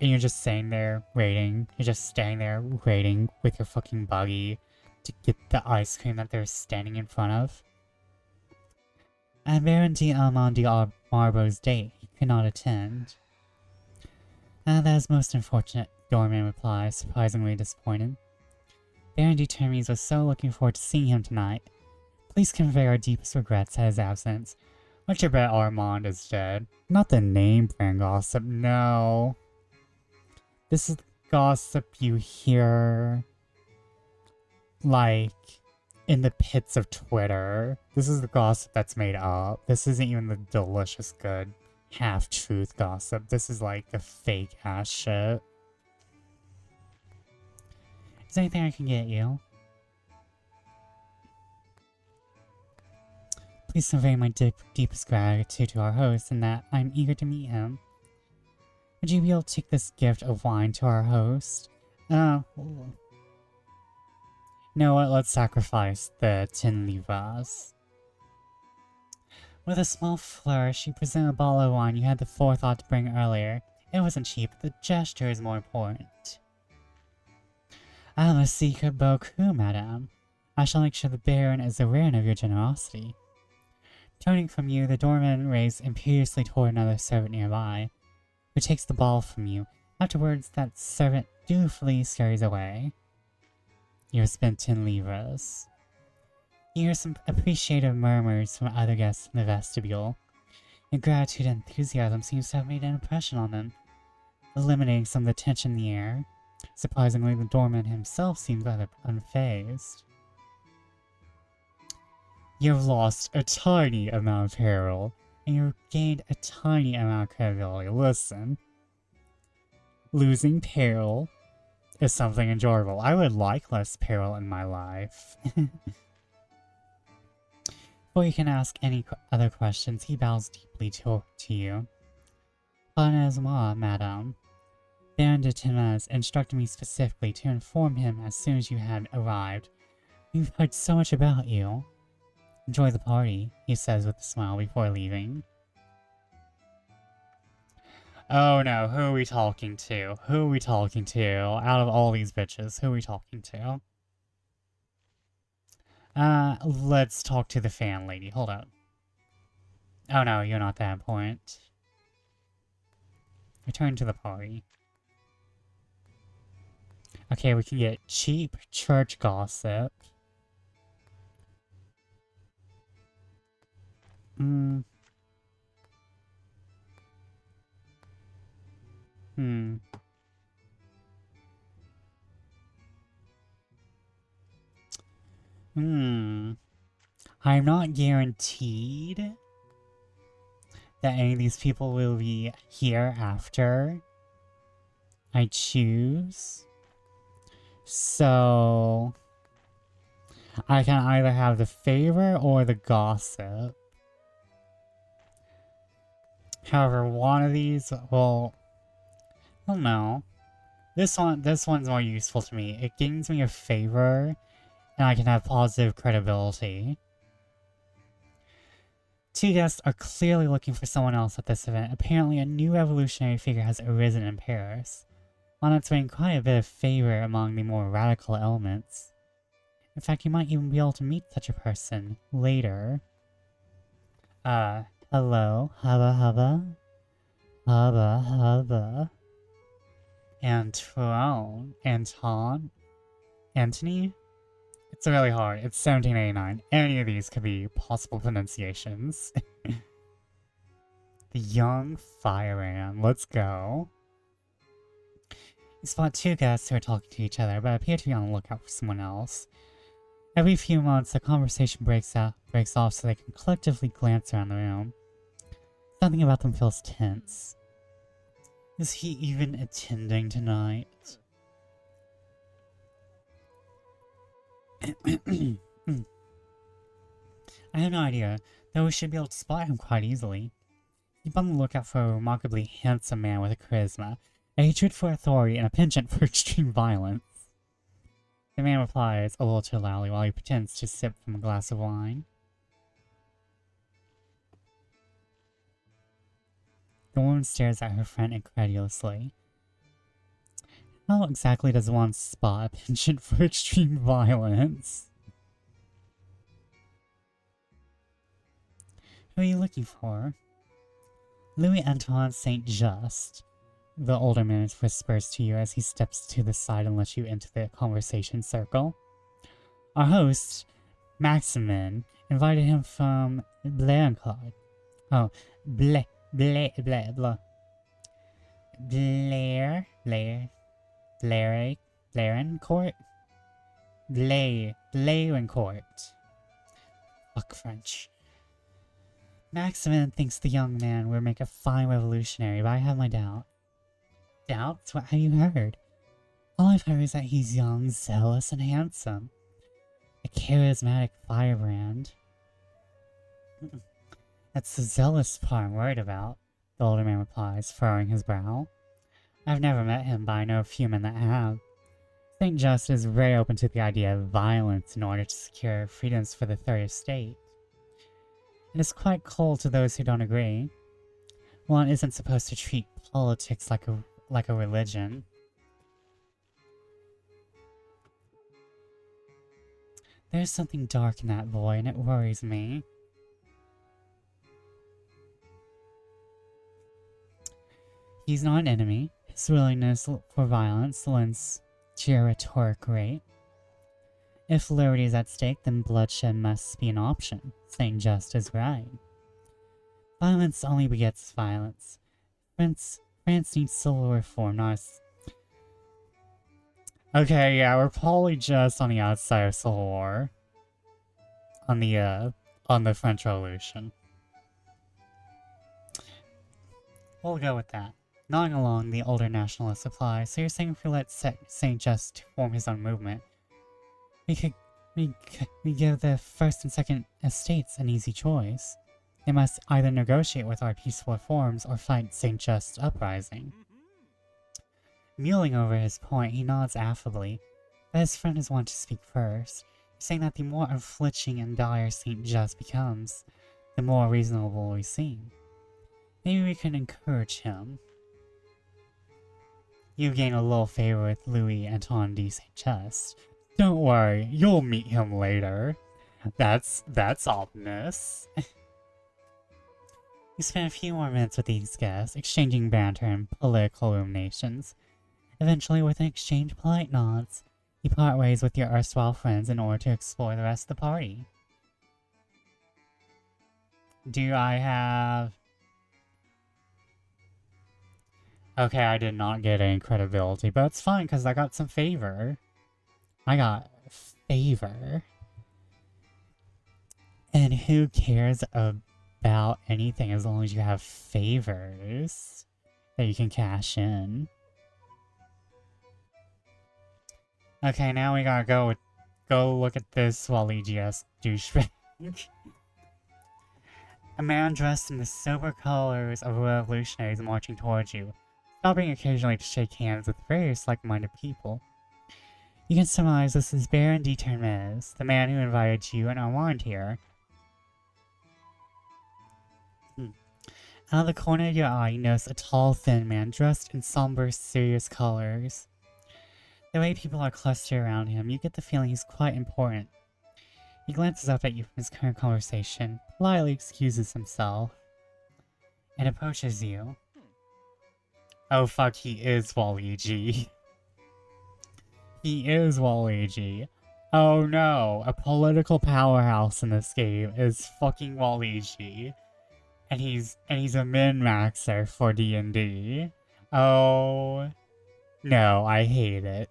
And you're just sitting there waiting. You're just standing there waiting with your fucking buggy to get the ice cream that they're standing in front of. And Baron d'Armand Marbo's date, he could not attend. That is most unfortunate, Doorman replies, surprisingly disappointed. Baron de Termes was so looking forward to seeing him tonight. Please convey our deepest regrets at his absence. What's your bet Armand is dead? Not the name brand gossip, no. This is gossip you hear, like, in the pits of Twitter. This is the gossip that's made up. This isn't even the delicious, good, half-truth gossip. This is, like, the fake-ass shit. Is there anything I can get you? Please convey my deepest gratitude to our host and that I'm eager to meet him. Would you be able to take this gift of wine to our host? You know what? Let's sacrifice the 10 livres. With a small flourish, you present a bottle of wine you had the forethought to bring earlier. It wasn't cheap, but the gesture is more important. I have a secret beaucoup, madame. I shall make sure the Baron is aware of your generosity. Turning from you, the doorman raised imperiously toward another servant nearby, who takes the ball from you. Afterwards, that servant dutifully scurries away. You have spent 10 livres. You hear some appreciative murmurs from other guests in the vestibule. Your gratitude and enthusiasm seems to have made an impression on them, eliminating some of the tension in the air. Surprisingly, the doorman himself seems rather unfazed. You've lost a tiny amount of peril, and you've gained a tiny amount of credibility. Listen. Losing peril is something enjoyable. I would like less peril in my life. Before you can ask any other questions, he bows deeply to you. Pardonnez moi, madame. Baron de Termes instructed me specifically to inform him as soon as you had arrived. We've heard so much about you. Enjoy the party, he says with a smile before leaving. Oh no, who are we talking to? Who are we talking to? Out of all these bitches, who are we talking to? Let's talk to the fan lady. Hold up. Oh no, you're not that important. Return to the party. Okay, we can get cheap church gossip. I'm not guaranteed that any of these people will be here after I choose. So I can either have the favor or the gossip. However, one of these, well, I don't know. This one's more useful to me. It gains me a favor, and I can have positive credibility. Two guests are clearly looking for someone else at this event. Apparently, a new revolutionary figure has arisen in Paris, one that's winning quite a bit of favor among the more radical elements. In fact, you might even be able to meet such a person later. Hello, hubba. Antony? It's really hard. It's 1789. Any of these could be possible pronunciations. The young fireman. Let's go. You spot two guests who are talking to each other, but appear to be on the lookout for someone else. Every few months, the conversation breaks off so they can collectively glance around the room. Something about them feels tense. Is he even attending tonight? I have no idea, though we should be able to spot him quite easily. Keep on the lookout for a remarkably handsome man with a charisma, a hatred for authority, and a penchant for extreme violence. The man replies, a little too loudly, while he pretends to sip from a glass of wine. The woman stares at her friend incredulously. How exactly does one spot a penchant for extreme violence? Who are you looking for? Louis Antoine Saint Just, the older man whispers to you as he steps to the side and lets you into the conversation circle. Our host, Maximin, invited him from Blancourt. Oh, Blairancourt. Fuck French. Maximin thinks the young man will make a fine revolutionary, but I have my doubt. Doubts? What have you heard? All I've heard is that he's young, zealous, and handsome. A charismatic firebrand. That's the zealous part I'm worried about, the older man replies, furrowing his brow. I've never met him, but I know a few men that have. St. Just is very open to the idea of violence in order to secure freedoms for the Third Estate. It is quite cold to those who don't agree. One isn't supposed to treat politics like a religion. There's something dark in that boy, and it worries me. He's not an enemy. His willingness for violence lends to your rhetoric rate. If liberty is at stake, then bloodshed must be an option. St. Just is right. Violence only begets violence. France needs civil reform, not Okay, yeah, we're probably just on the outside of Civil War. On the French Revolution. We'll go with that. Nodding along, the older nationalist replies, so you're saying if we let St. Just form his own movement, we give the First and Second Estates an easy choice. They must either negotiate with our peaceful reforms or fight St. Just's uprising. Mulling over his point, he nods affably, but his friend is one to speak first, saying that the more unflinching and dire St. Just becomes, the more reasonable we seem. Maybe we can encourage him. You gain a little favor with Louis Antoine de Saint Just. Don't worry, you'll meet him later. That's ominous. You spend a few more minutes with these guests, exchanging banter and political ruminations. Eventually, with an exchange of polite nods, you part ways with your erstwhile friends in order to explore the rest of the party. Do I have... Okay, I did not get any credibility, but it's fine because I got some favor. I got favor. And who cares about anything as long as you have favors that you can cash in? Okay, now we gotta go look at this Waluigi-esque douchebag. A man dressed in the sober colors of a revolutionary is marching towards you, stopping occasionally to shake hands with various like-minded people. You can surmise this is Baron de Termes, the man who invited you and Armand here. Out of the corner of your eye, you notice a tall, thin man dressed in somber, serious colors. The way people are clustered around him, you get the feeling he's quite important. He glances up at you from his current conversation, politely excuses himself, and approaches you. Oh fuck, he is Waluigi. He is Waluigi. Oh no, a political powerhouse in this game is fucking Waluigi. And he's a min-maxer for D&D. Oh No, I hate it.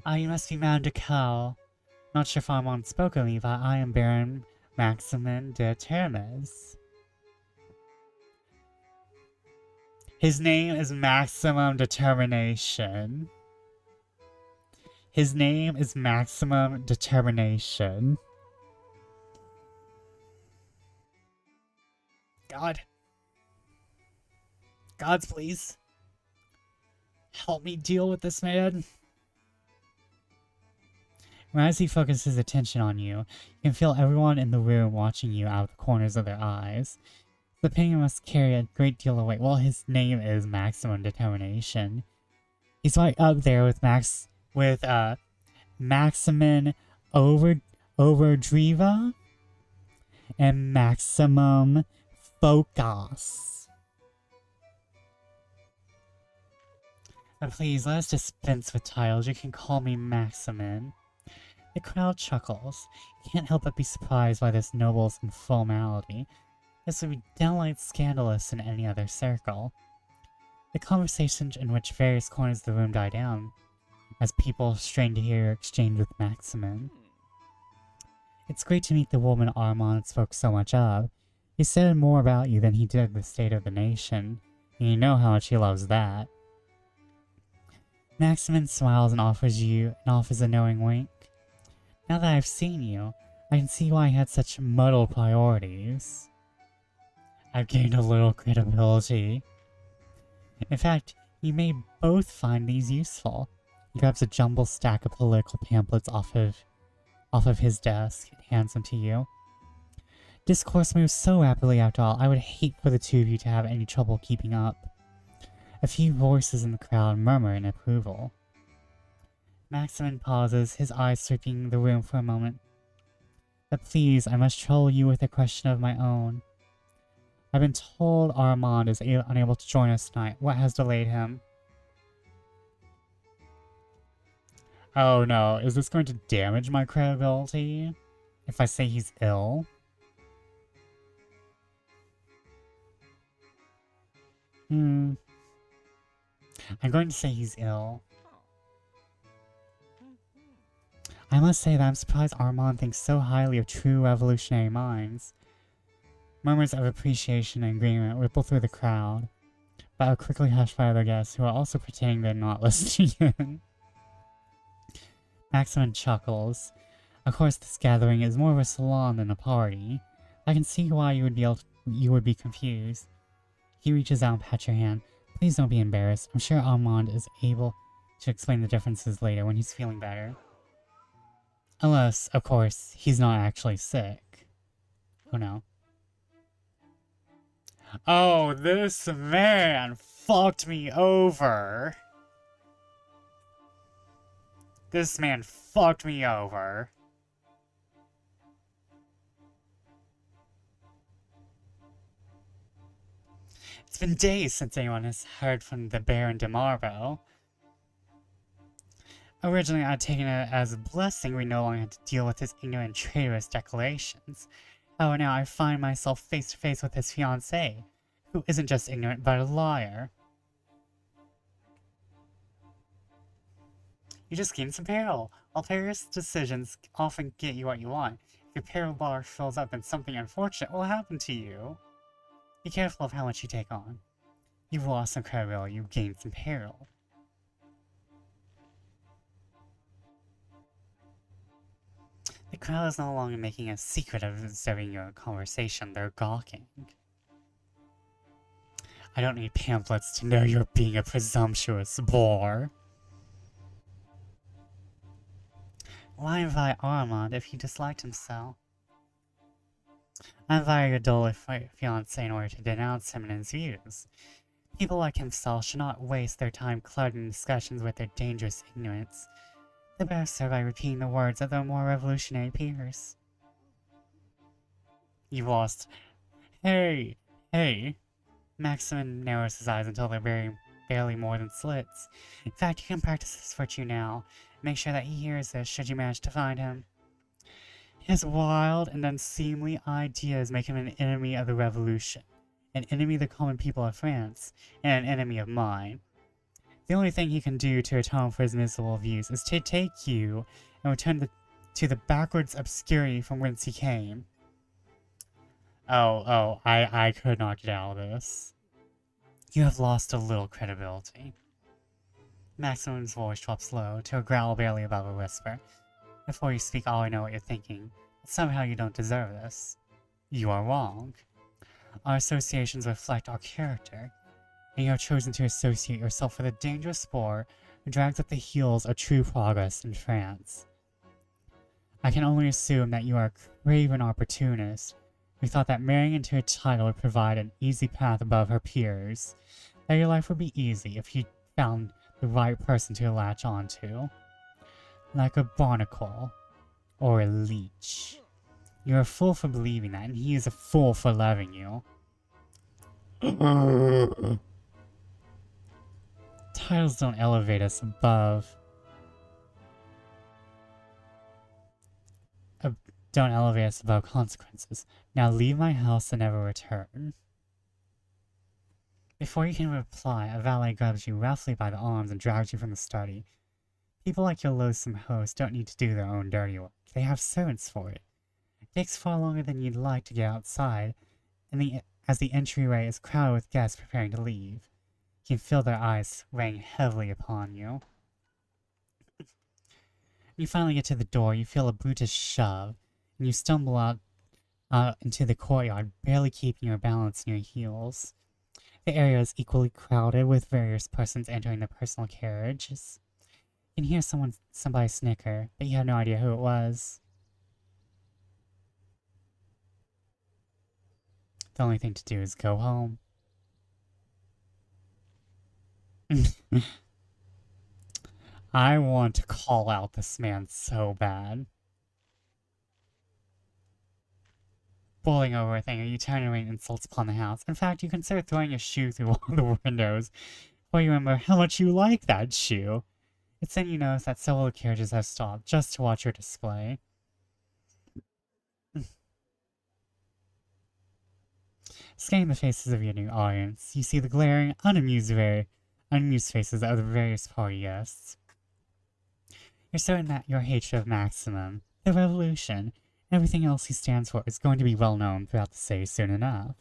Ah, you must be Madame de Cal. Not sure if Armand spoke of me, but I am Baron Maximin de Termes. His name is Maximum Determination. His name is Maximum Determination. God. Gods, please. Help me deal with this man. As he focuses his attention on you, you can feel everyone in the room watching you out of the corners of their eyes. The painting must carry a great deal of weight. Well, his name is Maximum Determination. He's right up there with Maximin Overdriva and Maximum Focus. But please, let us dispense with titles. You can call me Maximin. The crowd chuckles. You can't help but be surprised by this noble's informality. This would be downright scandalous in any other circle. The conversation in which various corners of the room die down, as people strain to hear your exchange with Maximin. It's great to meet the woman Armand spoke so much of. He said more about you than he did the state of the nation, and you know how much he loves that. Maximin smiles and offers a knowing wink. Now that I've seen you, I can see why I had such muddled priorities. I've gained a little credibility. In fact, you may both find these useful. He grabs a jumbled stack of political pamphlets off of his desk and hands them to you. Discourse moves so rapidly after all, I would hate for the two of you to have any trouble keeping up. A few voices in the crowd murmur in approval. Maximin pauses, his eyes sweeping the room for a moment. But please, I must trouble you with a question of my own. I've been told Armand is unable to join us tonight. What has delayed him? Oh no, is this going to damage my credibility? If I say he's ill? I'm going to say he's ill. I must say that I'm surprised Armand thinks so highly of true revolutionary minds. Murmurs of appreciation and agreement ripple through the crowd, but are quickly hushed by other guests who are also pretending they're not listening in. Maximin chuckles. Of course, this gathering is more of a salon than a party. I can see why you would be confused. He reaches out and pats your hand. Please don't be embarrassed. I'm sure Armand is able to explain the differences later when he's feeling better. Unless, of course, he's not actually sick. Oh no. Oh, this man fucked me over. This man fucked me over. It's been days since anyone has heard from the Baron de Marbo. Originally, I'd taken it as a blessing we no longer had to deal with his ignorant, traitorous declarations. However, now I find myself face to face with his fiancée, who isn't just ignorant, but a liar. You just gained some peril. While Paris decisions often get you what you want, if your peril bar fills up, then something unfortunate will happen to you. Be careful of how much you take on. You've lost some credibility, you've gained some peril. The crowd is no longer making a secret of observing your conversation, they're gawking. I don't need pamphlets to know you're being a presumptuous bore. Why invite Armand if he disliked him so? I invited your dull fiancé in order to denounce him and his views. People like himself should not waste their time clouding discussions with their dangerous ignorance. They better start by repeating the words of their more revolutionary peers. You've lost. Hey! Maximin narrows his eyes until they're barely more than slits. In fact, you can practice this virtue now. Make sure that he hears this should you manage to find him. His wild and unseemly ideas make him an enemy of the revolution, an enemy of the common people of France, and an enemy of mine. The only thing he can do to atone for his miserable views is to take you and return to the backwards obscurity from whence he came. I could not get out of this. You have lost a little credibility. Maximum's voice drops low to a growl barely above a whisper. Before you speak, all I know what you're thinking. But somehow you don't deserve this. You are wrong. Our associations reflect our character, and you have chosen to associate yourself with a dangerous spore who drags up the heels of true progress in France. I can only assume that you are a craven opportunist who thought that marrying into a title would provide an easy path above her peers, that your life would be easy if you found the right person to latch onto. Like a barnacle or a leech. You're a fool for believing that, and he is a fool for loving you. Titles don't elevate us above. Don't elevate us above consequences. Now leave my house and never return. Before you can reply, a valet grabs you roughly by the arms and drags you from the study. People like your loathsome host don't need to do their own dirty work. They have servants for it. It takes far longer than you'd like to get outside, and as the entryway is crowded with guests preparing to leave. You can feel their eyes weighing heavily upon you. When you finally get to the door, you feel a brutish shove, and you stumble out into the courtyard, barely keeping your balance in your heels. The area is equally crowded, with various persons entering their personal carriages. You can hear somebody snicker, but you have no idea who it was. The only thing to do is go home. I want to call out this man so bad. Bowling over a thing, or you turn and rain insults upon the house. In fact, you consider throwing a shoe through one of the windows, before you remember how much you like that shoe. It's then you notice that several carriages have stopped just to watch your display. Scanning the faces of your new audience, you see the glaring, unamused faces of the various party guests. You're certain that your hatred of Maximum, the revolution, and everything else he stands for is going to be well known throughout the city soon enough.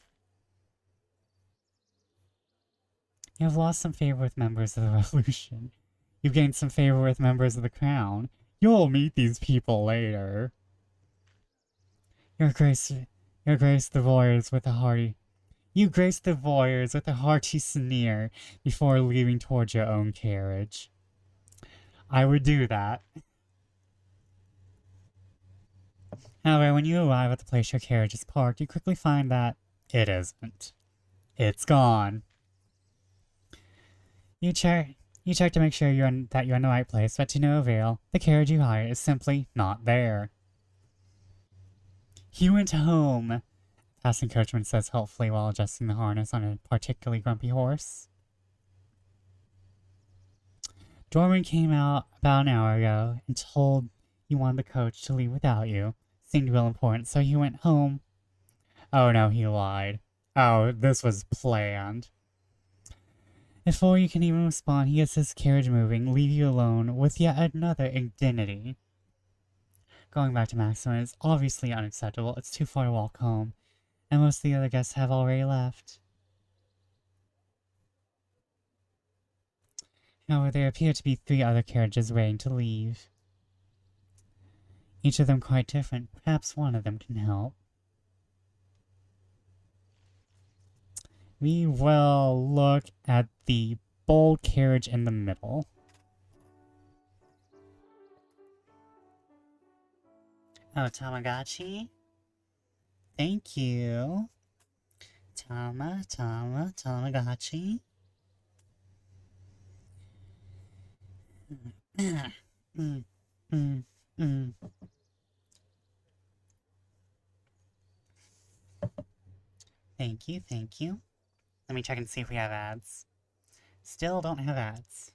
You have lost some favor with members of the revolution. You've gained some favor with members of the crown. You'll meet these people later. You grace the voyeurs with a hearty sneer before leaving towards your own carriage. I would do that. However, when you arrive at the place your carriage is parked, you quickly find that it isn't. It's gone. You check to make sure that you're in the right place, but to no avail. The carriage you hired is simply not there. He went home, the passing coachman says helpfully while adjusting the harness on a particularly grumpy horse. Dorman came out about an hour ago and told you wanted the coach to leave without you. Seemed real important, so he went home. Oh no, he lied. Oh, this was planned. Before you can even respond, he gets his carriage moving, leave you alone with yet another indignity. Going back to Maximum is obviously unacceptable. It's too far to walk home, and most of the other guests have already left. However, there appear to be 3 other carriages waiting to leave. Each of them quite different. Perhaps one of them can help. We will look at the bold carriage in the middle. Oh, Tamagotchi? Thank you. Tamagotchi. Thank you, thank you. Let me check and see if we have ads. Still don't have ads.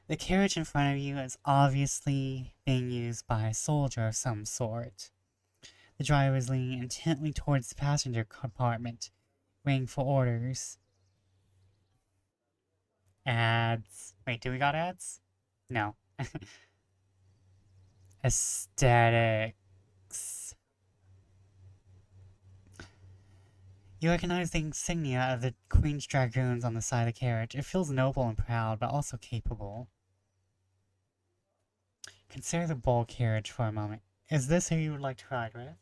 The carriage in front of you is obviously being used by a soldier of some sort. The driver is leaning intently towards the passenger compartment, waiting for orders. Ads. Wait, do we got ads? No. Aesthetics. You recognize the insignia of the Queen's Dragoons on the side of the carriage. It feels noble and proud, but also capable. Consider the bull carriage for a moment. Is this who you would like to ride with?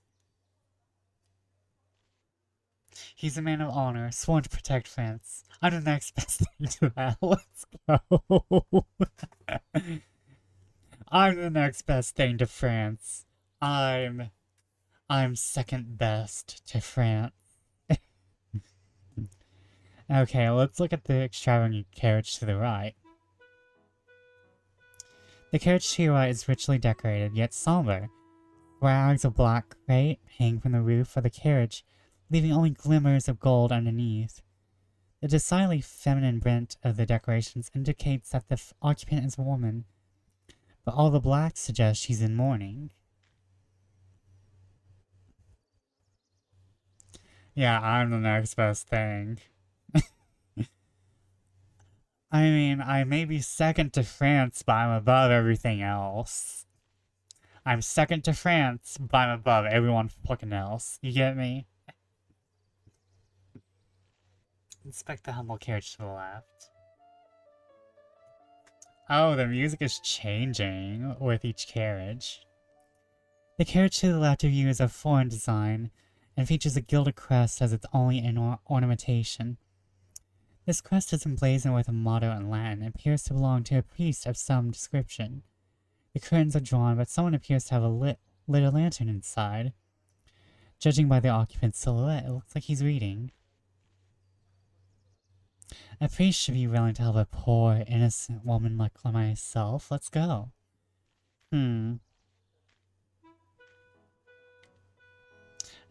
He's a man of honor, sworn to protect France. I'm the next best thing to that. Let's go. I'm the next best thing to France. I'm second best to France. Okay, let's look at the extravagant carriage to the right. The carriage to your right is richly decorated, yet somber. Rags of black crepe hang from the roof of the carriage, leaving only glimmers of gold underneath. The decidedly feminine bent of the decorations indicates that the occupant is a woman, but all the black suggests she's in mourning. Yeah, I'm the next best thing. I mean, I may be second to France, but I'm above everything else. I'm second to France, but I'm above everyone fucking else. You get me? Inspect the humble carriage to the left. Oh, the music is changing with each carriage. The carriage to the left of you is of foreign design and features a gilded crest as its only ornamentation. This crest is emblazoned with a motto in Latin and appears to belong to a priest of some description. The curtains are drawn, but someone appears to have lit a lantern inside. Judging by the occupant's silhouette, it looks like he's reading. A priest should be willing to help a poor, innocent woman like myself. Let's go. A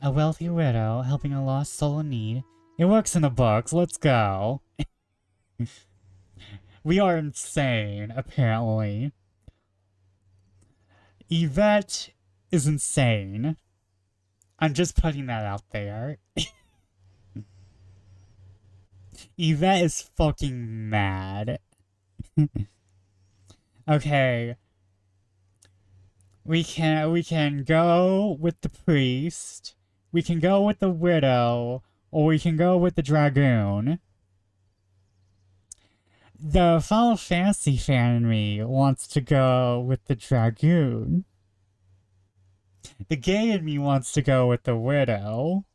wealthy widow helping a lost soul in need. It works in the books. Let's go. We are insane, apparently. Yvette is insane. I'm just putting that out there. Yvette is fucking mad. Okay. We can go with the priest. We can go with the widow. Or we can go with the dragoon. The Final Fantasy fan in me wants to go with the dragoon. The gay in me wants to go with the widow.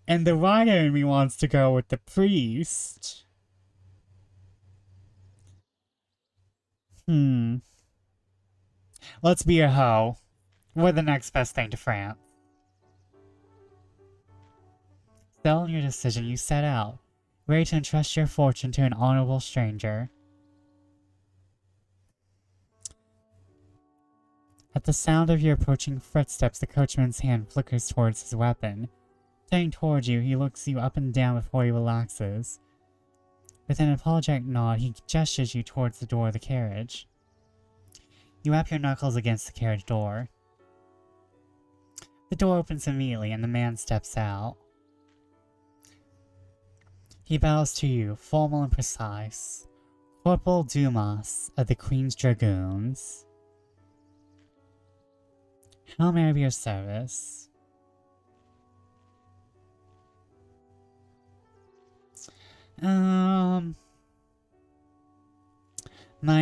And the writer in me wants to go with the priest. Let's be a hoe. We're the next best thing to France. Still in your decision, you set out, ready to entrust your fortune to an honorable stranger. At the sound of your approaching footsteps, the coachman's hand flickers towards his weapon. Turning towards you, he looks you up and down before he relaxes. With an apologetic nod, he gestures you towards the door of the carriage. You rap your knuckles against the carriage door. The door opens immediately and the man steps out. He bows to you, formal and precise. Corporal Dumas of the Queen's Dragoons. How may I be of service? My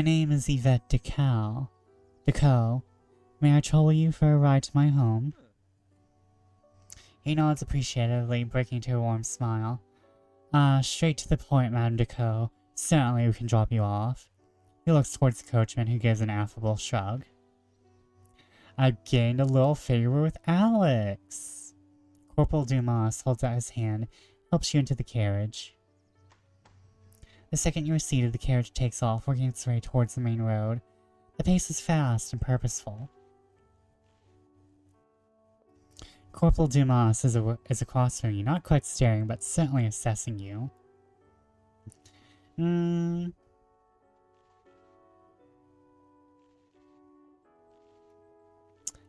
name is Yvette Decaux. May I trouble you for a ride to my home? He nods appreciatively, breaking into a warm smile. Straight to the point, Madame Decaux. Certainly we can drop you off. He looks towards the coachman, who gives an affable shrug. I've gained a little favor with Alex. Corporal Dumas holds out his hand, helps you into the carriage. The second you are seated, the carriage takes off, working its way towards the main road. The pace is fast and purposeful. Corporal Dumas is across from you, not quite staring, but certainly assessing you.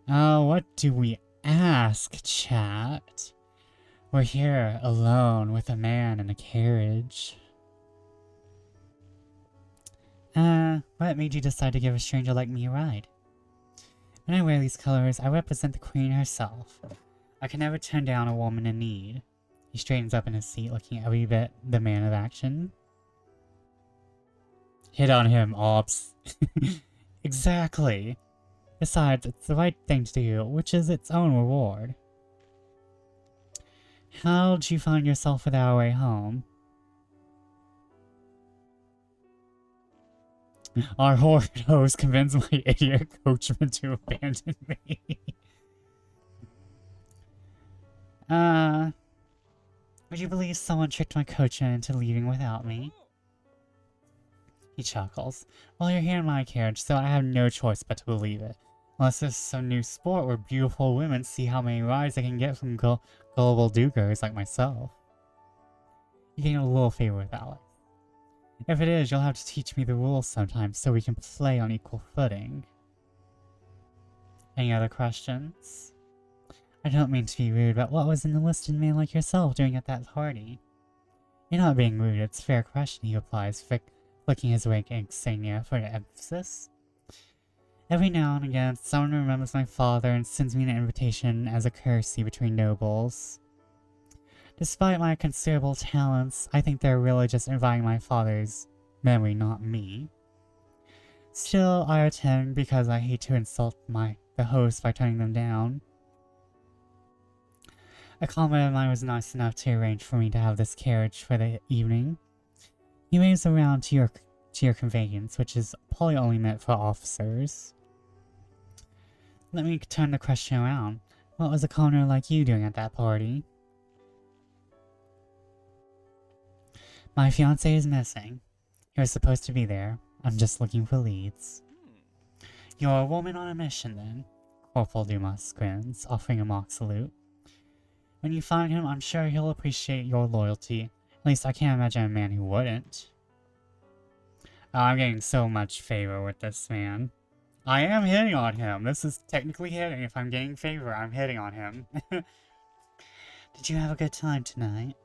Oh, what do we ask, chat? We're here alone with a man in a carriage. What made you decide to give a stranger like me a ride? When I wear these colors, I represent the queen herself. I can never turn down a woman in need. He straightens up in his seat, looking every bit the man of action. Hit on him, ops. Exactly. Besides, it's the right thing to do, which is its own reward. How'd you find yourself with our way home? Our horrid host convinced my idiot coachman to abandon me. Would you believe someone tricked my coachman into leaving without me? He chuckles. Well, you're here in my carriage, so I have no choice but to believe it. Unless there's some new sport where beautiful women see how many rides they can get from gullible do-gooders like myself. You gain a little favor with Alex. If it is, you'll have to teach me the rules sometime so we can play on equal footing. Any other questions? I don't mean to be rude, but what was an enlisted man like yourself doing at that party? You're not being rude, it's a fair question, he replies, flicking his rank insignia for emphasis. Every now and again, someone remembers my father and sends me an invitation as a courtesy between nobles. Despite my considerable talents, I think they're really just inviting my father's memory, not me. Still, I attend because I hate to insult the host by turning them down. A comrade of mine was nice enough to arrange for me to have this carriage for the evening. He waves around to your conveyance, which is probably only meant for officers. Let me turn the question around. What was a commoner like you doing at that party? My fiancé is missing. He was supposed to be there. I'm just looking for leads. You're a woman on a mission, then? Corporal Dumas grins, offering a mock salute. When you find him, I'm sure he'll appreciate your loyalty. At least I can't imagine a man who wouldn't. Oh, I'm getting so much favor with this man. I am hitting on him. This is technically hitting. If I'm getting favor, I'm hitting on him. Did you have a good time tonight?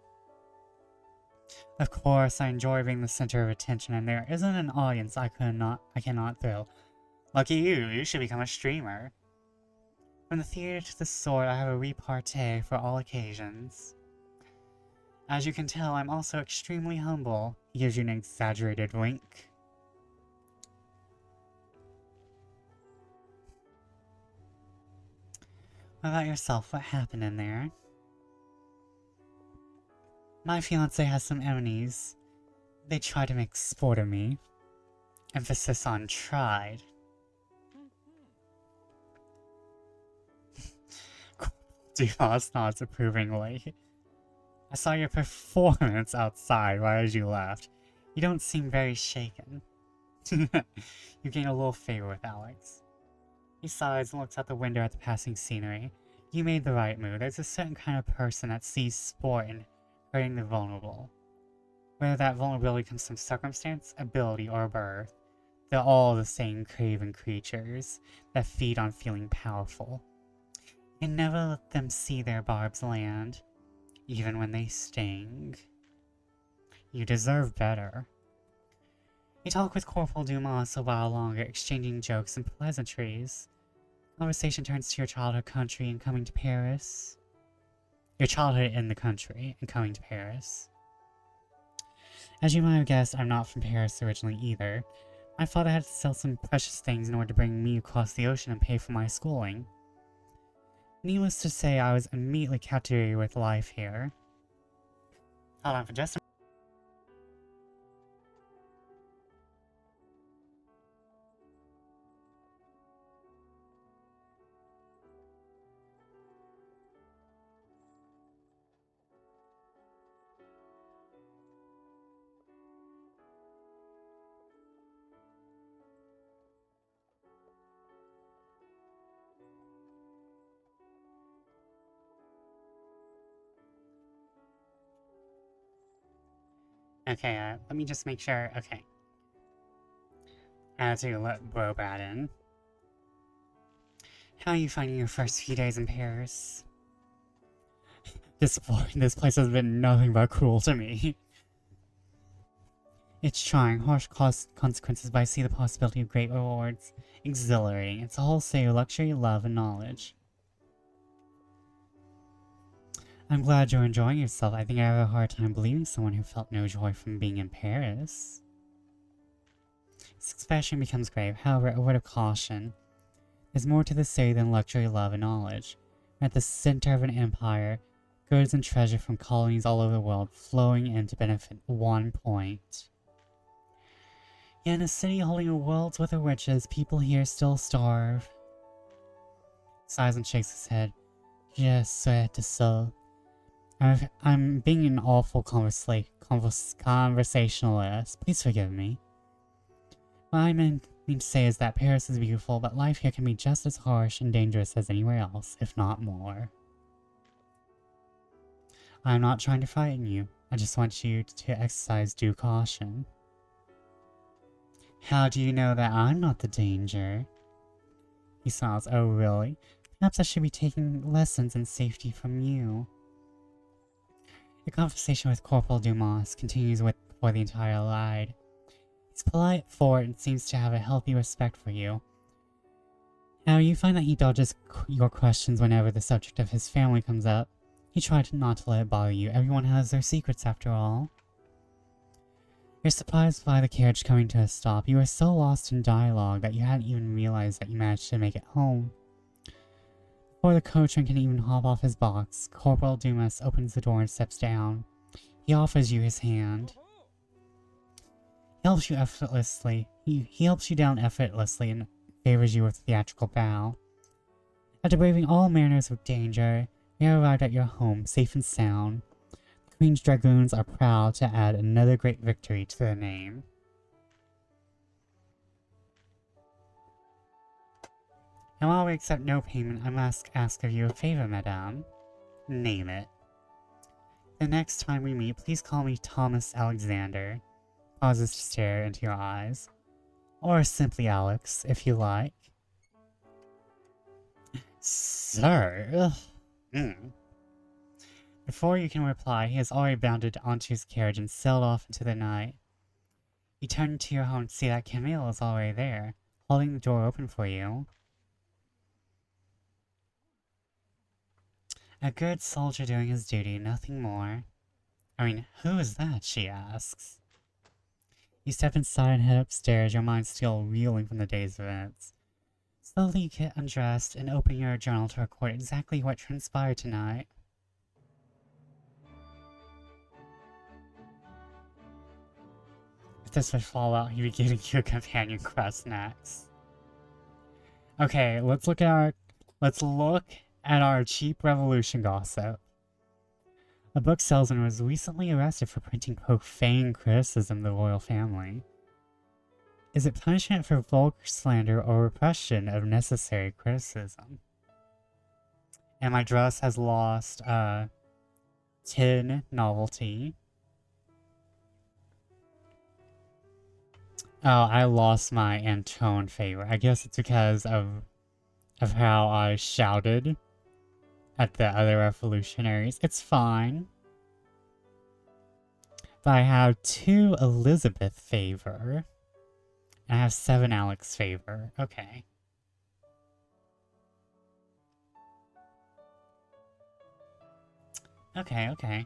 Of course, I enjoy being the center of attention, and there isn't an audience I cannot thrill. Lucky you, you should become a streamer. From the theater to the sword, I have a repartee for all occasions. As you can tell, I'm also extremely humble. He gives you an exaggerated wink. What about yourself? What happened in there? My fiancé has some enemies. They tried to make sport of me. Emphasis on tried. Dumas nods approvingly. I saw your performance outside right as you left. You don't seem very shaken. You gain a little favor with Alex. He sighs and looks out the window at the passing scenery. You made the right move. There's a certain kind of person that sees sport in hurting the vulnerable. Whether that vulnerability comes from circumstance, ability, or birth, they're all the same craven creatures that feed on feeling powerful. You can never let them see their barbs land, even when they sting. You deserve better. You talk with Corporal Dumas a while longer, exchanging jokes and pleasantries. Conversation turns to your childhood country and coming to Paris. Your childhood in the country and coming to Paris. As you might have guessed, I'm not from Paris originally either. My father had to sell some precious things in order to bring me across the ocean and pay for my schooling. Needless to say, I was immediately captivated with life here. Hold on for just a Okay, let me just make sure. Okay. I have to let Brobat in. How are you finding your first few days in Paris? Disappointing. This place has been nothing but cruel to me. It's trying, harsh consequences, but I see the possibility of great rewards. Exhilarating. It's a wholesale luxury, love, and knowledge. I'm glad you're enjoying yourself. I think I have a hard time believing someone who felt no joy from being in Paris. This expression becomes grave. However, a word of caution. There's more to the city than luxury, love, and knowledge. We're at the center of an empire, goods and treasure from colonies all over the world flowing in to benefit one point. Yet in a city holding a world's worth of riches, people here still starve. Sighs and shakes his head. Je souhaite so. I'm being an awful conversationalist. Please forgive me. What I mean to say is that Paris is beautiful, but life here can be just as harsh and dangerous as anywhere else, if not more. I'm not trying to frighten you. I just want you to exercise due caution. How do you know that I'm not the danger? He smiles. Oh, really? Perhaps I should be taking lessons in safety from you. Your conversation with Corporal Dumas continues for the entire ride. He's polite, forward, and seems to have a healthy respect for you. Now, you find that he dodges your questions whenever the subject of his family comes up. He tried not to let it bother you. Everyone has their secrets, after all. You're surprised by the carriage coming to a stop. You were so lost in dialogue that you hadn't even realized that you managed to make it home. Before the coachman can even hop off his box, Corporal Dumas opens the door and steps down. He offers you his hand. He helps you effortlessly. He helps you down effortlessly and favors you with a theatrical bow. After braving all manners of danger, we have arrived at your home, safe and sound. The Queen's Dragoons are proud to add another great victory to their name. And while we accept no payment, I must ask of you a favor, madame. Name it. The next time we meet, please call me Thomas Alexander. Pauses to stare into your eyes. Or simply Alex, if you like. Sir? Before you can reply, he has already bounded onto his carriage and sailed off into the night. You turn to your home to see that Camille is already there, holding the door open for you. A good soldier doing his duty, nothing more. I mean, who is that? She asks. You step inside and head upstairs, your mind still reeling from the day's events. Slowly you get undressed and open your journal to record exactly what transpired tonight. If this would fall out, you'd be getting you a companion quest next. Okay, let's look at our cheap revolution gossip. A book salesman was recently arrested for printing profane criticism of the royal family. Is it punishment for vulgar slander or repression of necessary criticism? And my dress has lost, tin novelty. Oh, I lost my Antone favor. I guess it's because of how I shouted at the other revolutionaries. It's fine. But I have 2 Elizabeth favor. And I have 7 Alex favor. Okay. Okay.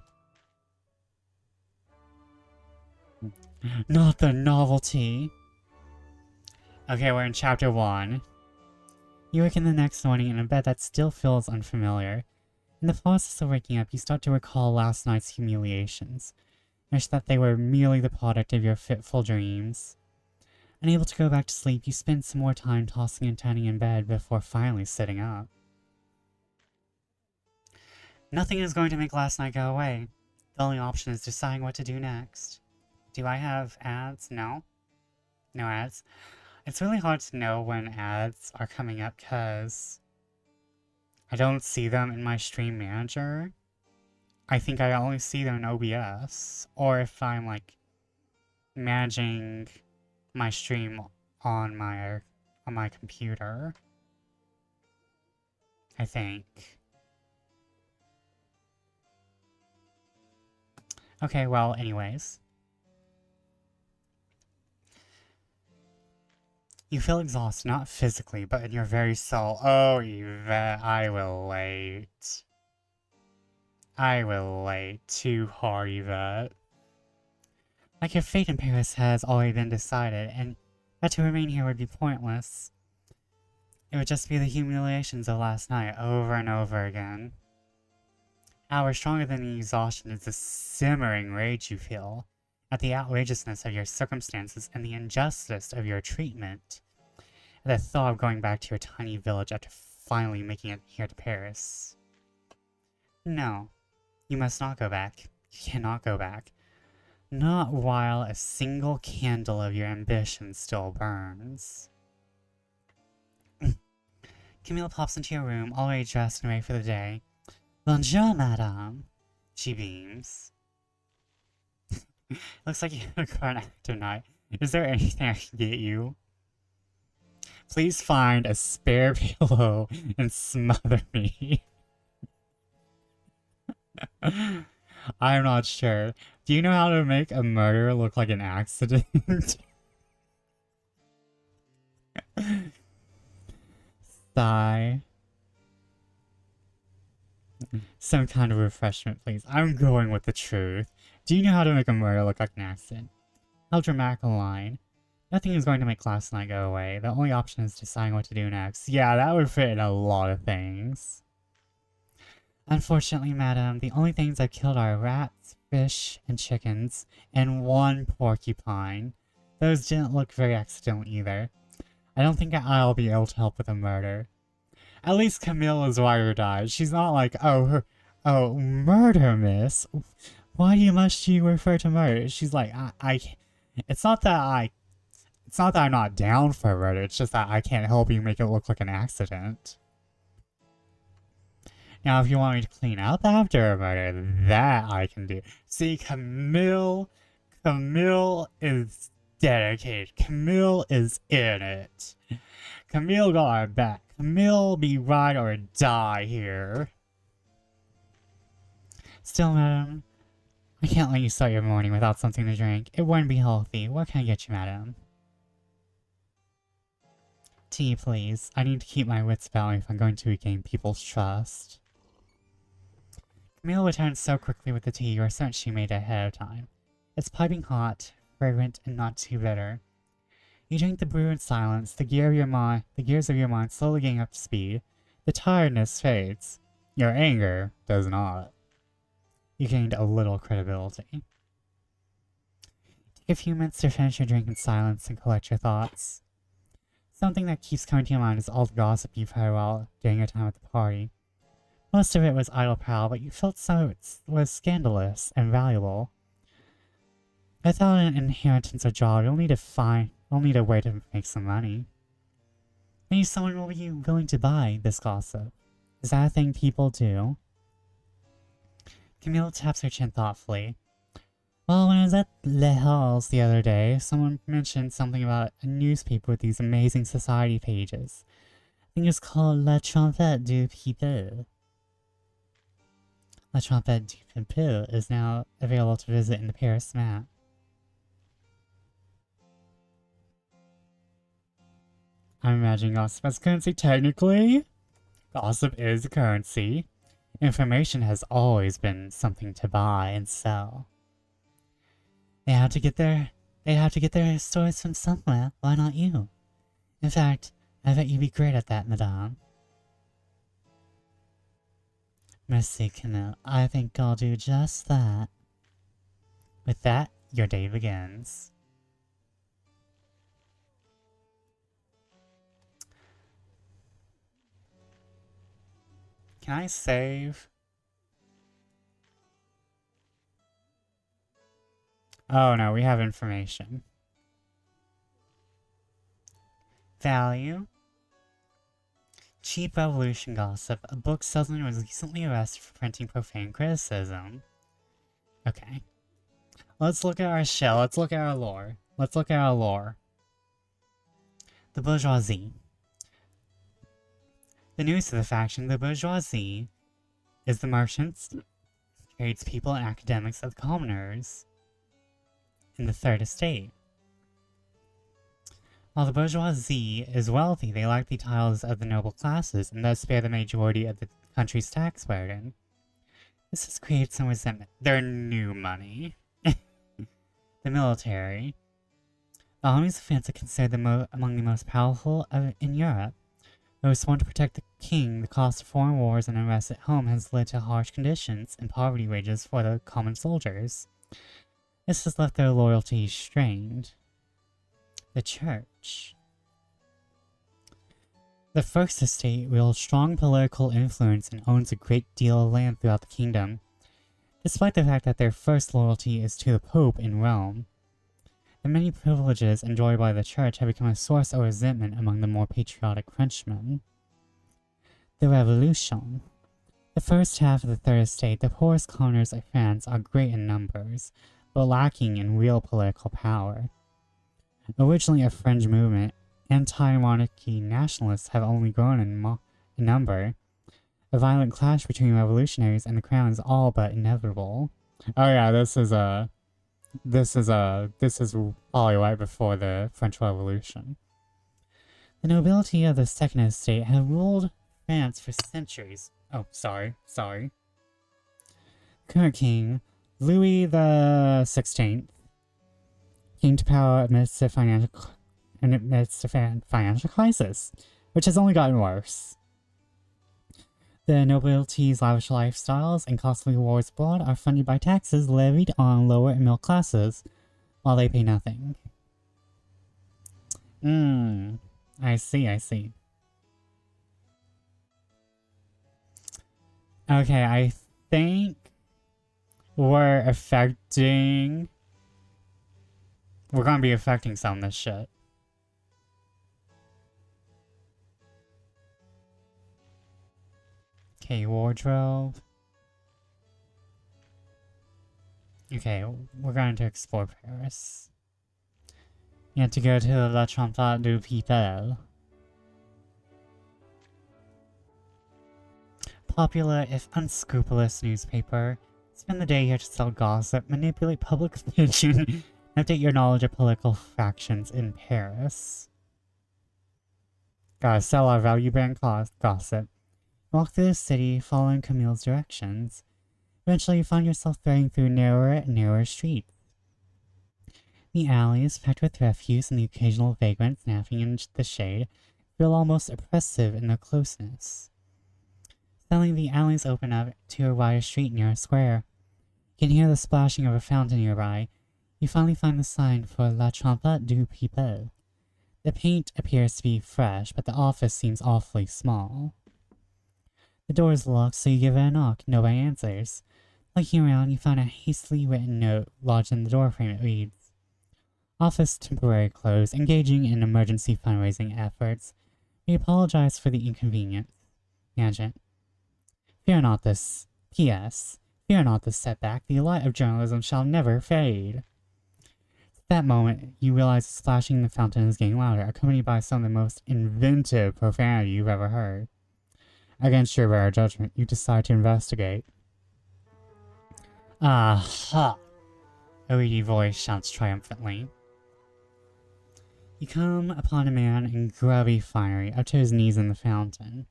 Not the novelty. Okay, we're in chapter 1. You wake in the next morning in a bed that still feels unfamiliar. In the process of waking up, you start to recall last night's humiliations. Wish that they were merely the product of your fitful dreams. Unable to go back to sleep, you spend some more time tossing and turning in bed before finally sitting up. Nothing is going to make last night go away. The only option is deciding what to do next. Do I have ads? No. No ads. It's really hard to know when ads are coming up because I don't see them in my stream manager. I think I only see them in OBS. Or if I'm like managing my stream on my computer. I think. Okay, well, anyways. You feel exhausted, not physically, but in your very soul. Oh, Yvette, I will wait. I will wait. Too hard, Yvette. Like your fate in Paris has already been decided, and that to remain here would be pointless. It would just be the humiliations of last night, over and over again. However, stronger than the exhaustion is the simmering rage you feel at the outrageousness of your circumstances and the injustice of your treatment. At the thought of going back to your tiny village after finally making it here to Paris. No, you must not go back. You cannot go back. Not while a single candle of your ambition still burns. Camille pops into your room, already dressed and ready for the day. Bonjour, madame. She beams. Looks like you had a an active night. Is there anything I can get you? Please find a spare pillow and smother me. I'm not sure. Do you know how to make a murder look like an accident? Sigh. Some kind of refreshment, please. I'm going with the truth. Do you know how to make a murder look like an accident? How dramatic a line. Nothing is going to make last night go away. The only option is deciding what to do next. Yeah, that would fit in a lot of things. Unfortunately, madam, the only things I've killed are rats, fish, and chickens, and one porcupine. Those didn't look very accidental either. I don't think I'll be able to help with a murder. At least Camille is ride or die. She's not like, oh, murder, miss. Why must you refer to murder? She's like, it's not that I'm not down for murder. It's just that I can't help you make it look like an accident. Now, if you want me to clean up after a murder, that I can do. See, Camille is dedicated. Camille is in it. Camille got our back. Camille be ride or die here. Still, madam, I can't let you start your morning without something to drink. It wouldn't be healthy. What can I get you, madam? Tea, please. I need to keep my wits about me if I'm going to regain people's trust. Camille returned so quickly with the tea you are certain she made it ahead of time. It's piping hot, fragrant, and not too bitter. You drink the brew in silence, the gears of your mind slowly getting up to speed. The tiredness fades. Your anger does not. You gained a little credibility. Take a few minutes to finish your drink in silence and collect your thoughts. Something that keeps coming to your mind is all the gossip you've heard while during your time at the party. Most of it was idle prattle, but you felt some of it was scandalous and valuable. Without an inheritance or job, you'll need a way to make some money. Maybe someone will be willing to buy this gossip. Is that a thing people do? Camille taps her chin thoughtfully. Well, when I was at Les Halles the other day, someone mentioned something about a newspaper with these amazing society pages. I think it's called La Trompette du People. La Trompette du People is now available to visit in the Paris map. I'm imagining gossip as currency. Technically, gossip is a currency. Information has always been something to buy and sell. They have to get their stories from somewhere. Why not you? In fact, I bet you'd be great at that, madame. Merci, Camille. I think I'll do just that. With that, your day begins. Can I save? Oh no, we have information. Value. Cheap revolution gossip. A book salesman was recently arrested for printing profane criticism. Okay. Let's look at our shell. Let's look at our lore. The bourgeoisie. The news of the faction, the bourgeoisie, is the merchants, tradespeople, and academics of the commoners in the Third Estate. While the bourgeoisie is wealthy, they lack the titles of the noble classes and thus bear the majority of the country's tax burden. This has created some resentment. Their new money. The military. The armies of France are considered among the most powerful in Europe. Though sworn to protect the king, the cost of foreign wars and unrest at home has led to harsh conditions and poverty wages for the common soldiers. This has left their loyalty strained. The Church. The First Estate wields strong political influence and owns a great deal of land throughout the kingdom, despite the fact that their first loyalty is to the Pope in Rome. The many privileges enjoyed by the Church have become a source of resentment among the more patriotic Frenchmen. The Revolution. The first half of the Third Estate, the poorest commoners of France, are great in numbers, but lacking in real political power. Originally a French movement, anti-monarchy nationalists have only grown in number. A violent clash between revolutionaries and the crown is all but inevitable. Oh yeah, this is probably right before the French Revolution. The nobility of the Second Estate have ruled France for centuries. Oh, sorry. Current king, Louis the 16th, came to power amidst a financial crisis, which has only gotten worse. The nobility's lavish lifestyles and costly wars abroad are funded by taxes levied on lower and middle classes, while they pay nothing. I see. Okay, I think we're gonna be affecting some of this shit. Okay, wardrobe. Okay, we're going to explore Paris. You have to go to La Trompette du People. Popular, if unscrupulous newspaper. Spend the day here to sell gossip, manipulate public opinion, and update your knowledge of political factions in Paris. Gotta sell our value brand gossip. Walk through the city, following Camille's directions. Eventually, you find yourself threading through narrower and narrower streets. The alleys, packed with refuse and the occasional vagrant napping in the shade, feel almost oppressive in their closeness. Suddenly, the alleys open up to a wider street near a square. You can hear the splashing of a fountain nearby. You finally find the sign for La Trompette du People. The paint appears to be fresh, but the office seems awfully small. The door is locked, so you give it a knock. Nobody answers. Looking around, you find a hastily written note lodged in the doorframe. It reads, "Office temporarily closed. Engaging in emergency fundraising efforts. We apologize for the inconvenience. Agent. Fear not this. P.S. Fear not this setback. The light of journalism shall never fade." At that moment, you realize the splashing in the fountain is getting louder, accompanied by some of the most inventive profanity you've ever heard. Against your better judgment, you decide to investigate. Aha! A reedy voice shouts triumphantly. You come upon a man in grubby finery, up to his knees in the fountain.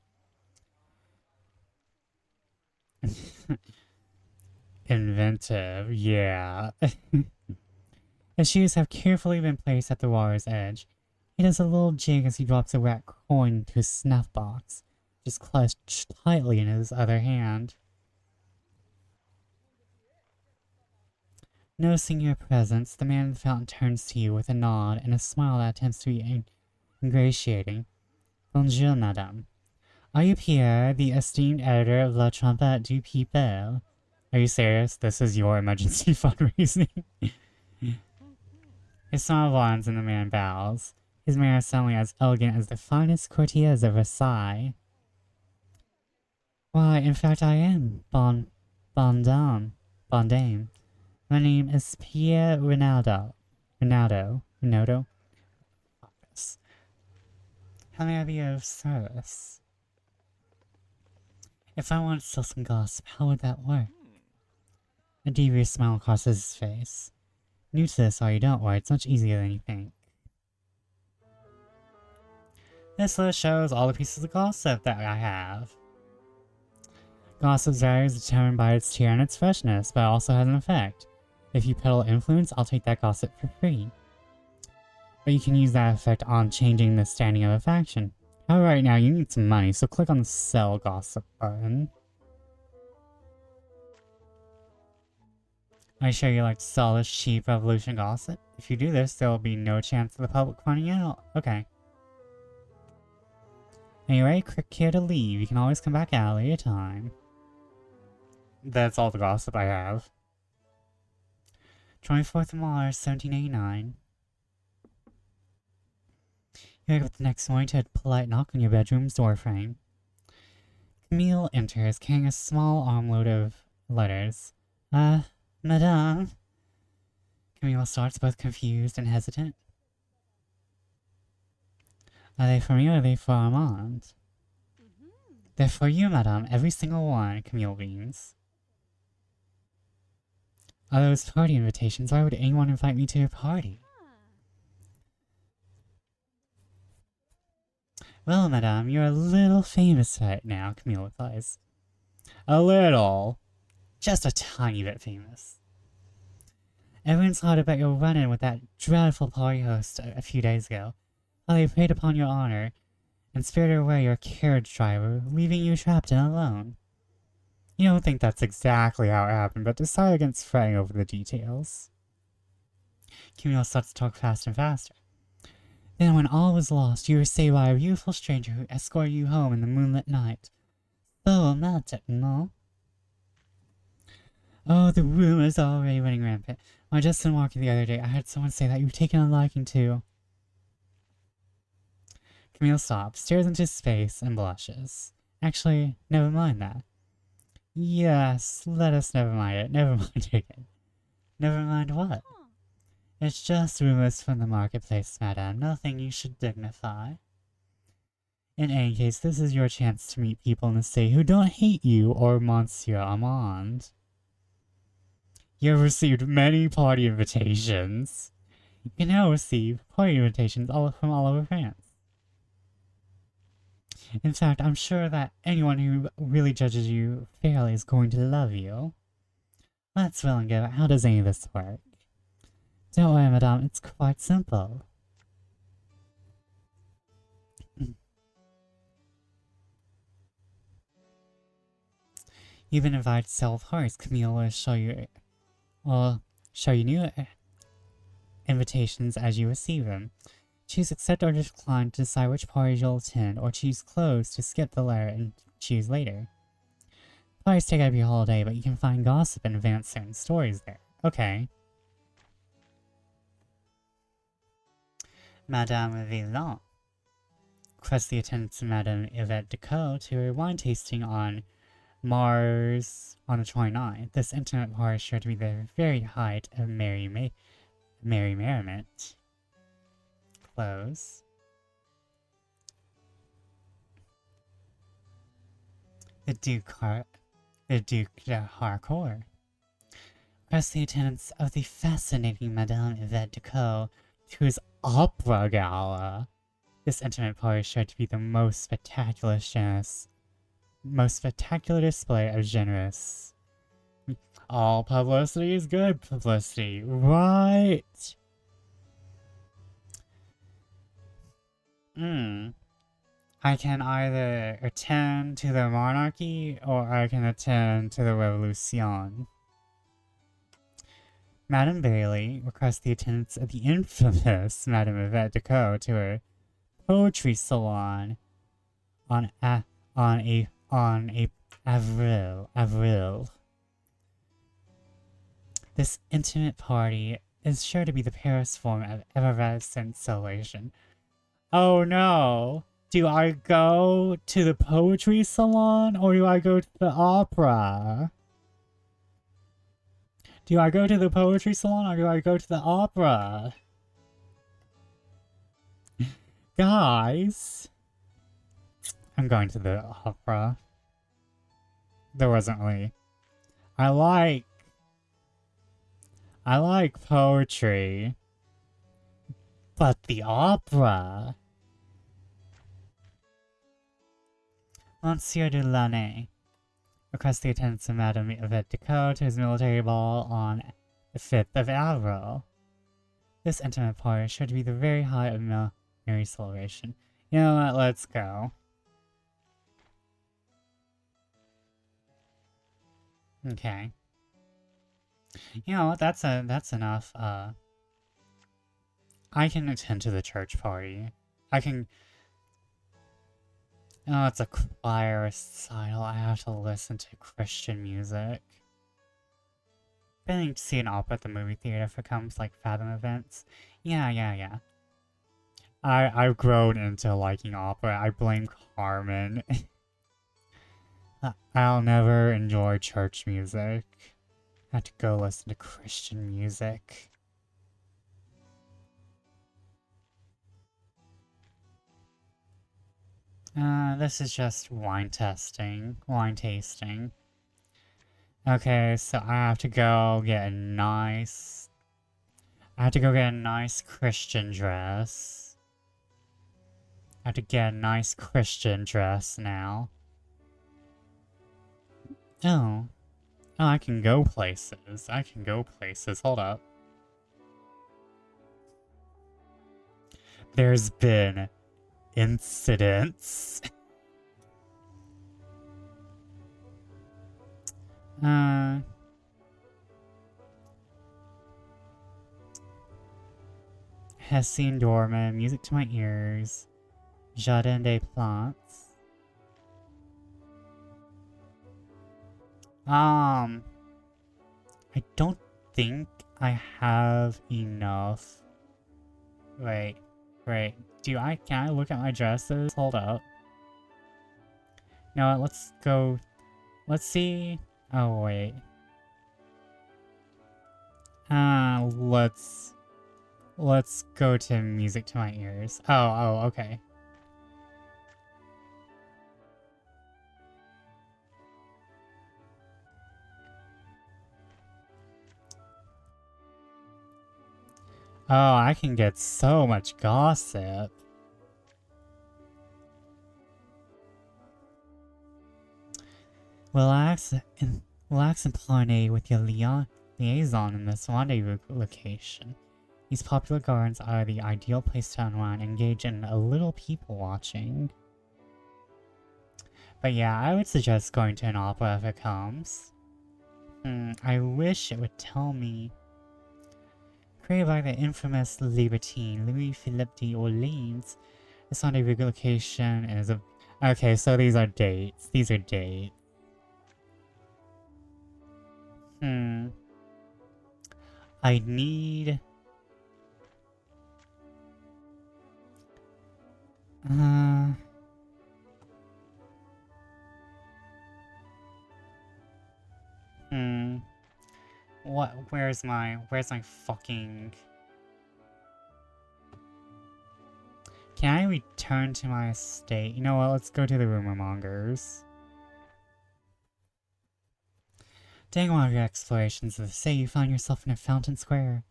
Inventive, yeah. His shoes have carefully been placed at the water's edge. He does a little jig as he drops a rat coin into his snuff box, just clutched tightly in his other hand. Noticing your presence, the man in the fountain turns to you with a nod and a smile that attempts to be ingratiating. "Bonjour, madame. Are you Pierre, the esteemed editor of La Trompette du People? Are you serious? This is your emergency fundraising?" His smile widens and the man bows. His manner is suddenly as elegant as the finest courtiers of Versailles. "Why, in fact I am, bon dame. My name is Pierre Rinaldo. How may I be of service?" "If I wanted to sell some gossip, how would that work?" A devious smile crosses his face. "New to this, are you? Don't worry, it's much easier than you think." This list shows all the pieces of gossip that I have. Gossip's value is determined by its tier and its freshness, but it also has an effect. If you peddle influence, I'll take that gossip for free. But you can use that effect on changing the standing of a faction. However, right now you need some money, so click on the sell gossip button. Are you sure you like to sell this cheap revolution gossip? If you do this, there will be no chance of the public finding out. Okay. Anyway, click here to leave. You can always come back at a later time. That's all the gossip I have. 24th of Mars, 1789. You wake up the next morning to a polite knock on your bedroom's doorframe. Camille enters, carrying a small armload of letters. Madame. Camille starts, both confused and hesitant. Are they for me or are they for Armand? They're for you, madame. Every single one, Camille beams. Are those party invitations? Why would anyone invite me to a party? Well, madame, you're a little famous right now, Camille replies. A little. Just a tiny bit famous. Everyone's heard about your run-in with that dreadful party host a few days ago. How they preyed upon your honor and spirited away your carriage driver, leaving you trapped and alone. You don't think that's exactly how it happened, but decide against fretting over the details. Camille starts to talk fast and faster. Then when all was lost, you were saved by a beautiful stranger who escorted you home in the moonlit night. So romantic, no? Oh, the rumors are already running rampant. When I just been walking the other day, I heard someone say that you've taken a liking to... Camille stops, stares into space, and blushes. Actually, never mind that. Yes, let us never mind it. Never mind it again. Never mind what? It's just rumors from the marketplace, madame. Nothing you should dignify. In any case, this is your chance to meet people in the city who don't hate you or Monsieur Armand. You have received many party invitations. You can now receive party invitations from all over France. In fact, I'm sure that anyone who really judges you fairly is going to love you. Let's will and give. How does any of this work? Don't worry, madame, it's quite simple. You've been invited to sell parts. Camille will show you new invitations as you receive them. Choose accept or decline to decide which parties you'll attend, or choose close to skip the letter and choose later. Parties take up your whole day, but you can find gossip and advance certain stories there. Okay. Madame Villon requests the attendance of Madame Yvette Decaux to a wine tasting on Mars on the 29th. This intimate party is sure to be the very height of merry merriment. Close. The Duke de Harcourt requests the attendance of the fascinating Madame Yvette Decaux to his opera gala. This intimate party is sure to be the most spectacular display of generous. All publicity is good publicity, right? I can either attend to the monarchy or I can attend to the revolution. Madame Bailey requests the attendance of the infamous Madame Yvette Decaux to her poetry salon on Avril. This intimate party is sure to be the purest form of effervescent celebration. Oh no! Do I go to the poetry salon or do I go to the opera? Do I go to the poetry salon or do I go to the opera? Guys! I'm going to the opera. There wasn't really. I like poetry. But the opera... Monsieur de Launay requests the attendance of Madame Yvette Decaux to his military ball on the 5th of Avril. This intimate party is sure to be the very height of military celebration. You know what? Let's go. Okay. You know what? That's enough. I can attend to the church party. I can. Oh, it's a choir recital. I have to listen to Christian music. Planning to see an opera at the movie theater if it comes like Fathom events. Yeah. I've grown into liking opera. I blame Carmen. I'll never enjoy church music. I have to go listen to Christian music. This is just wine tasting. Okay, so I have to go get a nice Christian dress. I have to get a nice Christian dress now. Oh, I can go places. Hold up. There's been incidents. Hessian Dorman, music to my ears. Jardin des Plantes. I don't think I have enough. Wait. Can I look at my dresses? Hold up. You know what, let's go. Let's see. Oh, wait. Let's go to music to my ears. Oh, okay. Oh, I can get so much gossip. Relax and party with your liaison in this rendezvous location. These popular gardens are the ideal place to unwind and engage in a little people watching. But yeah, I would suggest going to an opera if it comes. I wish it would tell me. Created by the infamous libertine Louis-Philippe d'Orléans, this rendezvous location is a... Okay, so these are dates. I need... What? Where's my fucking... Can I return to my estate? You know what, let's go to the rumor mongers. During one of your explorations of the city, you find yourself in a fountain square.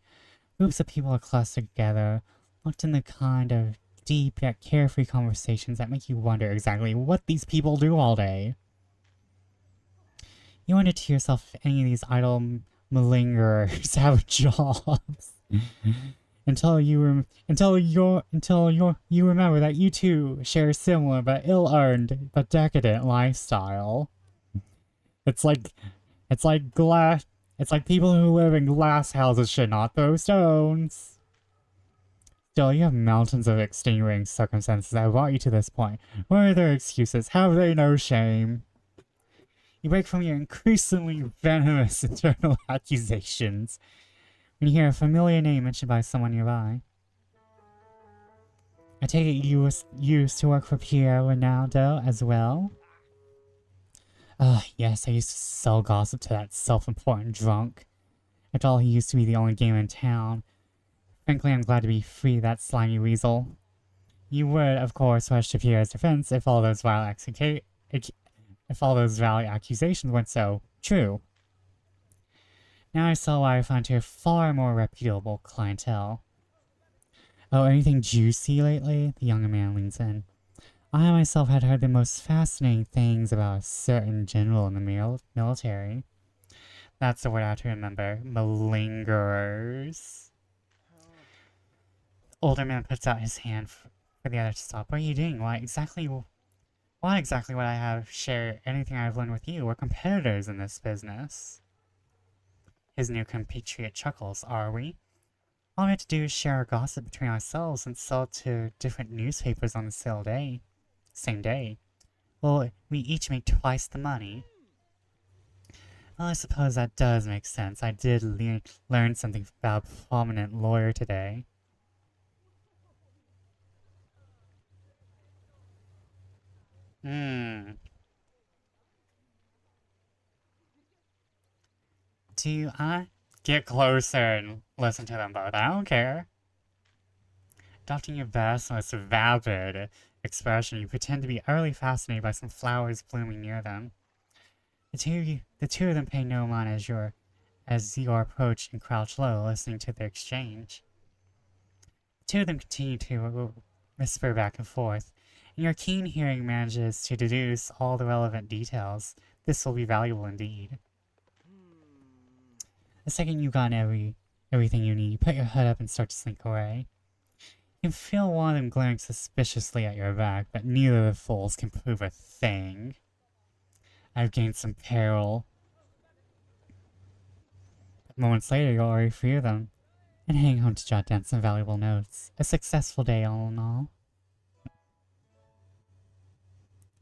Groups of people are clustered together, locked in the kind of deep yet carefree conversations that make you wonder exactly what these people do all day. You wonder to yourself if any of these idle malingerers have jobs. until you remember that you too share a similar but ill-earned but decadent lifestyle. It's like people who live in glass houses should not throw stones. Still, you have mountains of extenuating circumstances that brought you to this point. What are their excuses? Have they no shame? You break from your increasingly venomous internal accusations when you hear a familiar name mentioned by someone nearby. I take it you used to work for Pierre Ronaldo as well? Yes, I used to sell gossip to that self-important drunk. After all, he used to be the only gamer in town. Frankly, I'm glad to be free of that slimy weasel. You would, of course, rush to Pierre's defense if all those vile accusations weren't so true. Now I saw why I found her far more reputable clientele. Oh, anything juicy lately? The younger man leans in. I myself had heard the most fascinating things about a certain general in the military. That's the word I have to remember. Malingerers. Older man puts out his hand for the other to stop. What are you doing? Why exactly would I have share anything I've learned with you? We're competitors in this business. His new compatriot chuckles. Are we? All we have to do is share our gossip between ourselves and sell it to different newspapers on the same day. Well, we each make twice the money. Well, I suppose that does make sense. I did learn something about a prominent lawyer today. Do I get closer and listen to them both? I don't care. Adopting your best, most vapid expression, you pretend to be utterly fascinated by some flowers blooming near them. The two of them pay no mind as you approach and crouch low, listening to their exchange. The two of them continue to whisper back and forth, and your keen hearing manages to deduce all the relevant details. This will be valuable indeed. The second you've gotten everything you need, you put your head up and start to slink away. You can feel one of them glaring suspiciously at your back, but neither of the fools can prove a thing. I've gained some peril. Moments later, you'll already fear them, and hang home to jot down some valuable notes. A successful day all in all.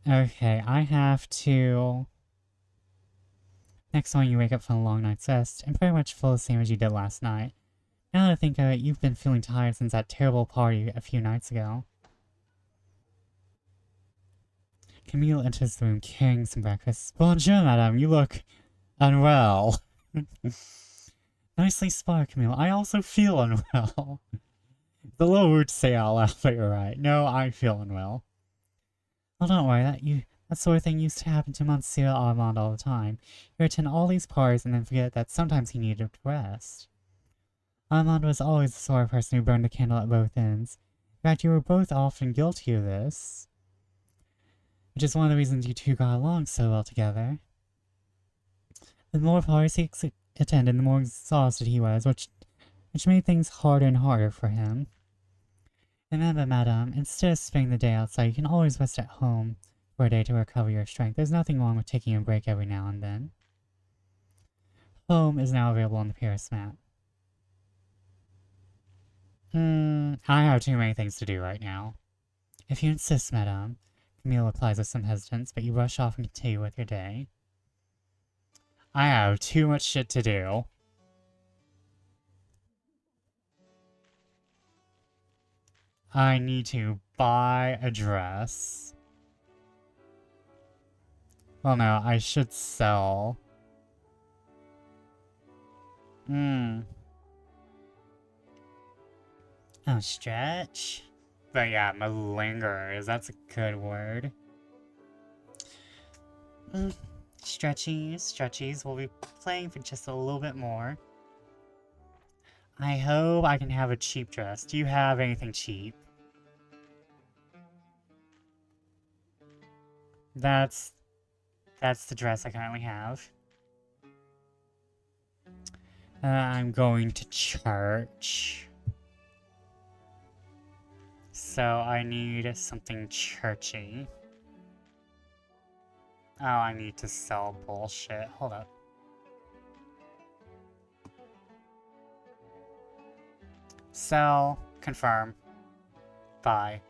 Okay, I have to... Next morning you wake up from a long night's rest, and pretty much feel the same as you did last night. Now that I think of it, you've been feeling tired since that terrible party a few nights ago. Camille enters the room carrying some breakfast. Bonjour, madame, you look unwell. Nicely spotted, Camille. I also feel unwell. It's a little rude to say out loud, but you're right. No, I feel unwell. Well, don't worry, that sort of thing used to happen to Monsieur Armand all the time. He would attend all these parties and then forget that sometimes he needed to rest. Armand was always the sort of person who burned the candle at both ends. In fact, you were both often guilty of this. Which is one of the reasons you two got along so well together. The more parties he attended, the more exhausted he was, which made things harder and harder for him. Remember, madame, instead of spending the day outside, you can always rest at home for a day to recover your strength. There's nothing wrong with taking a break every now and then. Home is now available on the Paris map. I have too many things to do right now. If you insist, madame, Camille replies with some hesitance, but you rush off and continue with your day. I have too much shit to do. I need to buy a dress. Well, no, I should sell. Oh, stretch. But yeah, malingerers, that's a good word. Stretchies, we'll be playing for just a little bit more. I hope I can have a cheap dress. Do you have anything cheap? That's the dress I currently have. I'm going to church. So I need something churchy. Oh, I need to sell bullshit. Hold up. Sell. Confirm. Buy.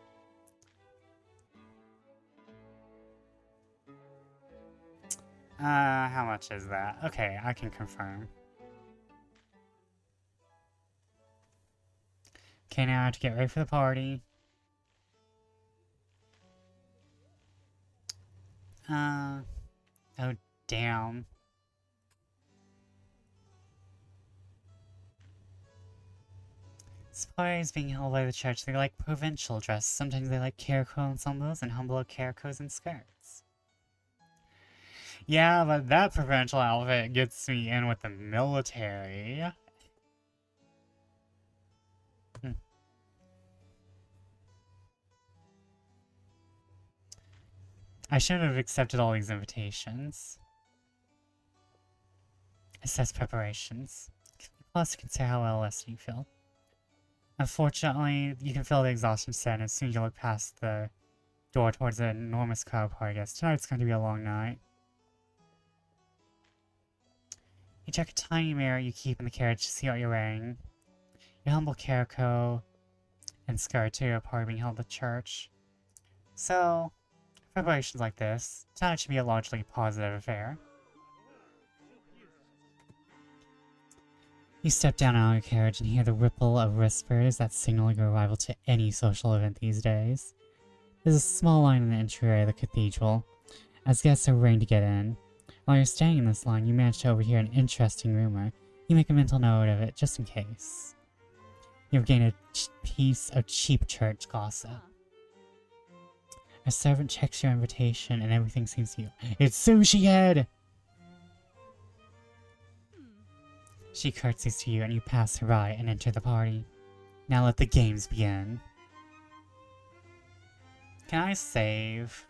How much is that? Okay, I can confirm. Okay, now I have to get ready for the party. Oh damn. This party is being held by the church. They like provincial dress. Sometimes they like caraco ensembles and humble caracos and skirts. Yeah, but that provincial outfit gets me in with the military. I shouldn't have accepted all these invitations. Assess preparations. Plus, consider how well rested you feel. Unfortunately, you can feel the exhaustion set as soon as you look past the door towards the enormous crowd party. Guess tonight's going to be a long night. You check a tiny mirror you keep in the carriage to see what you're wearing. Your humble caraco and skirt to a party being held at church. So, preparations like this, tonight should be a largely positive affair. You step down out of your carriage and hear the ripple of whispers that signal your arrival to any social event these days. There's a small line in the entryway of the cathedral, as guests are waiting to get in. While you're standing in this line, you manage to overhear an interesting rumor. You make a mental note of it, just in case. You've gained a piece of cheap church gossip. A servant checks your invitation and everything seems to you. It's Sushi Head! She curtsies to you and you pass her by and enter the party. Now let the games begin. Can I save?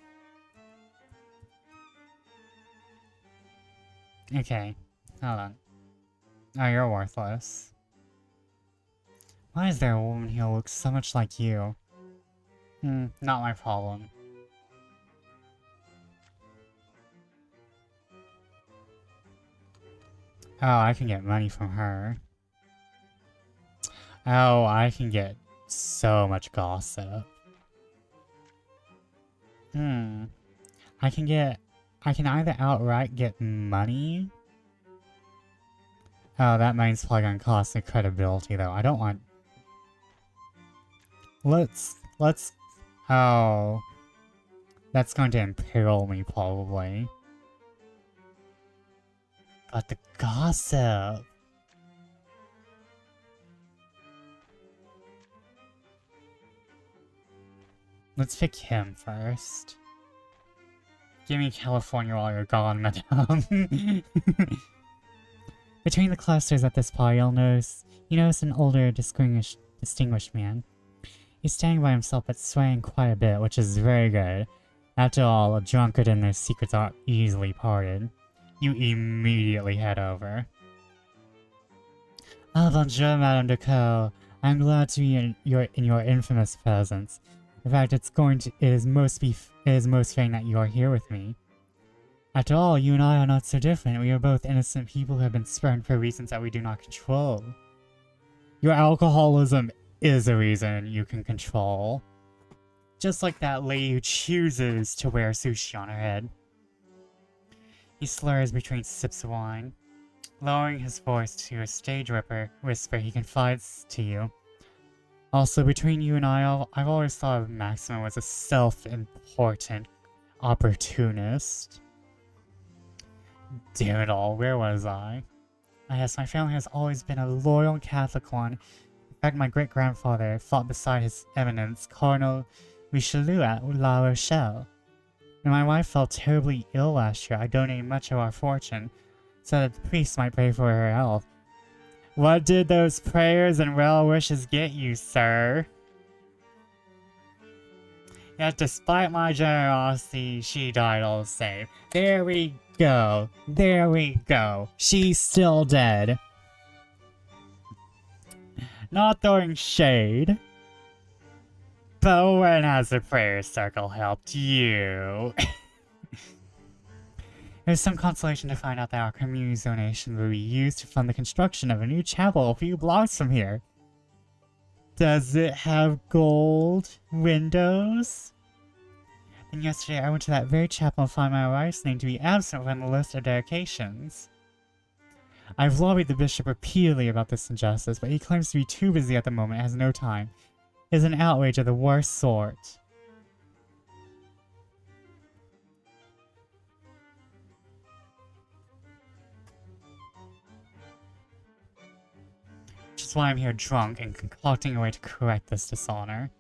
Okay, hold on. Oh, you're worthless. Why is there a woman here who looks so much like you? Not my problem. Oh, I can get money from her. Oh, I can get so much gossip. I can either outright get money. Oh, that money's probably gonna cost me credibility though. I don't want... Let's... Oh... That's going to imperil me probably. But the gossip... Let's pick him first. Give me California while you're gone, madame. Between the clusters at this party, you notice an older, distinguished man. He's standing by himself but swaying quite a bit, which is very good. After all, a drunkard and their secrets are easily parted. You immediately head over. Ah, bonjour, Madame Decaux. I'm glad to be in your infamous presence. In fact, it is most fitting that you are here with me. After all, you and I are not so different. We are both innocent people who have been spurned for reasons that we do not control. Your alcoholism is a reason you can control. Just like that lady who chooses to wear sushi on her head. He slurs between sips of wine. Lowering his voice to a stage whisper, he confides to you. Also, between you and I've always thought of Maxima as a self-important opportunist. Damn it all, where was I? Yes, my family has always been a loyal Catholic one. In fact, my great-grandfather fought beside His Eminence, Cardinal Richelieu at La Rochelle. When my wife fell terribly ill last year, I donated much of our fortune, so that the priest might pray for her health. What did those prayers and well wishes get you, sir? Yet despite my generosity, she died all the same. There we go. There we go. She's still dead. Not throwing shade. But when has the prayer circle helped you? It was some consolation to find out that our community's donation will be used to fund the construction of a new chapel a few blocks from here. Does it have gold windows? And yesterday I went to that very chapel and found my wife's name to be absent from the list of dedications. I've lobbied the bishop repeatedly about this injustice, but he claims to be too busy at the moment and has no time. It is an outrage of the worst sort. Which is why I'm here drunk and concocting a way to correct this dishonor.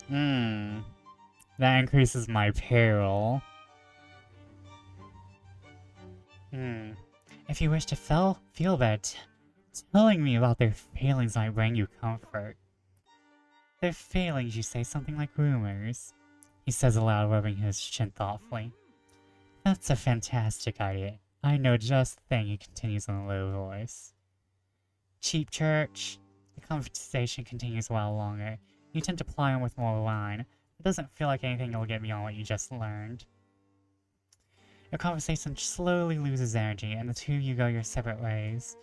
That increases my peril. If you wish to feel better, telling me about their failings might bring you comfort. Their failings, you say, something like rumors. he says aloud, rubbing his chin thoughtfully. That's a fantastic idea. I know just the thing, he continues in a low voice. Cheap church. The conversation continues a while longer. You tend to ply on with more wine. It doesn't feel like anything will get beyond what you just learned. Your conversation slowly loses energy, and the two of you go your separate ways.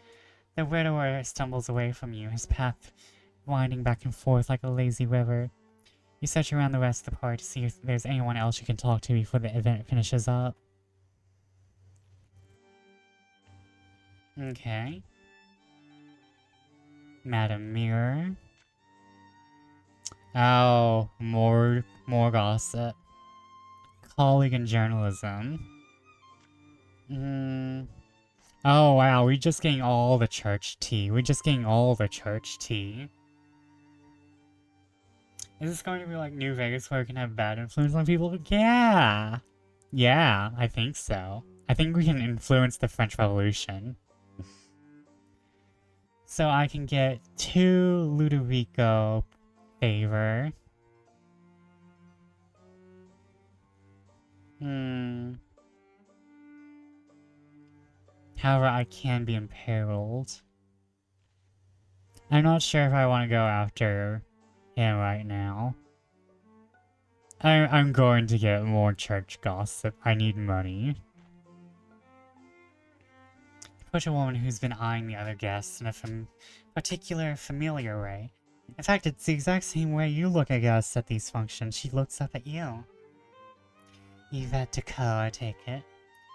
The widower stumbles away from you, his path winding back and forth like a lazy river. You search around the rest of the party to see if there's anyone else you can talk to before the event finishes up. Okay. Madam Mirror. Oh, more gossip. Colleague in journalism. Oh wow, we're just getting all the church tea. We're just getting all the church tea. Is this going to be like New Vegas where we can have bad influence on people? Yeah! Yeah, I think so. I think we can influence the French Revolution. So I can get 2 Ludovico favor. However, I can be imperiled. I'm not sure if I want to go after him right now. I'm going to get more church gossip. I need money. Push a woman who's been eyeing the other guests in a particular familiar way. In fact, it's the exact same way you look at guests at these functions. She looks up at you. Yvette Decaux, I take it.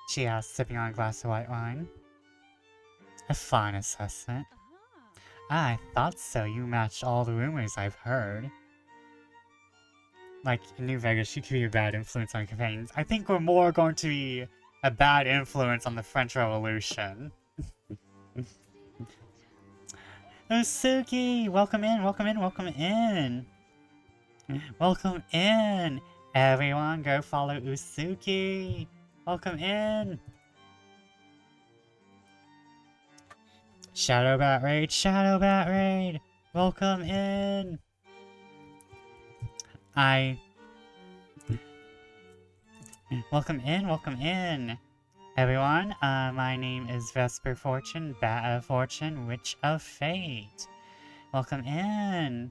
She asked, sipping on a glass of white wine. A fine assessment. I thought so. You matched all the rumors I've heard. Like, in New Vegas, you could be a bad influence on companions. I think we're more going to be a bad influence on the French Revolution. Usuki! Welcome in, welcome in, welcome in! Welcome in! Everyone, go follow Usuki! Welcome in! Shadow Bat Raid! Shadow Bat Raid! Welcome in! Welcome in, welcome in! Everyone, my name is Vesper Fortune, Bat of Fortune, Witch of Fate. Welcome in!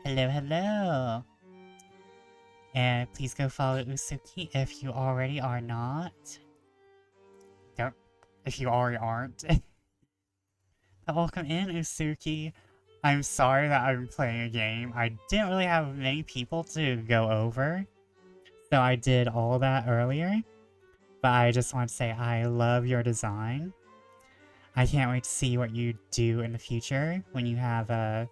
Hello, hello! And please go follow Usuki if you already are not. If you already aren't. But welcome in, Usuki. I'm sorry that I'm playing a game. I didn't really have many people to go over, so I did all that earlier. But I just want to say I love your design. I can't wait to see what you do in the future when you have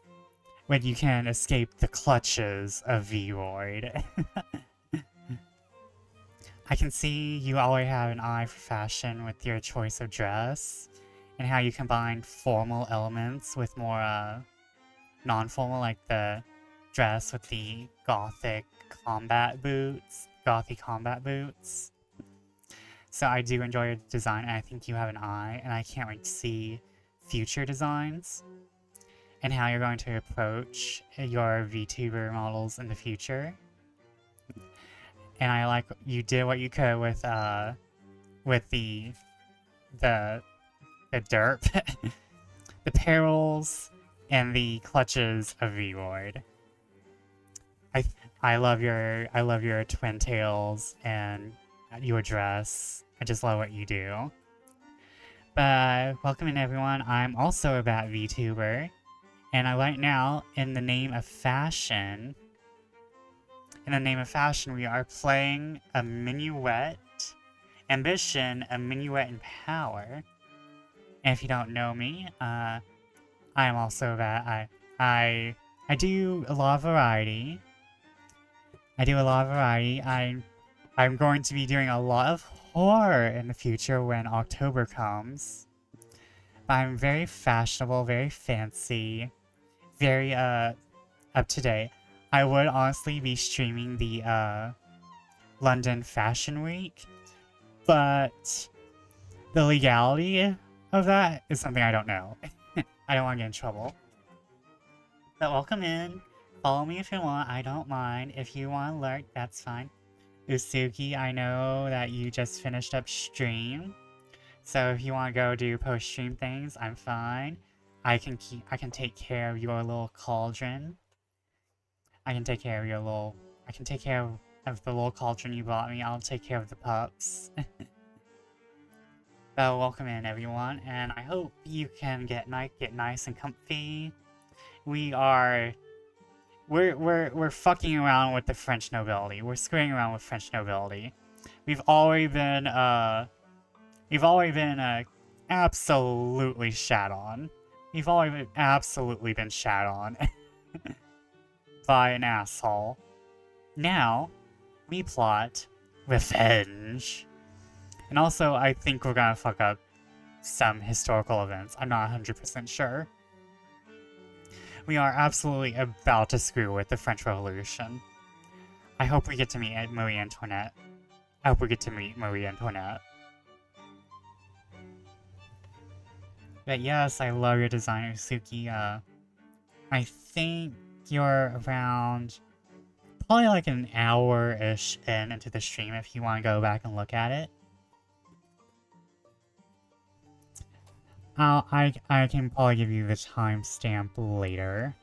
when you can escape the clutches of Vroid. I can see you always have an eye for fashion with your choice of dress, and how you combine formal elements with more non-formal, like the dress with the gothic combat boots. So I do enjoy your design, and I think you have an eye, and I can't wait to see future designs and how you're going to approach your VTuber models in the future. And I like you did what you could with the derp, the perils, and the clutches of Vroid. I love your twin tails and your dress. I just love what you do. But welcome in, everyone. I'm also a Bat VTuber, and right now, in the name of fashion, we are playing a Minuet ambition, a Minuet in power. And if you don't know me, I am also that. I do a lot of variety. I'm going to be doing a lot of horror in the future when October comes. But I'm very fashionable, very fancy, very up to date. I would honestly be streaming the London Fashion Week, but the legality of that is something I don't know. I don't want to get in trouble. But welcome in. Follow me if you want, I don't mind. If you want to lurk, that's fine. Usuki, I know that you just finished up stream. So if you want to go do post-stream things, I'm fine. I can take care of your little cauldron. I can take care of the little cauldron you bought me. I'll take care of the pups. But welcome in everyone, and I hope you can get nice and comfy. We're fucking around with the French nobility. We're screwing around with French nobility. We've already been absolutely shat on. We've already absolutely been shat on by an asshole. Now, we plot revenge. And also, I think we're gonna fuck up some historical events. I'm not 100% sure. We are absolutely about to screw with the French Revolution. I hope we get to meet Marie Antoinette. But yes, I love your design, Usuki. I think you're around probably like an hour-ish into the stream if you want to go back and look at it. I can probably give you the timestamp later.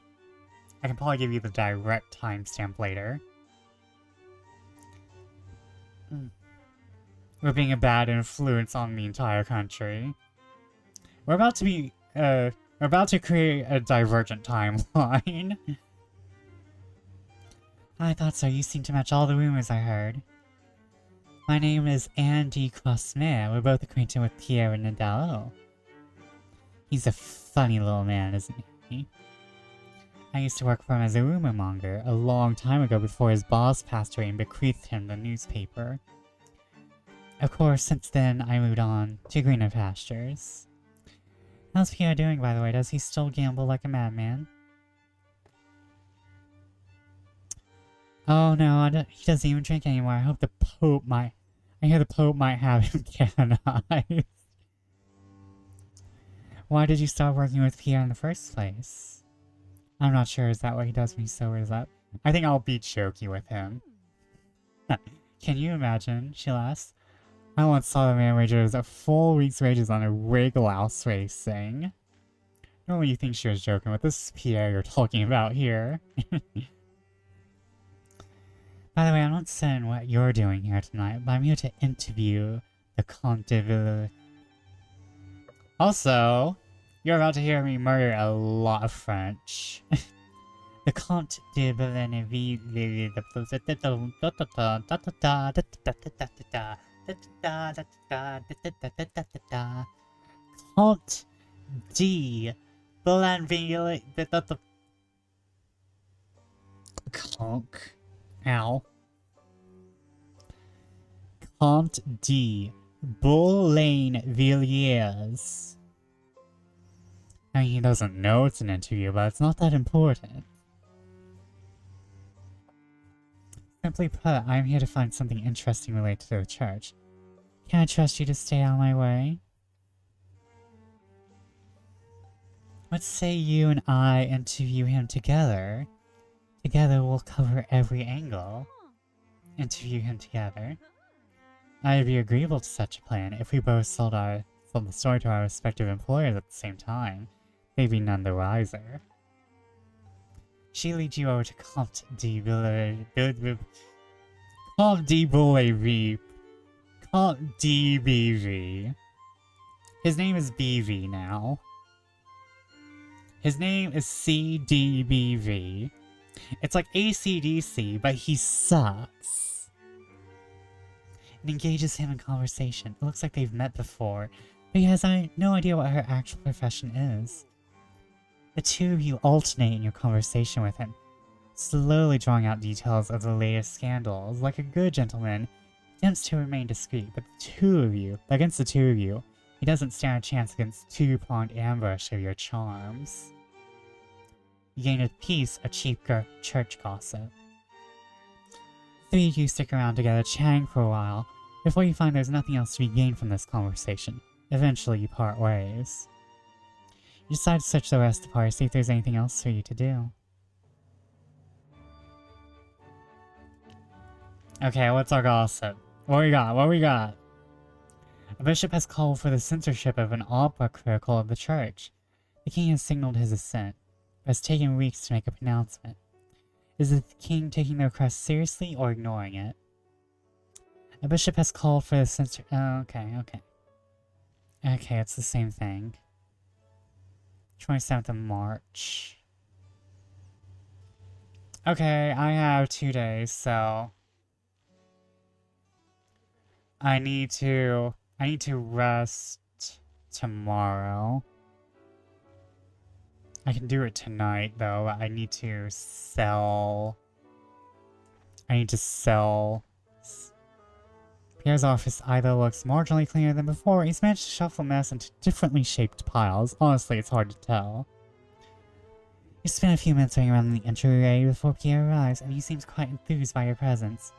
I can probably give you the direct timestamp later. We're being a bad influence on the entire country. We're about to create a divergent timeline. I thought so. You seem to match all the rumors I heard. My name is Andy Crossmare. We're both acquainted with Pierre Nadal. He's a funny little man, isn't he? I used to work for him as a rumor monger a long time ago before his boss passed away and bequeathed him the newspaper. Of course, since then, I moved on to greener pastures. How's Pierre doing, by the way? Does he still gamble like a madman? Oh no, he doesn't even drink anymore. I hope the Pope might... I hear the Pope might have him canonized. Why did you stop working with Pierre in the first place? I'm not sure. Is that what he does when he sobers up? I think I'll be jokey with him. Can you imagine? She laughs. I once saw the man wages a full week's wages on a rig louse racing. Normally you think she was joking, but this is Pierre you're talking about here. By the way, I'm not saying what you're doing here tonight, but I'm here to interview the Comte de Ville. Also, you're about to hear me murder a lot of French. The Comte de Villeneuve. Comte de Villeneuve. Conk. Ow. Comte de Boullaine-Villiers. I mean, he doesn't know it's an interview, but it's not that important. Simply put, I'm here to find something interesting related to the church. Can I trust you to stay out of my way? Let's say you and I interview him together. Together we'll cover every angle. Interview him together. I'd be agreeable to such a plan if we both sold the story to our respective employers at the same time. They'd be none the wiser. She leads you over to Comte de Boullaire. Comte de Boullaire. Comte de BV. His name is BV now. His name is CDBV. It's like ACDC, but he sucks. It engages him in conversation. It looks like they've met before, but he has no idea what her actual profession is. The two of you alternate in your conversation with him, slowly drawing out details of the latest scandals. Like a good gentleman, he attempts to remain discreet, but against the two of you, he doesn't stand a chance against two-pronged ambush of your charms. You gain a piece of cheap church gossip. Three of you stick around together, chatting for a while, before you find there's nothing else to be gained from this conversation. Eventually, you part ways. You decide to search the rest of the party, see if there's anything else for you to do. Okay, what's our gossip? What we got? What we got? A bishop has called for the censorship of an opera critical of the church. The king has signaled his assent, but has taken weeks to make a pronouncement. Is the king taking the request seriously or ignoring it? A bishop has called for the censor- oh, okay. Okay, it's the same thing. 27th of March. Okay, I have 2 days, so... I need to rest tomorrow. I can do it tonight, though. I need to sell... Pierre's office either looks marginally cleaner than before, or he's managed to shuffle mess into differently shaped piles. Honestly, it's hard to tell. You spend a few minutes waiting around in the entryway before Pierre arrives, and he seems quite enthused by your presence.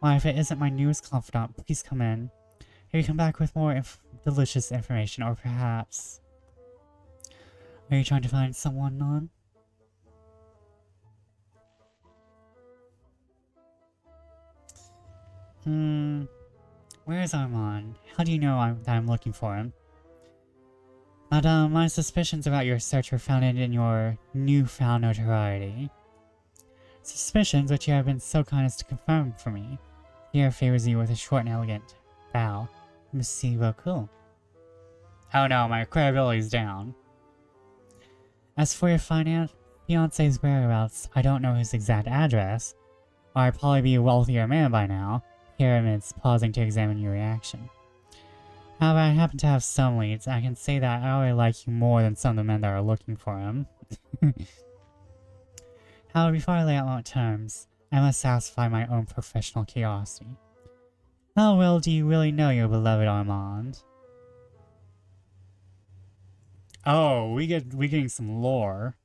Why, if it isn't my newest confidant, please come in. Have you come back with more delicious information, or perhaps... Are you trying to find someone, Non? Where is Armand? How do you know that I'm looking for him? Madame, my suspicions about your search were founded in your newfound notoriety. Suspicions which you have been so kind as to confirm for me. Pierre favors you with a short and elegant bow. Merci beaucoup. Oh no, my credibility's down. As for your fiancé's whereabouts, I don't know his exact address, or I'd probably be a wealthier man by now. Pierre admits, pausing to examine your reaction. However, I happen to have some leads, and I can say that I already like you more than some of the men that are looking for him. However, before I lay out my terms, I must satisfy my own professional curiosity. How well do you really know your beloved Armand? Oh, we getting some lore.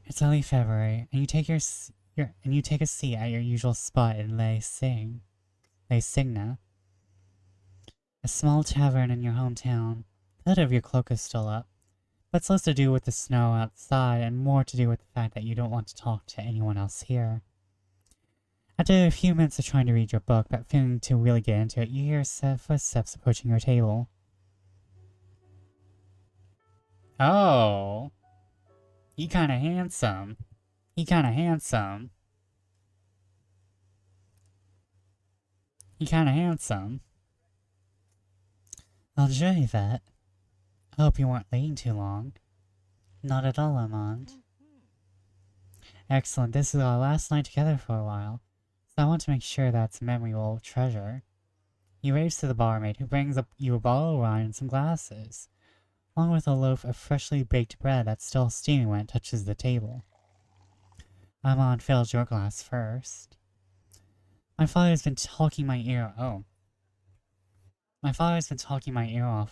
It's early February, and you take a seat at your usual spot in Les Signa, a small tavern in your hometown. The hood of your cloak is still up, but it's less to do with the snow outside and more to do with the fact that you don't want to talk to anyone else here. After a few minutes of trying to read your book, but failing to really get into it, you hear footsteps approaching your table. Oh, he kinda handsome. He kinda handsome. Bonjour, Yvette. I hope you weren't waiting too long. Not at all, Armand. Excellent, this is our last night together for a while, so I want to make sure that's a memory we'll treasure. He waves to the barmaid, who brings you a bottle of wine and some glasses, along with a loaf of freshly baked bread that's still steaming when it touches the table. Armand fills your glass first. My father's been talking my ear off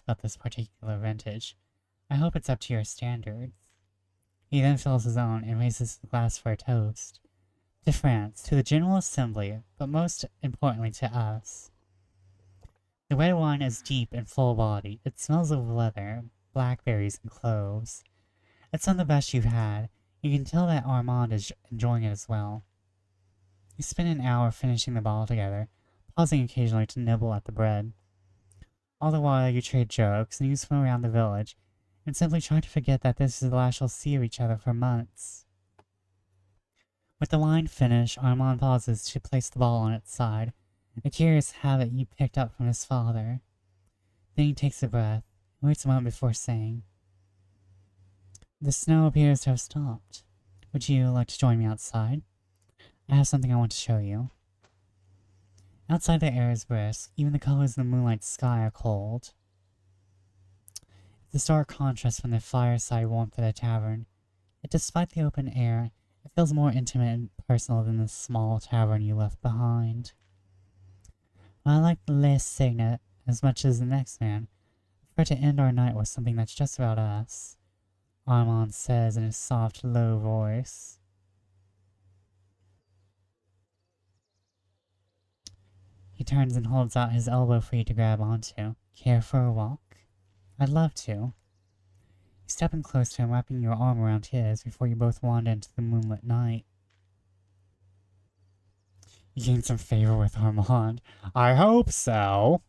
about this particular vintage. I hope it's up to your standards. He then fills his own and raises the glass for a toast. To France, to the General Assembly, but most importantly to us. The red wine is deep and full-bodied. It smells of leather, blackberries, and cloves. It's some of the best you've had. You can tell that Armand is enjoying it as well. You spend an hour finishing the bottle together, pausing occasionally to nibble at the bread. All the while you trade jokes, news from around the village, and simply try to forget that this is the last you'll see of each other for months. With the wine finished, Armand pauses to place the bottle on its side, a curious habit you picked up from his father. Then he takes a breath, and waits a moment before saying, "The snow appears to have stopped. Would you like to join me outside? I have something I want to show you." Outside the air is brisk, even the colors of the moonlight sky are cold. It's a stark contrast from the fireside warmth of the tavern, yet despite the open air, it feels more intimate and personal than the small tavern you left behind. I like the Les Signet as much as the next man. I prefer to end our night with something that's just about us, Armand says in a soft, low voice. He turns and holds out his elbow for you to grab onto. Care for a walk? I'd love to. You step in close to him, wrapping your arm around his before you both wander into the moonlit night. You gained some favor with Armand. I hope so.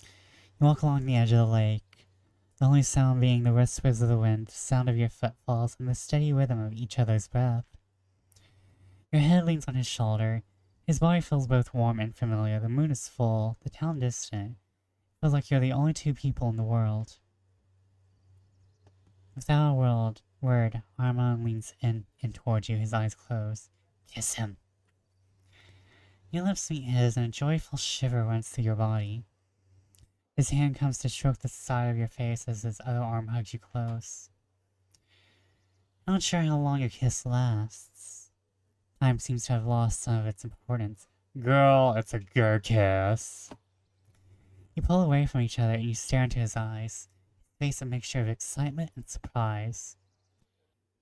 You walk along the edge of the lake, the only sound being the whispers of the wind, the sound of your footfalls, and the steady rhythm of each other's breath. Your head leans on his shoulder. His body feels both warm and familiar. The moon is full, the town distant. It feels like you're the only two people in the world. Without a word, Armand leans in towards you, his eyes closed. Kiss him. Your lips meet his, and a joyful shiver runs through your body. His hand comes to stroke the side of your face as his other arm hugs you close. Not sure how long your kiss lasts. Time seems to have lost some of its importance. Girl, it's a good kiss. You pull away from each other and you stare into his eyes, his face a mixture of excitement and surprise.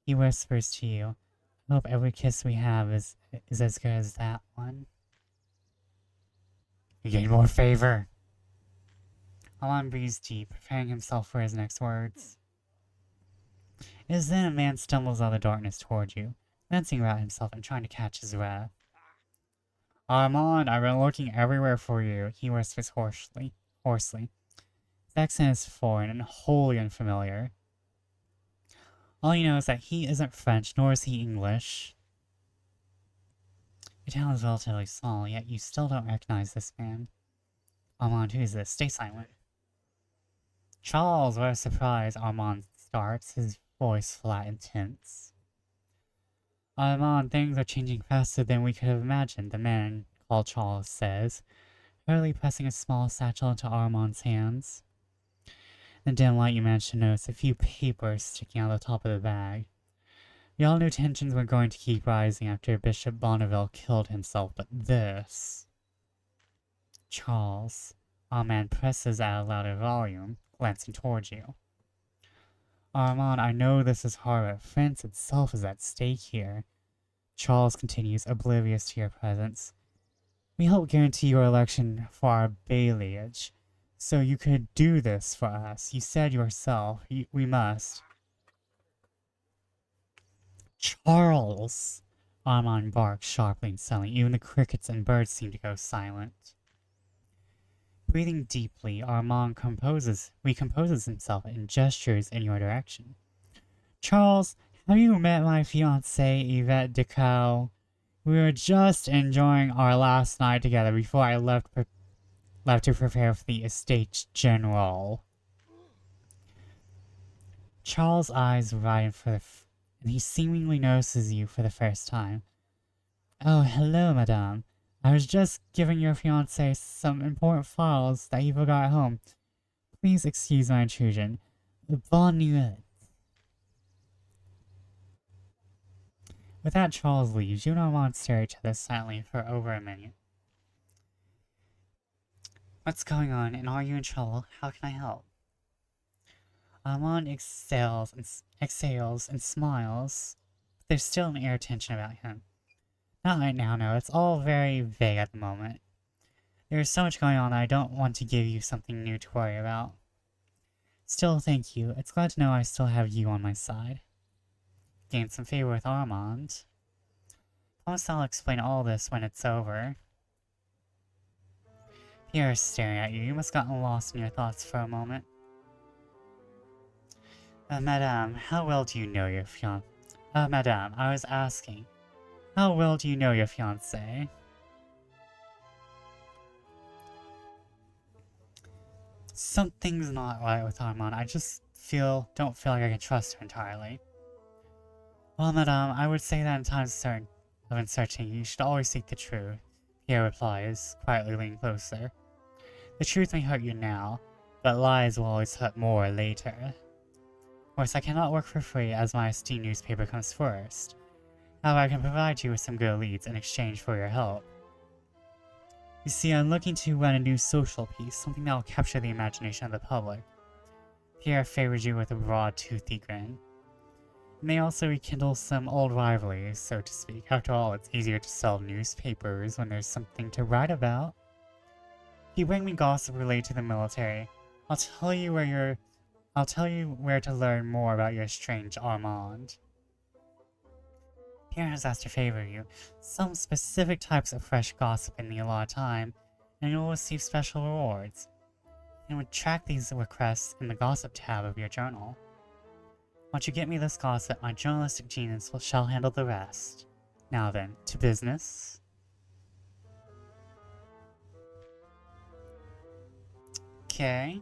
He whispers to you, I hope every kiss we have is as good as that one. You gain more favor. Alan breathes deep, preparing himself for his next words. It is then a man stumbles out of the darkness toward you, glancing about himself and trying to catch his breath. Armand, I've been looking everywhere for you, he whispers hoarsely. His accent is foreign and wholly unfamiliar. All you know is that he isn't French, nor is he English. Your town is relatively small, yet you still don't recognize this man. Armand, who is this? Stay silent. Charles, what a surprise, Armand starts, his voice flat and tense. Armand, things are changing faster than we could have imagined, the man called Charles says, hurriedly pressing a small satchel into Armand's hands. In the dim light, you managed to notice a few papers sticking out of the top of the bag. We all knew tensions were going to keep rising after Bishop Bonneville killed himself, but this... Charles, Armand presses at a louder volume, glancing towards you. Armand, I know this is hard, but France itself is at stake here. Charles continues, oblivious to your presence. We helped guarantee your election for our bailliage, so you could do this for us. You said yourself, we must. Charles! Armand barks sharply and suddenly. Even the crickets and birds seem to go silent. Breathing deeply, Armand recomposes himself and gestures in your direction. Charles, have you met my fiancée, Yvette Decaux? We were just enjoying our last night together before I left to prepare for the Estates General. Charles' eyes widen and he seemingly notices you for the first time. Oh, hello, madame. I was just giving your fiancé some important files that he forgot at home. Please excuse my intrusion. Bonne nuit. With that, Charles leaves. You and Armand stare at each other silently for over a minute. What's going on, and are you in trouble? How can I help? Armand exhales and smiles, but there's still an air of tension about him. Not right now, no. It's all very vague at the moment. There's so much going on that I don't want to give you something new to worry about. Still, thank you. It's glad to know I still have you on my side. Gained some favor with Armand. Promise I'll explain all this when it's over. Pierre is staring at you. You must have gotten lost in your thoughts for a moment. Madame, how well do you know your fiancé? Madame, I was asking. How well do you know your fiancé? Something's not right with Armand. I just don't feel like I can trust her entirely. Well, madame, I would say that in times of uncertainty, you should always seek the truth. Pierre replies, quietly leaning closer. The truth may hurt you now, but lies will always hurt more later. Of course, I cannot work for free as my esteemed newspaper comes first. However, I can provide you with some good leads in exchange for your help. You see, I'm looking to run a new social piece, something that will capture the imagination of the public. Pierre favors you with a broad, toothy grin. It may also rekindle some old rivalries, so to speak. After all, it's easier to sell newspapers when there's something to write about. If you bring me gossip related to the military, I'll tell you where to learn more about your strange Armand. Pierre has asked to favor you some specific types of fresh gossip in the allotted time, and you will receive special rewards. You would track these requests in the gossip tab of your journal. Once you get me this gossip, my journalistic genius shall handle the rest. Now then, to business. Okay.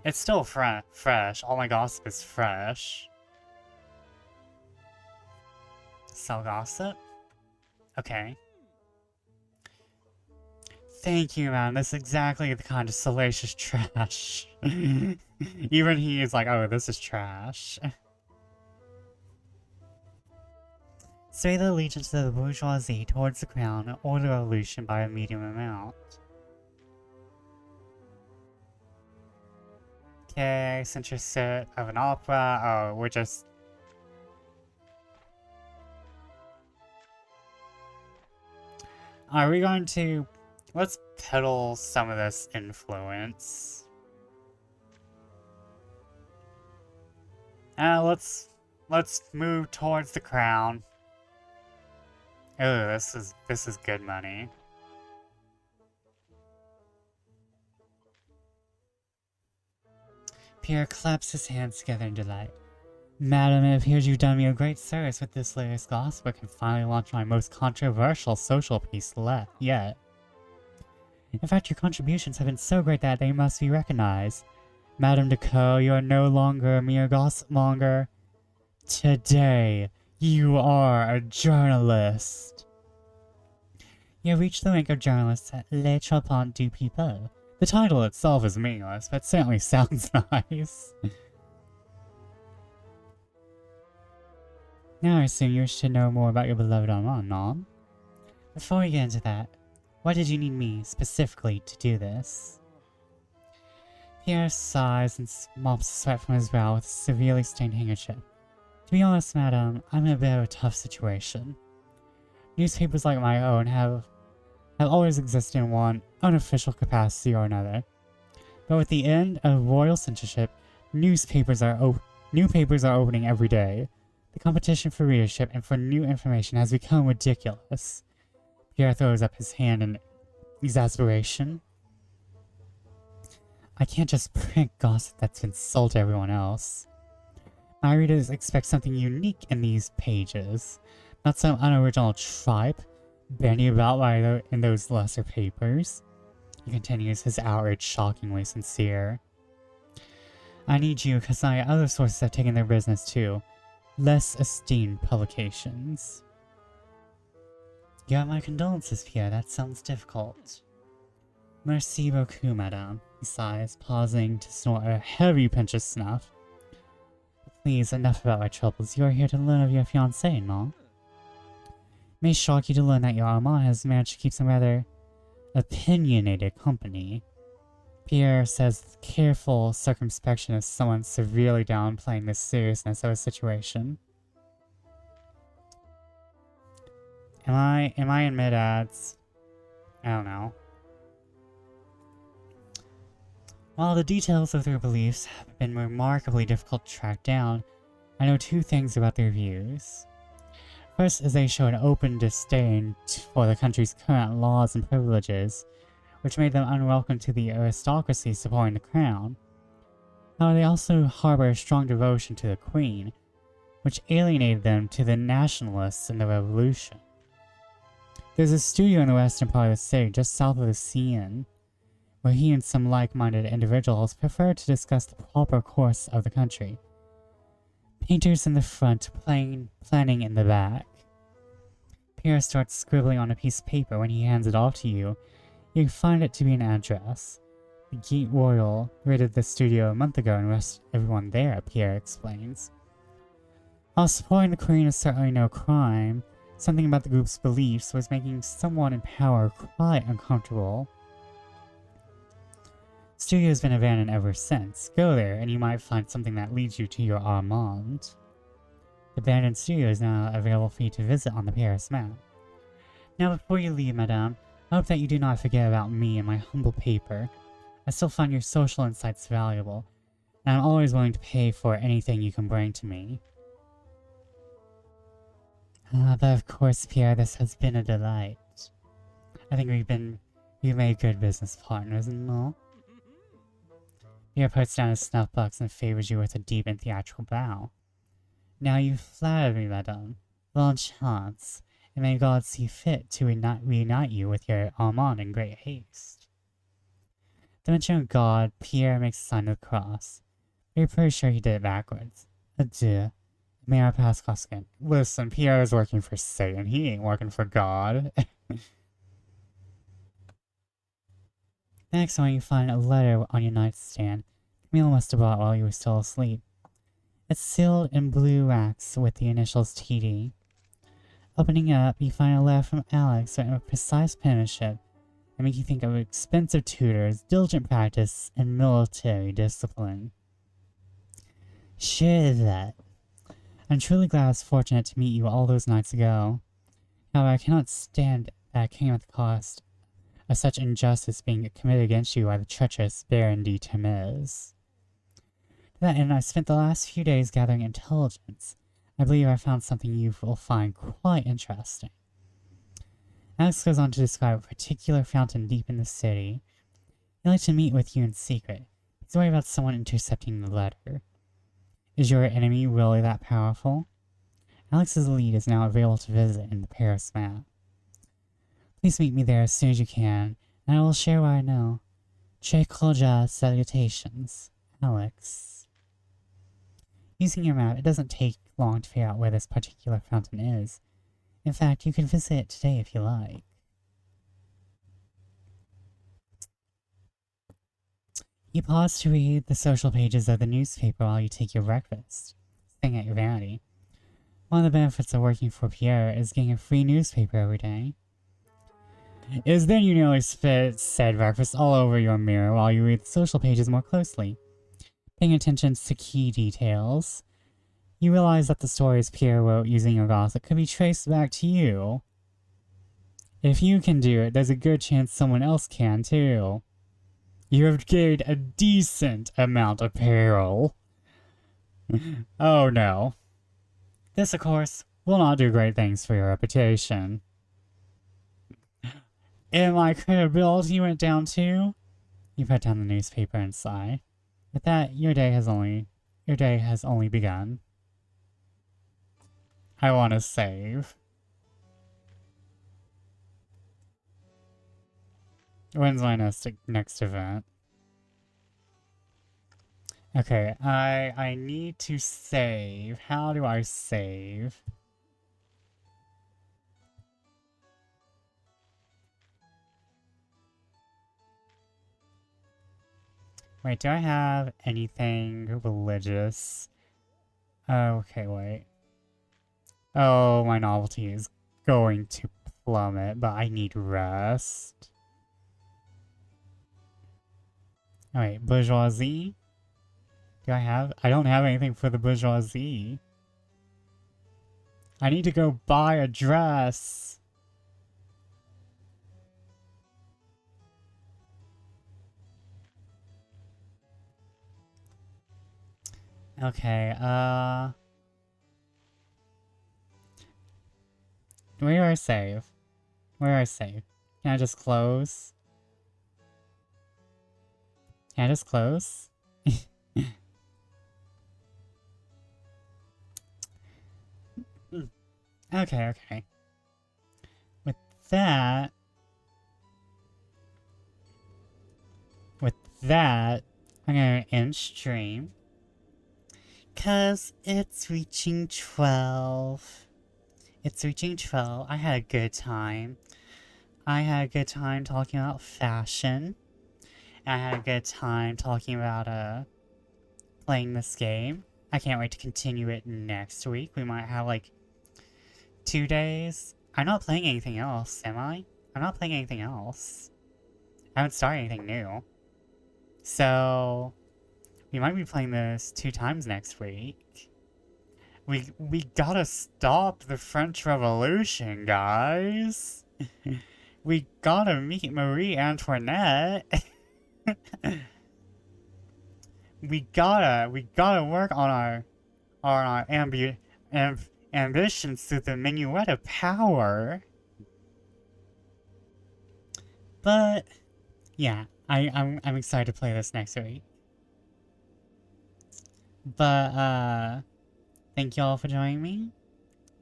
It's still fresh. All my gossip is fresh. Sell gossip? Okay. Thank you, man. This is exactly the kind of salacious trash. Even he is like, oh, this is trash. Sway the allegiance of the bourgeoisie towards the crown and order revolution by a medium amount. Okay, censure set of an opera. Oh, we're just... Are we going to... Let's peddle some of this influence. Let's move towards the crown. Oh, this is good money. Pierre claps his hands together in delight. Madam, it appears you've done me a great service with this latest gospel. I can finally launch my most controversial social piece yet. In fact, your contributions have been so great that they must be recognized. Madame Decaux, you are no longer a mere gossip monger. Today, you are a journalist. You have reached the rank of journalist at Les Trapants du People. The title itself is meaningless, but certainly sounds nice. Now I assume you wish to know more about your beloved Armand, non? Before we get into that, why did you need me, specifically, to do this? Pierre sighs and mops sweat from his brow with a severely stained handkerchief. To be honest, madam, I'm in a bit of a tough situation. Newspapers like my own have always existed in one unofficial capacity or another. But with the end of royal censorship, newspapers are opening every day. The competition for readership and for new information has become ridiculous. Pierre throws up his hand in exasperation. I can't just print gossip that's been sold to everyone else. My readers expect something unique in these pages, not some unoriginal tripe bandied about in those lesser papers. He continues, his outrage shockingly sincere. I need you because my other sources have taken their business too. Less esteemed publications. You have my condolences, Pierre. That sounds difficult. Merci beaucoup, madame, he sighs, pausing to snort a heavy pinch of snuff. Please, enough about my troubles. You are here to learn of your fiancé, no? It may shock you to learn that your Armand has managed to keep some rather opinionated company. Pierre says with careful circumspection as someone severely downplaying the seriousness of a situation. Am I in mid-ads? I don't know. While the details of their beliefs have been remarkably difficult to track down, I know two things about their views. First is they show an open disdain for the country's current laws and privileges, which made them unwelcome to the aristocracy supporting the crown. However, they also harbor a strong devotion to the Queen, which alienated them to the nationalists in the Revolution. There's a studio in the western part of the city, just south of the Seine, where he and some like-minded individuals prefer to discuss the proper course of the country. Painters in the front, planning in the back. Pierre starts scribbling on a piece of paper. When he hands it off to you, you find it to be an address. The Gate Royal raided the studio a month ago and arrested everyone there, Pierre explains. While supporting the Queen is certainly no crime, something about the group's beliefs was making someone in power quite uncomfortable. Studio has been abandoned ever since. Go there and you might find something that leads you to your Armand. The abandoned studio is now available for you to visit on the Paris map. Now before you leave, madame, I hope that you do not forget about me and my humble paper. I still find your social insights valuable, and I'm always willing to pay for anything you can bring to me. But of course, Pierre, this has been a delight. I think we've made good business partners and all. Pierre puts down his snuff box and favors you with a deep and theatrical bow. Now you flatter me, madame. Bon chance, and may God see fit to reunite you with your Armand in great haste. The mention of God, Pierre makes a sign of the cross. You're pretty sure he did it backwards. Adieu. May our paths cross again. Listen, Pierre is working for Satan. He ain't working for God. Next morning, you find a letter on your nightstand. Camille must have brought while you were still asleep. It's sealed in blue wax with the initials TD. Opening it up, you find a letter from Alex written with precise penmanship and make you think of expensive tutors, diligent practice, and military discipline. Sure that. I'm truly glad I was fortunate to meet you all those nights ago. However, I cannot stand that it came at the cost of such injustice being committed against you by the treacherous Baron de Termez. To that end, I spent the last few days gathering intelligence. I believe I found something you will find quite interesting. Alex goes on to describe a particular fountain deep in the city. He'd like to meet with you in secret. He's worried about someone intercepting the letter. Is your enemy really that powerful? Alex's lead is now available to visit in the Paris map. Please meet me there as soon as you can, and I will share what I know. Très cordial salutations, Alex. Using your map, it doesn't take long to figure out where this particular fountain is. In fact, you can visit it today if you like. You pause to read the social pages of the newspaper while you take your breakfast, sitting at your vanity. One of the benefits of working for Pierre is getting a free newspaper every day. It is then you nearly spit said breakfast all over your mirror while you read the social pages more closely. Paying attention to key details, you realize that the stories Pierre wrote using your gossip could be traced back to you. If you can do it, there's a good chance someone else can too. You have gained a decent amount of peril. Oh no. This, of course, will not do great things for your reputation. And my credibility went down too? You put down the newspaper and sigh. With that, your day has only begun. I want to save. When's my next event? Okay, I need to save. How do I save? Wait, do I have anything religious? Okay, wait. Oh, my novelty is going to plummet, but I need rest. Oh, wait, bourgeoisie? I don't have anything for the bourgeoisie. I need to go buy a dress. Okay, where do I save? Where do I save? Can I just close? Can I just close? Okay, okay. With that, I'm gonna end stream. 'Cause it's reaching 12. It's reaching 12. I had a good time. I had a good time talking about fashion. I had a good time talking about, playing this game. I can't wait to continue it next week. We might have, like, 2 days. I'm not playing anything else, am I? I'm not playing anything else. I haven't started anything new. So, we might be playing this 2 times next week. We gotta stop the French Revolution, guys. We gotta meet Marie Antoinette. we gotta work on our ambitions through the Minuet of power. But yeah, I'm excited to play this next week. But thank y'all for joining me.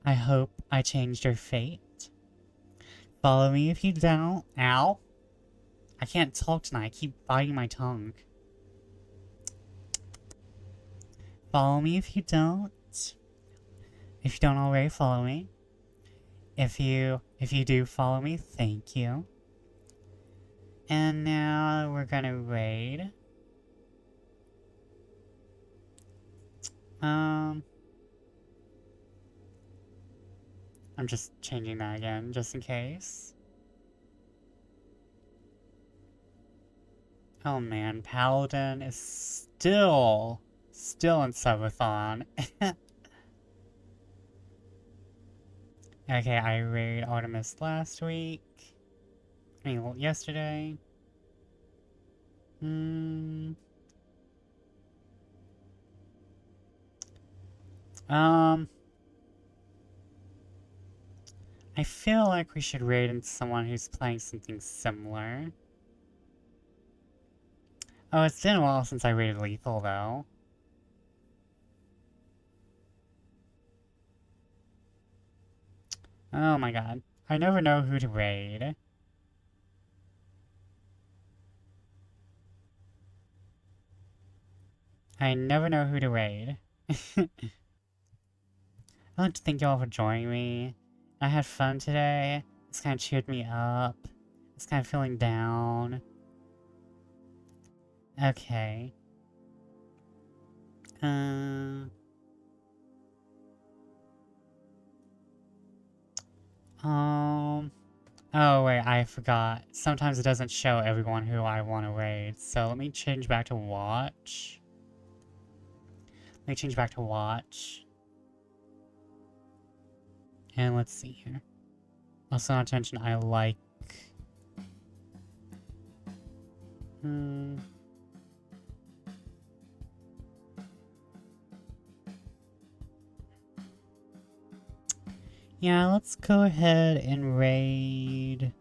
I hope I changed your fate. Follow me if you don't. Ow. I can't talk tonight. I keep biting my tongue. Follow me if you don't. If you don't already follow me. If you do follow me, thank you. And now we're gonna raid. I'm just changing that again, just in case. Oh man, Paladin is still in subathon. Okay, I raided Artemis last week. I mean, well, yesterday. I feel like we should raid into someone who's playing something similar. Oh, it's been a while since I raided Lethal, though. Oh my god. I never know who to raid. I never know who to raid. I'd like to thank you all for joining me. I had fun today. It's kind of cheered me up. It's kind of feeling down. Okay. Oh wait, I forgot. Sometimes it doesn't show everyone who I want to raid, so let me change back to watch. And let's see here. Also not to mention I like... Yeah, let's go ahead and raid...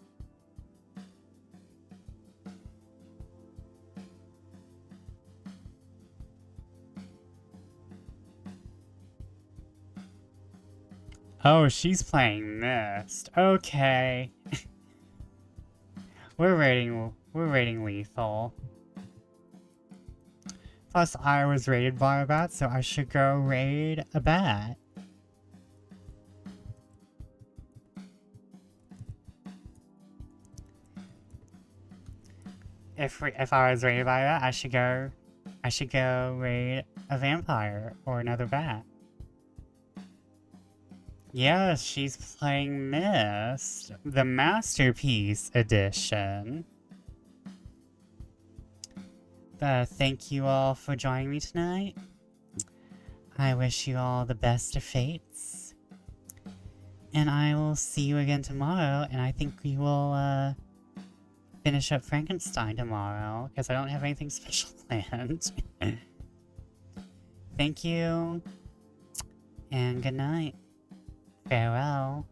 Oh, she's playing Mist. Okay. We're raiding Lethal. Plus, I was raided by a bat, so I should go raid a bat. If I was raided by a bat, I should go raid a vampire or another bat. Yes, she's playing Mist, the Masterpiece Edition. Thank you all for joining me tonight. I wish you all the best of fates. And I will see you again tomorrow, and I think we will, finish up Frankenstein tomorrow, because I don't have anything special planned. Thank you, and good night. Farewell.